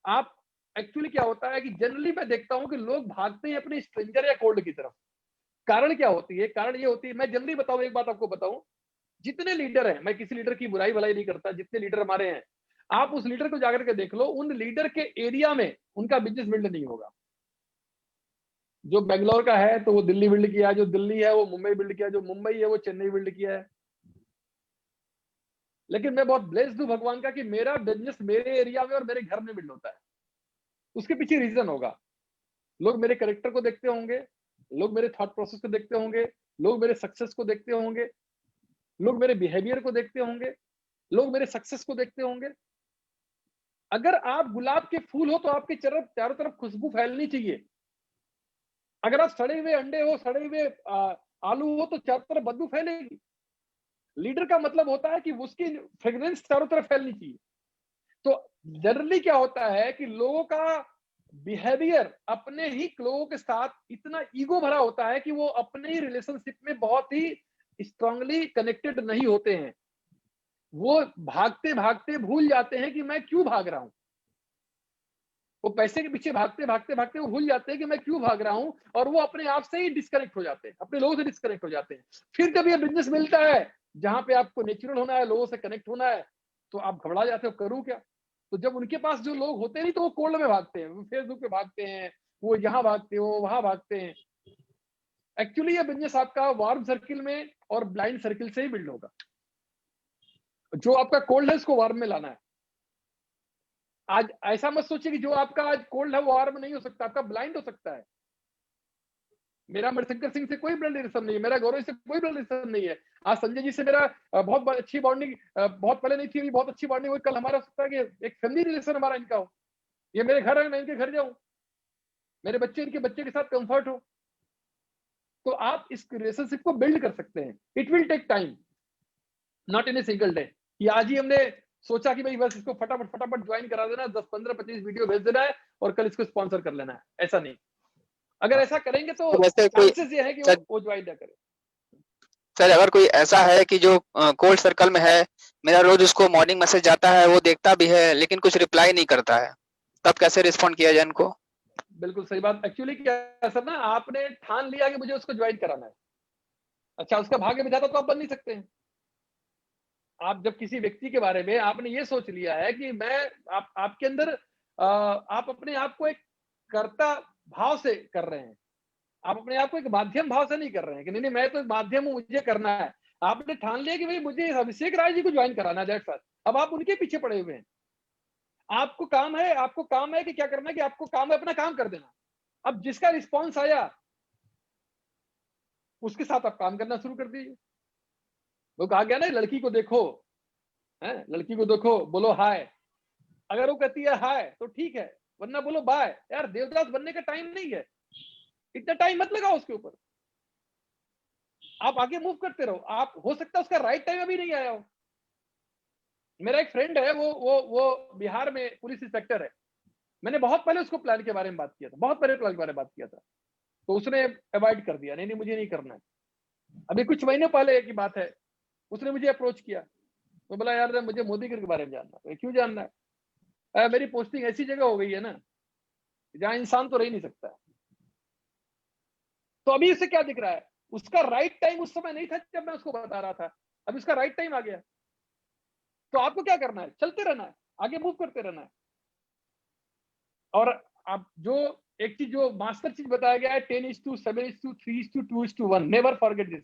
आप एक्चुअली क्या होता है कि जनरली मैं देखता हूं कि लोग भागते हैं अपने स्ट्रेंजर या कोल्ड की तरफ। कारण क्या होती है? कारण ये होती है, मैं जनरली बताऊं, एक बात आपको बताऊं, जितने लीडर हैं, मैं किसी लीडर की बुराई भलाई नहीं करता, जितने लीडर हमारे हैं, आप उस लीडर को जाकर के देख लो, उन लीडर के एरिया में उनका बिजनेस बिल्ड नहीं होगा। जो बेंगलोर का है तो वो दिल्ली बिल्ड किया, जो दिल्ली है वो मुंबई बिल्ड किया, जो मुंबई है वो चेन्नई बिल्ड किया है। लेकिन मैं बहुत ब्लेस्ड हूं भगवान का कि मेरा बिजनेस मेरे एरिया में और मेरे घर में बिल्ड होता है। उसके पीछे रीजन होगा, लोग मेरे कैरेक्टर को देखते होंगे, लोग मेरे थॉट प्रोसेस को देखते होंगे, लोग मेरे सक्सेस को देखते होंगे, लोग मेरे बिहेवियर को देखते होंगे, लोग मेरे सक्सेस को देखते होंगे। अगर आप गुलाब के फूल हो तो आपके चारों तरफ खुशबू फैलनी चाहिए। अगर आप सड़े हुए अंडे हो, सड़े हुए आलू हो तो चारों तरफ बदबू फैलेगी। लीडर का मतलब होता है कि उसकी फ्रेग्रेंस चारों तरफ फैलनी चाहिए। तो जनरली क्या होता है कि लोगों का बिहेवियर अपने ही लोगों के साथ इतना ईगो भरा होता है कि वो अपने ही रिलेशनशिप में बहुत ही स्ट्रांगली कनेक्टेड नहीं होते हैं। वो भागते भागते भूल जाते हैं कि मैं क्यों भाग रहा हूं। वो पैसे के पीछे भागते भागते भागते वो भूल जाते हैं कि मैं क्यों भाग रहा हूं, और वो अपने आप से ही डिस्कनेक्ट हो जाते हैं, अपने लोगों से डिस्कनेक्ट हो जाते हैं। फिर जब ये बिजनेस मिलता है जहां पे आपको नेचुरल होना है, लोगों से कनेक्ट होना है, तो आप घबरा जाते हो, करूं क्या। तो जब उनके पास जो लोग होते नहीं तो वो कोल्ड में भागते हैं, वो फेसबुक पे भागते हैं, वो यहाँ भागते हो वहां भागते हैं। एक्चुअली ये बिजनेस आपका वार्म सर्किल में और ब्लाइंड सर्किल से ही बिल्ड होगा। जो आपका कोल्ड है उसको वार्म में लाना है। आज ऐसा मत सोचिए कि जो आपका आज कोल्ड है वो वार्म नहीं हो सकता, आपका ब्लाइंड हो सकता है। मेरा मणिशंकर सिंह से कोई ब्लड रिलेशन नहीं है, मेरा गौरव से कोई ब्लड रिलेशन नहीं है। आज संजय जी से मेरा बहुत अच्छी बॉन्डिंग बहुत पहले नहीं थी, बहुत अच्छी बॉन्डिंग हुई, कल हमारा हो सकता है कि एक फैमिली रिलेशन हमारा इनका हो। ये मेरे घर है, मैं इनके घर जाऊं, मेरे बच्चे इनके बच्चे के साथ कंफर्ट हो। तो आप इस रिलेशनशिप को बिल्ड कर सकते हैं। It will take time, not in a single day. कि आज ही हमने सोचा कि भाई बस इसको फटाफट फटाफट ज्वाइन करा देना, 10 15 25 वीडियो भेज देना है और कल इसको स्पॉन्सर कर लेना है, ऐसा नहीं। अगर ऐसा करेंगे तो वैसे कोई चांसेस ये है कि वो ज्वाइन ना करे। सर अगर कोई ऐसा है कि जो कोल्ड सर्कल में है, मेरा रोज उसको मॉर्निंग मैसेज जाता है, वो देखता भी है लेकिन कुछ रिप्लाई नहीं करता है, तब कैसे रिस्पॉन्ड किया जाए इनको? बिल्कुल सही बात। एक्चुअली क्या है सर ना, आपने ठान लिया कि मुझे उसको ज्वाइन कराना है। अच्छा, उसका भाग्य विधाता तो आप बन नहीं सकते हैं। आप जब किसी व्यक्ति के बारे में आपने ये सोच लिया है कि मैं आपके अंदर आप अपने आप को एक कर्ता भाव से कर रहे हैं, आप अपने आप को एक माध्यम भाव से नहीं कर रहे हैं कि नहीं नहीं मैं तो माध्यम हूं, मुझे करना है। आपने ठान लिया कि भाई मुझे अभिषेक राय जी को ज्वाइन कराना है, दैट्स ऑल। अब आप उनके पीछे पड़े हुए हैं। आपको काम है कि क्या करना है, कि आपको काम है अपना काम कर देना। अब जिसका रिस्पॉन्स आया उसके साथ आप काम करना शुरू कर दीजिए। वो कहा गया ना, लड़की को देखो, है लड़की को देखो, बोलो हाय। अगर वो कहती है हाय तो ठीक है, वरना बोलो बाय। यार देवदास बनने का टाइम नहीं है, इतना टाइम मत लगाओ उसके ऊपर। आप आगे मूव करते रहो। आप हो सकता है उसका राइट टाइम अभी नहीं आया हो। मेरा एक फ्रेंड है, वो बिहार में पुलिस इंस्पेक्टर है। मैंने बहुत पहले उसको प्लान के बारे में बात किया था, बहुत पहले प्लान के बारे में बात किया था, तो उसने अवॉइड कर दिया, नहीं नहीं मुझे नहीं करना है। अभी कुछ महीने पहले की बात है, उसने मुझे अप्रोच किया, तो बोला यार मुझे मोदी के बारे में जानना है। क्यों जानना है? मेरी पोस्टिंग ऐसी जगह हो गई है ना जहां इंसान तो रह नहीं सकता। तो अभी उसे क्या दिख रहा है, उसका राइट टाइम उस समय नहीं था जब मैं उसको बता रहा था, अभी उसका राइट टाइम आ गया। तो आपको क्या करना है, चलते रहना है, आगे मूव करते रहना है। और आप जो एक चीज जो मास्टर चीज बताया गया है, 10:7:3:2:1, नेवर फॉरगेट दिस।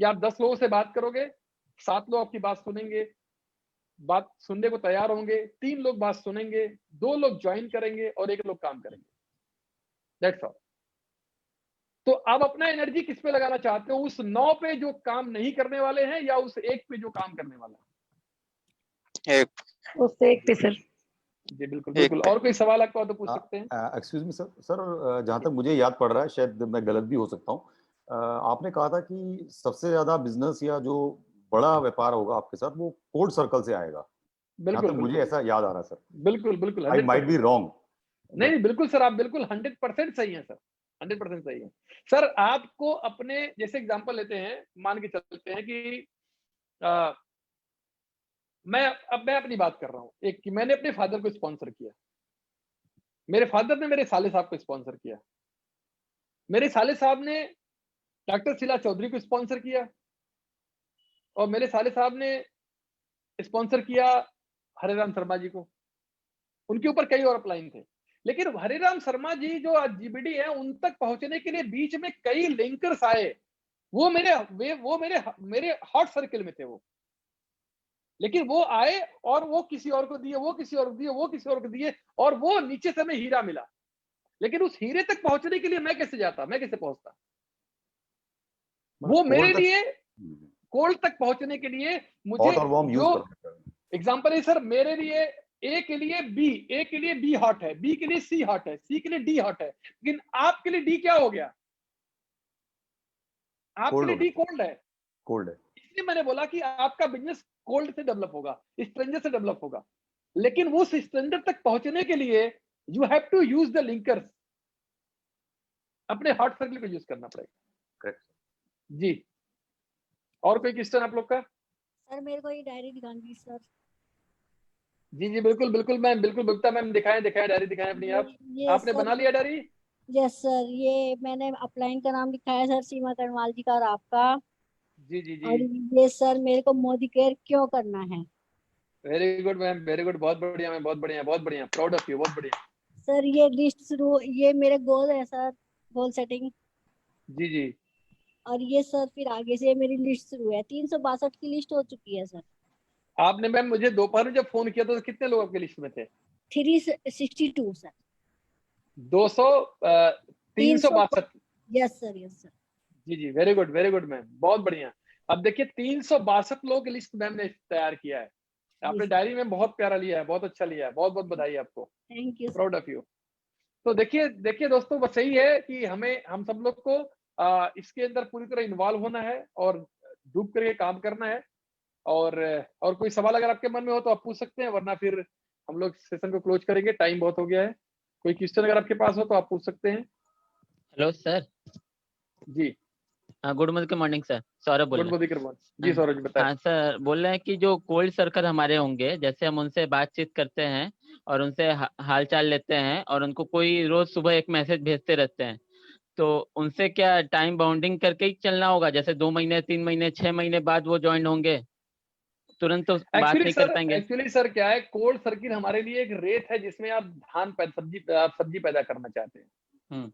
कि आप 10 लोगों से बात करोगे, 7 लोग आपकी बात सुनेंगे, बात सुनने को तैयार होंगे, 3 लोग बात सुनेंगे, 2 लोग ज्वाइन करेंगे और 1 लोग काम करेंगे। That's all. तो आप अपना एनर्जी किस पे लगाना चाहते हो, उस 9 पे जो काम नहीं करने वाले हैं या उस 1 पे जो काम करने वाला है? उस 1 पे सर। जी बिल्कुल बिल्कुल। और कोई सवाल आपका तो पूछ सकते हैं। एक्सक्यूज मी सर, जहां तक मुझे याद पड़ रहा है, शायद मैं गलत भी हो सकता हूँ, आपने कहा था कि सबसे ज्यादा बिजनेस या जो बड़ा व्यापार होगा आपके साथ वो कोल्ड सर्कल से आएगा। बिल्कुल मुझे ऐसा याद आ रहा है सर। बिल्कुल बिल्कुल। I might be wrong. नहीं बिल्कुल सर, आप बिल्कुल 100% सही है सर, 100% सही है सर। आपको अपने जैसे एग्जांपल लेते हैं, मान के चलते हैं कि मैं अपनी बात कर रहा हूँ। एक कि मैंने अपने फादर को स्पॉन्सर किया, मेरे फादर ने मेरे साले साहब को स्पॉन्सर किया, मेरे साले साहब ने डॉक्टर शीला चौधरी को स्पॉन्सर किया, और मेरे साले साहब ने स्पॉन्सर किया हरेराम शर्मा जी को। उनके ऊपर कई और अपलाइन थे, लेकिन हरेराम शर्मा जी जो आज जीबीडी है उन तक पहुंचने के लिए बीच में कई लिंकर्स आए। वो मेरे हॉट सर्किल में थे वो, लेकिन वो आए और वो किसी और को दिए, वो किसी और को दिए, वो किसी और को दिए, और वो नीचे से हमें हीरा मिला। लेकिन उस हीरे तक पहुंचने के लिए मैं कैसे जाता, मैं कैसे पहुंचता? वो मेरे लिए कोल्ड तक पहुंचने के लिए मुझे जो एग्जांपल है सर, मेरे लिए ए के लिए बी हॉट है, बी के लिए सी हॉट है, सी के लिए डी हॉट है, लेकिन आपके लिए डी क्या हो गया? आपके लिए डी कोल्ड है। इसलिए मैंने बोला कि आपका बिजनेस कोल्ड से डेवलप होगा, स्ट्रेंजर से डेवलप होगा, लेकिन उस स्ट्रेंजर तक पहुंचने के लिए you have to use the linkers, अपने हॉट सर्किल को यूज करना पड़ेगा। जी, और कोई क्वेश्चन आप लोग का? सर मेरे को ये डायरी दिखानी सर। जी बिल्कुल बिल्कुल मैम, बिल्कुल गुप्ता मैम, दिखाएं डायरी दिखाएं अपनी। आपने बना लिया डायरी? यस सर, ये मैंने अपलाइन का नाम लिखा है सर, सीमा करवाल जी का और आपका। जी। और ये सर मेरे को मोदी केयर क्यों करना है। Very good ma'am, very good, बहुत बढ़िया मैम, बहुत बढ़िया, प्राउड ऑफ यू, बहुत बढ़िया। सर ये लिस्ट शुरू, ये मेरे गोल है सर, गोल सेटिंग। जी। और ये सर फिर आगे से मेरी लिस्ट शुरू है, 362 की लिस्ट हो चुकी है सर। आपने मैम मुझे दोपहर में जब फोन किया था तो कितने लोग आपके लिस्ट में थे? 362 सर। 362। Yes sir. जी, वेरी गुड मैम, बहुत बढ़िया। अब देखिए 362 लोगों की लिस्ट मैम ने तैयार किया है, आपने डायरी में बहुत प्यारा लिया है, बहुत अच्छा लिया है, बहुत बहुत बधाई आपको, thank you, proud of you. तो देखिए दोस्तों, बस यही है कि हम सब लोग को इसके अंदर पूरी तरह इन्वॉल्व होना है और डूब करके काम करना है। और कोई सवाल अगर आपके मन में हो तो आप पूछ सकते हैं, वरना फिर हम लोग सेशन को क्लोज करेंगे, टाइम बहुत हो गया है। कोई क्वेश्चन अगर आपके पास हो तो आप पूछ सकते हैं। Hello sir. जी, गुड मॉर्निंग सर, सौरभ बोल रहे हैं। जी सौरभ जी बताएं। हाँ सर, बोल रहे हैं कि जो कोल्ड सर्कल हमारे होंगे, जैसे हम उनसे बातचीत करते हैं और उनसे हालचाल लेते हैं और उनको कोई रोज सुबह एक मैसेज भेजते रहते हैं, तो उनसे क्या टाइम बाउंडिंग करके ही चलना होगा? जैसे 2 महीने, 3 महीने, 6 महीने बाद वो ज्वाइन होंगे, तुरंत तो बात नहीं कर पाएंगे। एक्चुअली सर क्या है, कोल्ड सर्किल हमारे लिए एक रेत है जिसमें आप सब्जी पैदा करना चाहते हैं।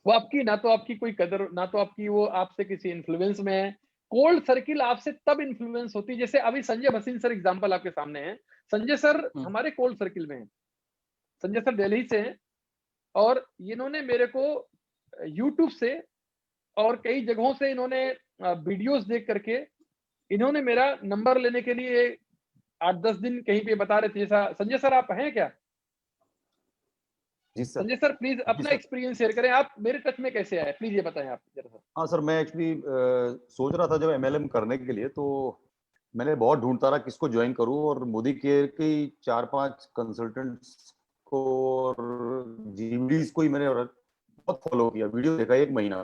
वो आपकी ना तो आपकी कोई कदर, ना तो आपकी वो आपसे किसी इन्फ्लुएंस में है। कोल्ड सर्किल आपसे तब इन्फ्लुएंस होती है, जैसे अभी संजय भसीन सर एग्जांपल आपके सामने है। संजय सर हमारे कोल्ड सर्किल में हैं। संजय सर दिल्ली से हैं और इन्होंने मेरे को यूट्यूब से और कई जगहों से इन्होंने वीडियोस देख करके इन्होंने मेरा नंबर लेने के लिए 8-10 दिन कहीं पे बता रहे थे। जैसा संजय सर आप हैं क्या? जी सर। संजय सर प्लीज अपना एक्सपीरियंस शेयर करें, आप मेरे टच में कैसे आए, प्लीज ये बताएं आप जरा। हाँ सर, मैं एक्चुअली सोच रहा था जब MLM करने के लिए, तो मैंने बहुत ढूंढता रहा किसको ज्वाइन करूं, और मोदी केयर की 4-5 कंसल्टेंट्स को और जीबीडीज को ही मैंने बहुत फॉलो किया, वीडियो देखा 1 महीना,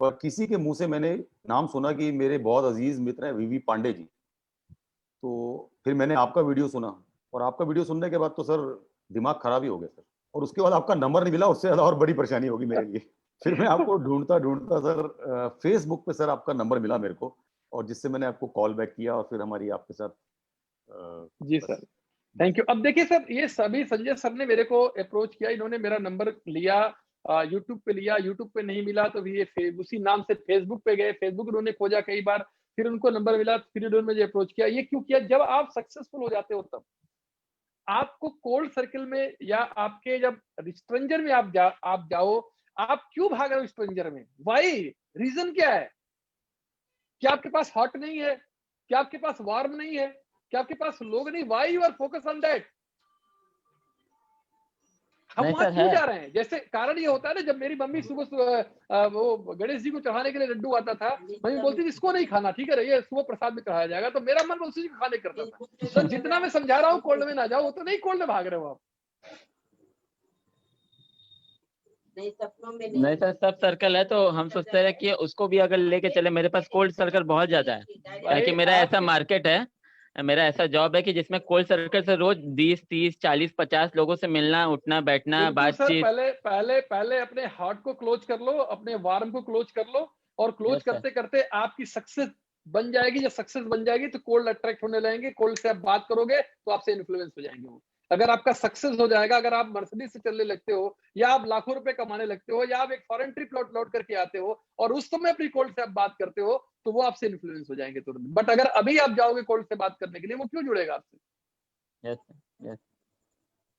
पर किसी के मुंह से मैंने नाम सुना कि मेरे बहुत अजीज मित्र हैं VV पांडे जी। तो फिर मैंने आपका वीडियो सुना, और आपका वीडियो सुनने के बाद तो सर दिमाग खराब ही हो गया सर, और उसके बाद आपका नंबर नहीं मिला, उससे ज्यादा और बड़ी परेशानी होगी मेरे लिए। फिर मैं आपको ढूंढता सर फेसबुक पे सर आपका नंबर मिला मेरे को, और जिससे मैंने आपको कॉल बैक किया, और फिर हमारी आपके साथ जी सर, थैंक यू। अब देखिए सर, ये सभी संजय सर ने मेरे को अप्रोच किया, इन्होंने मेरा नंबर लिया, यूट्यूब पे लिया, यूट्यूब पे नहीं मिला तो ये उसी नाम से फेसबुक पे गए, फेसबुक उन्होंने खोजा कई बार, फिर उनको नंबर मिला, फिर उन्होंने मुझे अप्रोच किया। ये क्यों किया? जब आप सक्सेसफुल हो जाते हो तब आपको कोल्ड सर्किल में या आपके जब स्ट्रेंजर में आप जाओ, आप क्यों भाग रहे हो स्ट्रेंजर में? वाई रीजन क्या है? क्या आपके पास हॉट नहीं है? क्या आपके पास वार्म नहीं है? क्या आपके पास लोग नहीं? Why you are focus on that? हम वहां क्यों जा रहे हैं? जैसे कारण ये होता है ना, जब मेरी मम्मी सुबह वो गणेश जी को चढ़ाने के लिए लड्डू आता था, मम्मी बोलती थी इसको नहीं खाना, ठीक है, ये सुबह प्रसाद में चढ़ाया जाएगा, तो मेरा मन उसी को खाने करता था। तो जितना मैं समझा रहा हूँ कोल्ड में ना जाओ, वो तो नहीं कोल्ड में भाग रहे हो आप। नहीं सर, सब सर्कल है तो हम सोचते रहे कि उसको भी अगर लेके चले। मेरे पास कोल्ड सर्कल बहुत ज्यादा है, क्योंकि मेरा ऐसा मार्केट है मेरा ऐसा जॉब है कि जिसमें कोल्ड सर्कल से रोज 20, 30, 40, 50 लोगों से मिलना, उठना, बैठना, बिल्कुल सर, बातचीत। पहले अपने हार्ट को क्लोज कर लो, अपने वार्म को क्लोज कर लो, और क्लोज यस सर, करते करते आपकी सक्सेस बन जाएगी। जब सक्सेस बन जाएगी तो कोल्ड अट्रैक्ट होने लगेंगे, कोल्ड से आप बात करोगे तो आपसे इन्फ्लुएंस हो जाएंगे वो। अगर आपका सक्सेस हो जाएगा, अगर आप मर्सिडीज से चलने लगते हो, या आप लाखों रुपए कमाने लगते हो, या आप एक फॉरेन ट्रिप लौट करके आते हो और उस समय अपनी कोल्ड से आप बात करते हो, तो वो आपसे इन्फ्लुएंस हो जाएंगे तुरंत। बट अगर अभी आप जाओगे कोल्ड से बात करने के लिए, वो क्यों जुड़ेगा आपसे? यस सर, यस,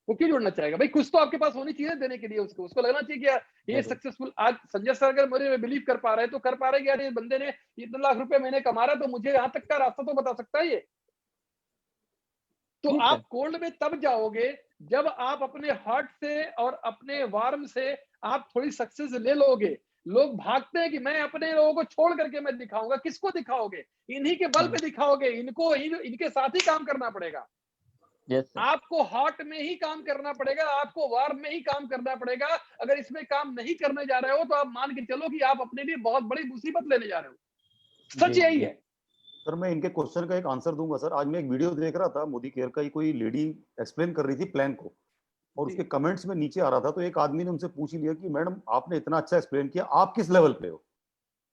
वो क्यों जुड़ना चाहेगा? भाई कुछ तो आपके पास होनी चाहिए देने के लिए, उसको लगना चाहिए कि यार ये जरूर। सक्सेसफुल। आज संजय सर अगर मेरे में बिलीव कर पा रहे हैं तो कर पा रहे हैं कि यार ये बंदे ने इतने लाख रुपए महीने कमा रहा है, तो मुझे यहाँ तक का रास्ता तो बता सकता है ये। तो जी आप सर, कोल्ड में तब जाओगे जब आप अपने हार्ट से और अपने वार्म से आप थोड़ी सक्सेस ले लोगे। लोग भागते हैं कि मैं अपने लोगों को छोड़ करके मैं दिखाऊंगा। किसको दिखाओगे? इन्हीं के बल पे दिखाओगे। इनके साथ ही काम करना पड़ेगा। यस सर, आपको हॉट में ही काम करना पड़ेगा, आपको वार्म में ही काम करना पड़ेगा। अगर इसमें काम नहीं करने जा रहे हो तो आप मान के चलो कि आप अपने लिए बहुत बड़ी मुसीबत लेने जा रहे हो। सच जी, यही जी। है। सर मैं इनके क्वेश्चन का एक आंसर दूंगा सर। आज मैं एक वीडियो देख रहा था, मोदी केयर का ही, कोई लेडी एक्सप्लेन कर रही थी प्लान को, और जी। उसके कमेंट्स में नीचे आ रहा था, तो एक आदमी ने उनसे पूछ ही लिया कि मैडम आपने इतना अच्छा एक्सप्लेन किया, आप किस लेवल पे हो?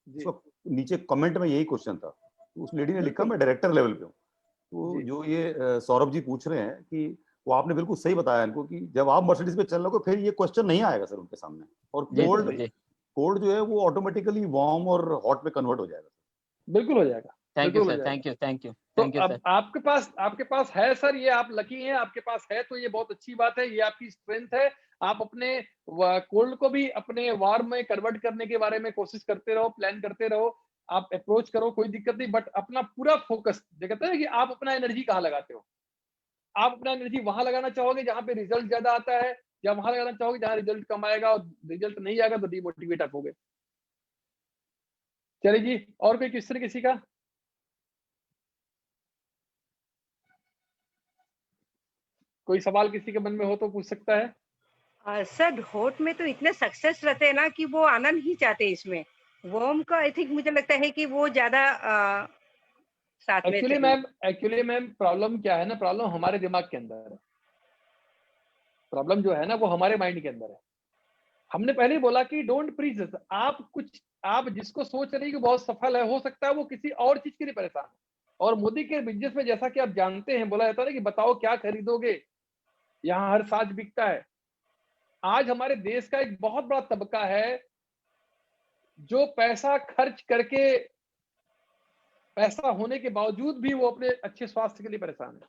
जी, उसका नीचे कमेंट में यही क्वेश्चन था। तो उस लेडी ने लिखा बिल्कुल। मैं डायरेक्टर लेवल पे हूँ। तो जी, जो ये सौरभ जी पूछ रहे हैं कि वो आपने बिल्कुल सही बताया इनको कि जब आप मर्सिडीज पे चल रहे हो फिर ये क्वेश्चन नहीं आएगा सर उनके सामने। और जी सर, बिल्कुल जी। कोल्ड जो है वो ऑटोमेटिकली वार्म और हॉट में कन्वर्ट हो जाएगा। बिल्कुल हो जाएगा, थैंक यू बिल्कुल हो सर, जाएगा। थैंक यू, थैंक यू, तो थैंक यू अब सर। आपके पास है सर, ये आप लकी हैं, आपके पास है तो ये बहुत अच्छी बात है, ये आपकी स्ट्रेंथ है। आप अपने कोल्ड को भी अपने वार्म में कन्वर्ट करने के बारे में कोशिश करते रहो, प्लान करते रहो, आप अप्रोच करो, कोई दिक्कत नहीं। बट अपना पूरा फोकस, कहते हैं कि आप अपना एनर्जी कहाँ लगाते हो। आप अपना एनर्जी वहां लगाना चाहोगे जहां पे रिजल्ट ज्यादा आता है, या वहां लगाना चाहोगे जहां रिजल्ट कम आएगा, और रिजल्ट नहीं आएगा तो डिमोटिवेट आप होगे। चलिए जी, और कोई क्वेश्चन किसी का? कोई सवाल किसी के मन में हो तो पूछ सकता है। सर हॉट में तो इतने सक्सेस रहते हैं ना कि वो आना नहीं चाहते इसमें। वार्म का आई थिंक मुझे लगता है कि वो ज्यादा साथ में एक्चुअली मैम प्रॉब्लम क्या है ना, प्रॉब्लम हमारे दिमाग के अंदर है। प्रॉब्लम जो है ना वो हमारे माइंड के अंदर है। हमने पहले ही बोला कि डोंट प्रीच। आप जिसको सोच रहे हैं कि बहुत सफल है, हो सकता है वो किसी और चीज के लिए परेशान है। और मोदी के बिजनेस में जैसा कि आप जानते हैं, बोला जाता है ना कि बताओ क्या खरीदोगे, यहाँ हर साज बिकता है। आज हमारे देश का एक बहुत बड़ा तबका है जो पैसा खर्च करके, पैसा होने के बावजूद भी वो अपने अच्छे स्वास्थ्य के लिए परेशान है।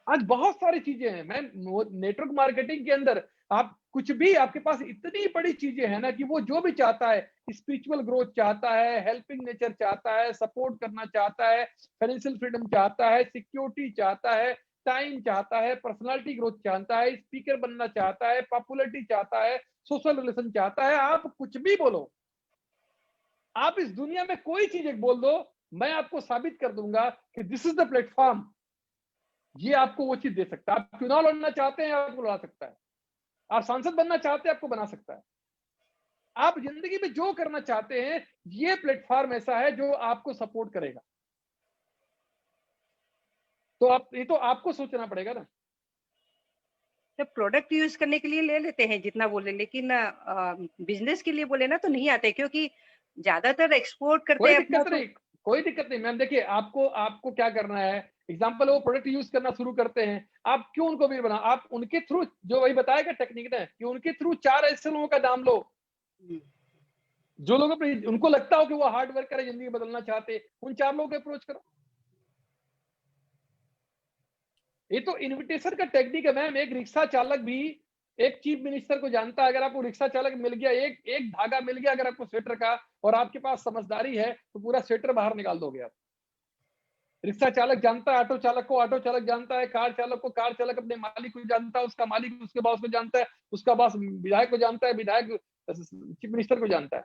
आज बहुत सारी चीजें हैं मैम, नेटवर्क मार्केटिंग के अंदर आप कुछ भी, आपके पास इतनी बड़ी चीजें हैं ना कि वो जो भी चाहता है, स्पिरिचुअल ग्रोथ चाहता है, हेल्पिंग नेचर चाहता है, सपोर्ट करना चाहता है, फाइनेंशियल फ्रीडम चाहता है, सिक्योरिटी चाहता है, टाइम चाहता है, पर्सनालिटी ग्रोथ चाहता है, स्पीकर बनना चाहता है, पॉपुलरिटी चाहता है, सोशल रिलेशन चाहता है। आप कुछ भी बोलो, आप इस दुनिया में कोई चीज एक बोल दो, मैं आपको साबित कर दूंगा कि दिस इज द प्लेटफॉर्म, ये आपको वो चीज दे सकता है। आप चुनाव लड़ना चाहते हैं, आपको लड़ा सकता है। आप सांसद बनना चाहते हैं, आपको बना सकता है। आप जिंदगी में जो करना चाहते हैं, ये प्लेटफॉर्म ऐसा है जो आपको सपोर्ट करेगा। तो ये तो आपको सोचना पड़ेगा ना। तो प्रोडक्ट यूज करने के लिए ले लेते हैं जितना बोले, लेकिन बिजनेस के लिए बोले ना तो नहीं आते, क्योंकि ज्यादातर एक्सपोर्ट करते कोई हैं दिक्कत अपना। नहीं, कोई दिक्कत नहीं मैम। देखिए आपको क्या करना है, एग्जाम्पल वो प्रोडक्ट यूज करना शुरू करते हैं, आप क्यों उनको वीर बना, आप उनके थ्रू, जो वही बताएगा टेक्निक ने, कि उनके थ्रू 4 ऐसे लोगों का नाम लो जो लोगों पे उनको लगता हो कि वो हार्ड वर्क करे, जिंदगी बदलना चाहते, उन 4 लोगों को अप्रोच करो। ये तो इनविटेशन का टेक्निक है मैम। एक रिक्शा चालक भी एक चीफ मिनिस्टर को जानता है। अगर आपको रिक्शा चालक मिल गया, एक धागा मिल गया अगर आपको स्वेटर का, और आपके पास समझदारी है, तो पूरा स्वेटर बाहर निकाल दोगे आप। रिक्शा चालक जानता है ऑटो चालक को, ऑटो चालक जानता है कार चालक को, कार चालक अपने मालिक को जानता है, उसका मालिक उसके बॉस को जानता है, उसका बॉस विधायक को जानता है, विधायक चीफ मिनिस्टर को जानता है।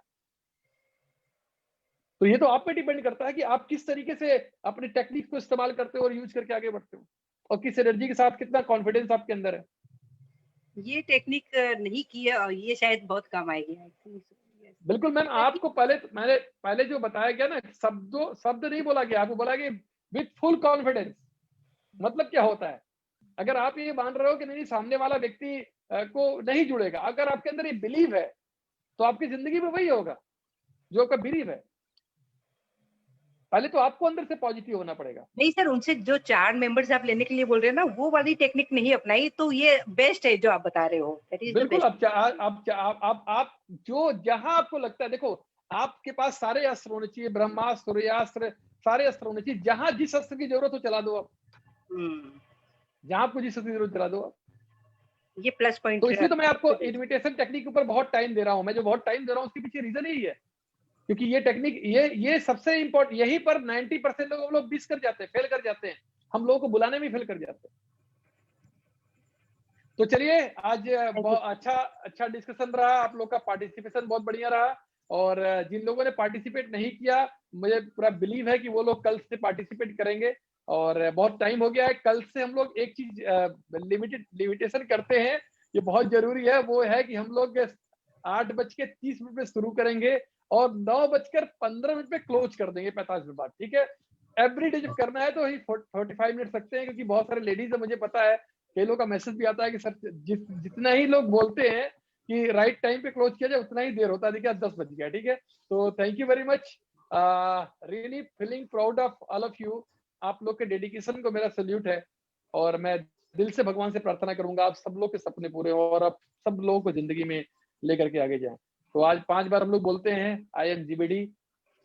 तो ये तो आप पे डिपेंड करता है कि आप किस तरीके से अपने टेक्निक को इस्तेमाल करते हो और यूज करके आगे बढ़ते हो, और किस एनर्जी के साथ, कितना कॉन्फिडेंस आपके अंदर है। ये टेक्निक नहीं किया और ये शायद बहुत काम आएगी। बिल्कुल मैम, आपको पहले जो बताया गया ना, शब्द नहीं बोला गया, आपको बोला गया विथ फुल कॉन्फिडेंस। मतलब क्या होता है? अगर आप ये मान रहे हो कि नहीं सामने वाला व्यक्ति को नहीं जुड़ेगा, अगर आपके अंदर ये बिलीव है तो आपकी जिंदगी में वही होगा जो आपका बिलीव है। पहले तो आपको अंदर से पॉजिटिव होना पड़ेगा। नहीं सर, उनसे जो 4 मेंबर्स आप लेने के लिए बोल रहे हैं ना, वो वाली टेक्निक नहीं अपनाई तो ये बेस्ट है जो आप बता रहे हो। बिल्कुल। आप जो जहां आपको लगता है, देखो आपके पास सारे अस्त्र होने चाहिए, ब्रह्मास्त्र, सूर्यास्त्र, सारे अस्त्र होने चाहिए। जहां जिस अस्त्र की जरूरत हो चला दो आप, जहां आपको जिस अस्त्र की जरूरत चला दो आप। ये प्लस पॉइंट तो इसलिए तो मैं आपको इन्विटेशन टेक्निक के ऊपर बहुत टाइम दे रहा हूं। मैं जो बहुत टाइम दे रहा हूं उसके पीछे रीजन यही है, क्योंकि ये टेक्निक ये सबसे इंपॉर्टेंट, यहीं पर 90% लोग मिस कर जाते हैं, फेल कर जाते हैं। हम लोगों को बुलाने में फेल कर जाते हैं। तो चलिए, आज बहुत अच्छा डिस्कशन रहा, आप लोग का पार्टिसिपेशन बहुत बढ़िया रहा। और जिन लोगों ने पार्टिसिपेट नहीं किया, मुझे पूरा बिलीव है कि वो लोग कल से पार्टिसिपेट करेंगे। और बहुत टाइम हो गया है, कल से हम लोग एक चीज लिमिटेशन करते हैं, ये बहुत जरूरी है, वो है कि हम लोग 8:30 पे शुरू करेंगे और 9:15 पे क्लोज कर देंगे 45 मिनट बाद, ठीक है। एवरीडे जब करना है तो ही 45 मिनट सकते हैं, क्योंकि बहुत सारे लेडीज है, मुझे पता है, कई लोग का मैसेज भी आता है कि सर जितना ही लोग बोलते हैं कि राइट टाइम पे क्लोज किया जाए, उतना ही देर होता है। देखिए 10 बज गया, ठीक है। तो thank you very much, really feeling proud of all of you. आप लोग के डेडिकेशन को मेरा सल्यूट है, और मैं दिल से भगवान से प्रार्थना करूंगा आप सब लोग के सपने पूरे हो और आप सब लोगों को जिंदगी में लेकर के आगे जाएं। तो आज 5 बार हम लोग बोलते हैं I am GBD,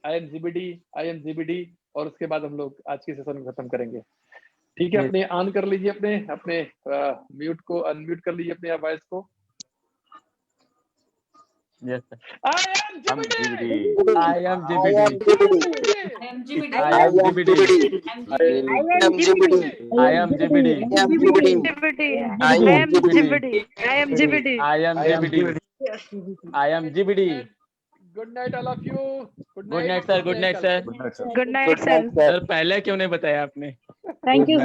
I am GBD, I am GBD, और उसके बाद हम लोग आज के सेशन को खत्म करेंगे, ठीक है। अपने ऑन कर लीजिए, अपने म्यूट को अनम्यूट कर लीजिए अपने वॉइस को। Yes, sir. I am GBD. I am GBD. I am GBD. I am GBD. I am GBD. I am GBD. I am GBD. I am GBD. I am GBD. I am GBD. I am GBD. Good night all of you. Good night sir. Good night sir. Good night, sir. Sir पहले क्यों नहीं बताया आपने? Thank you.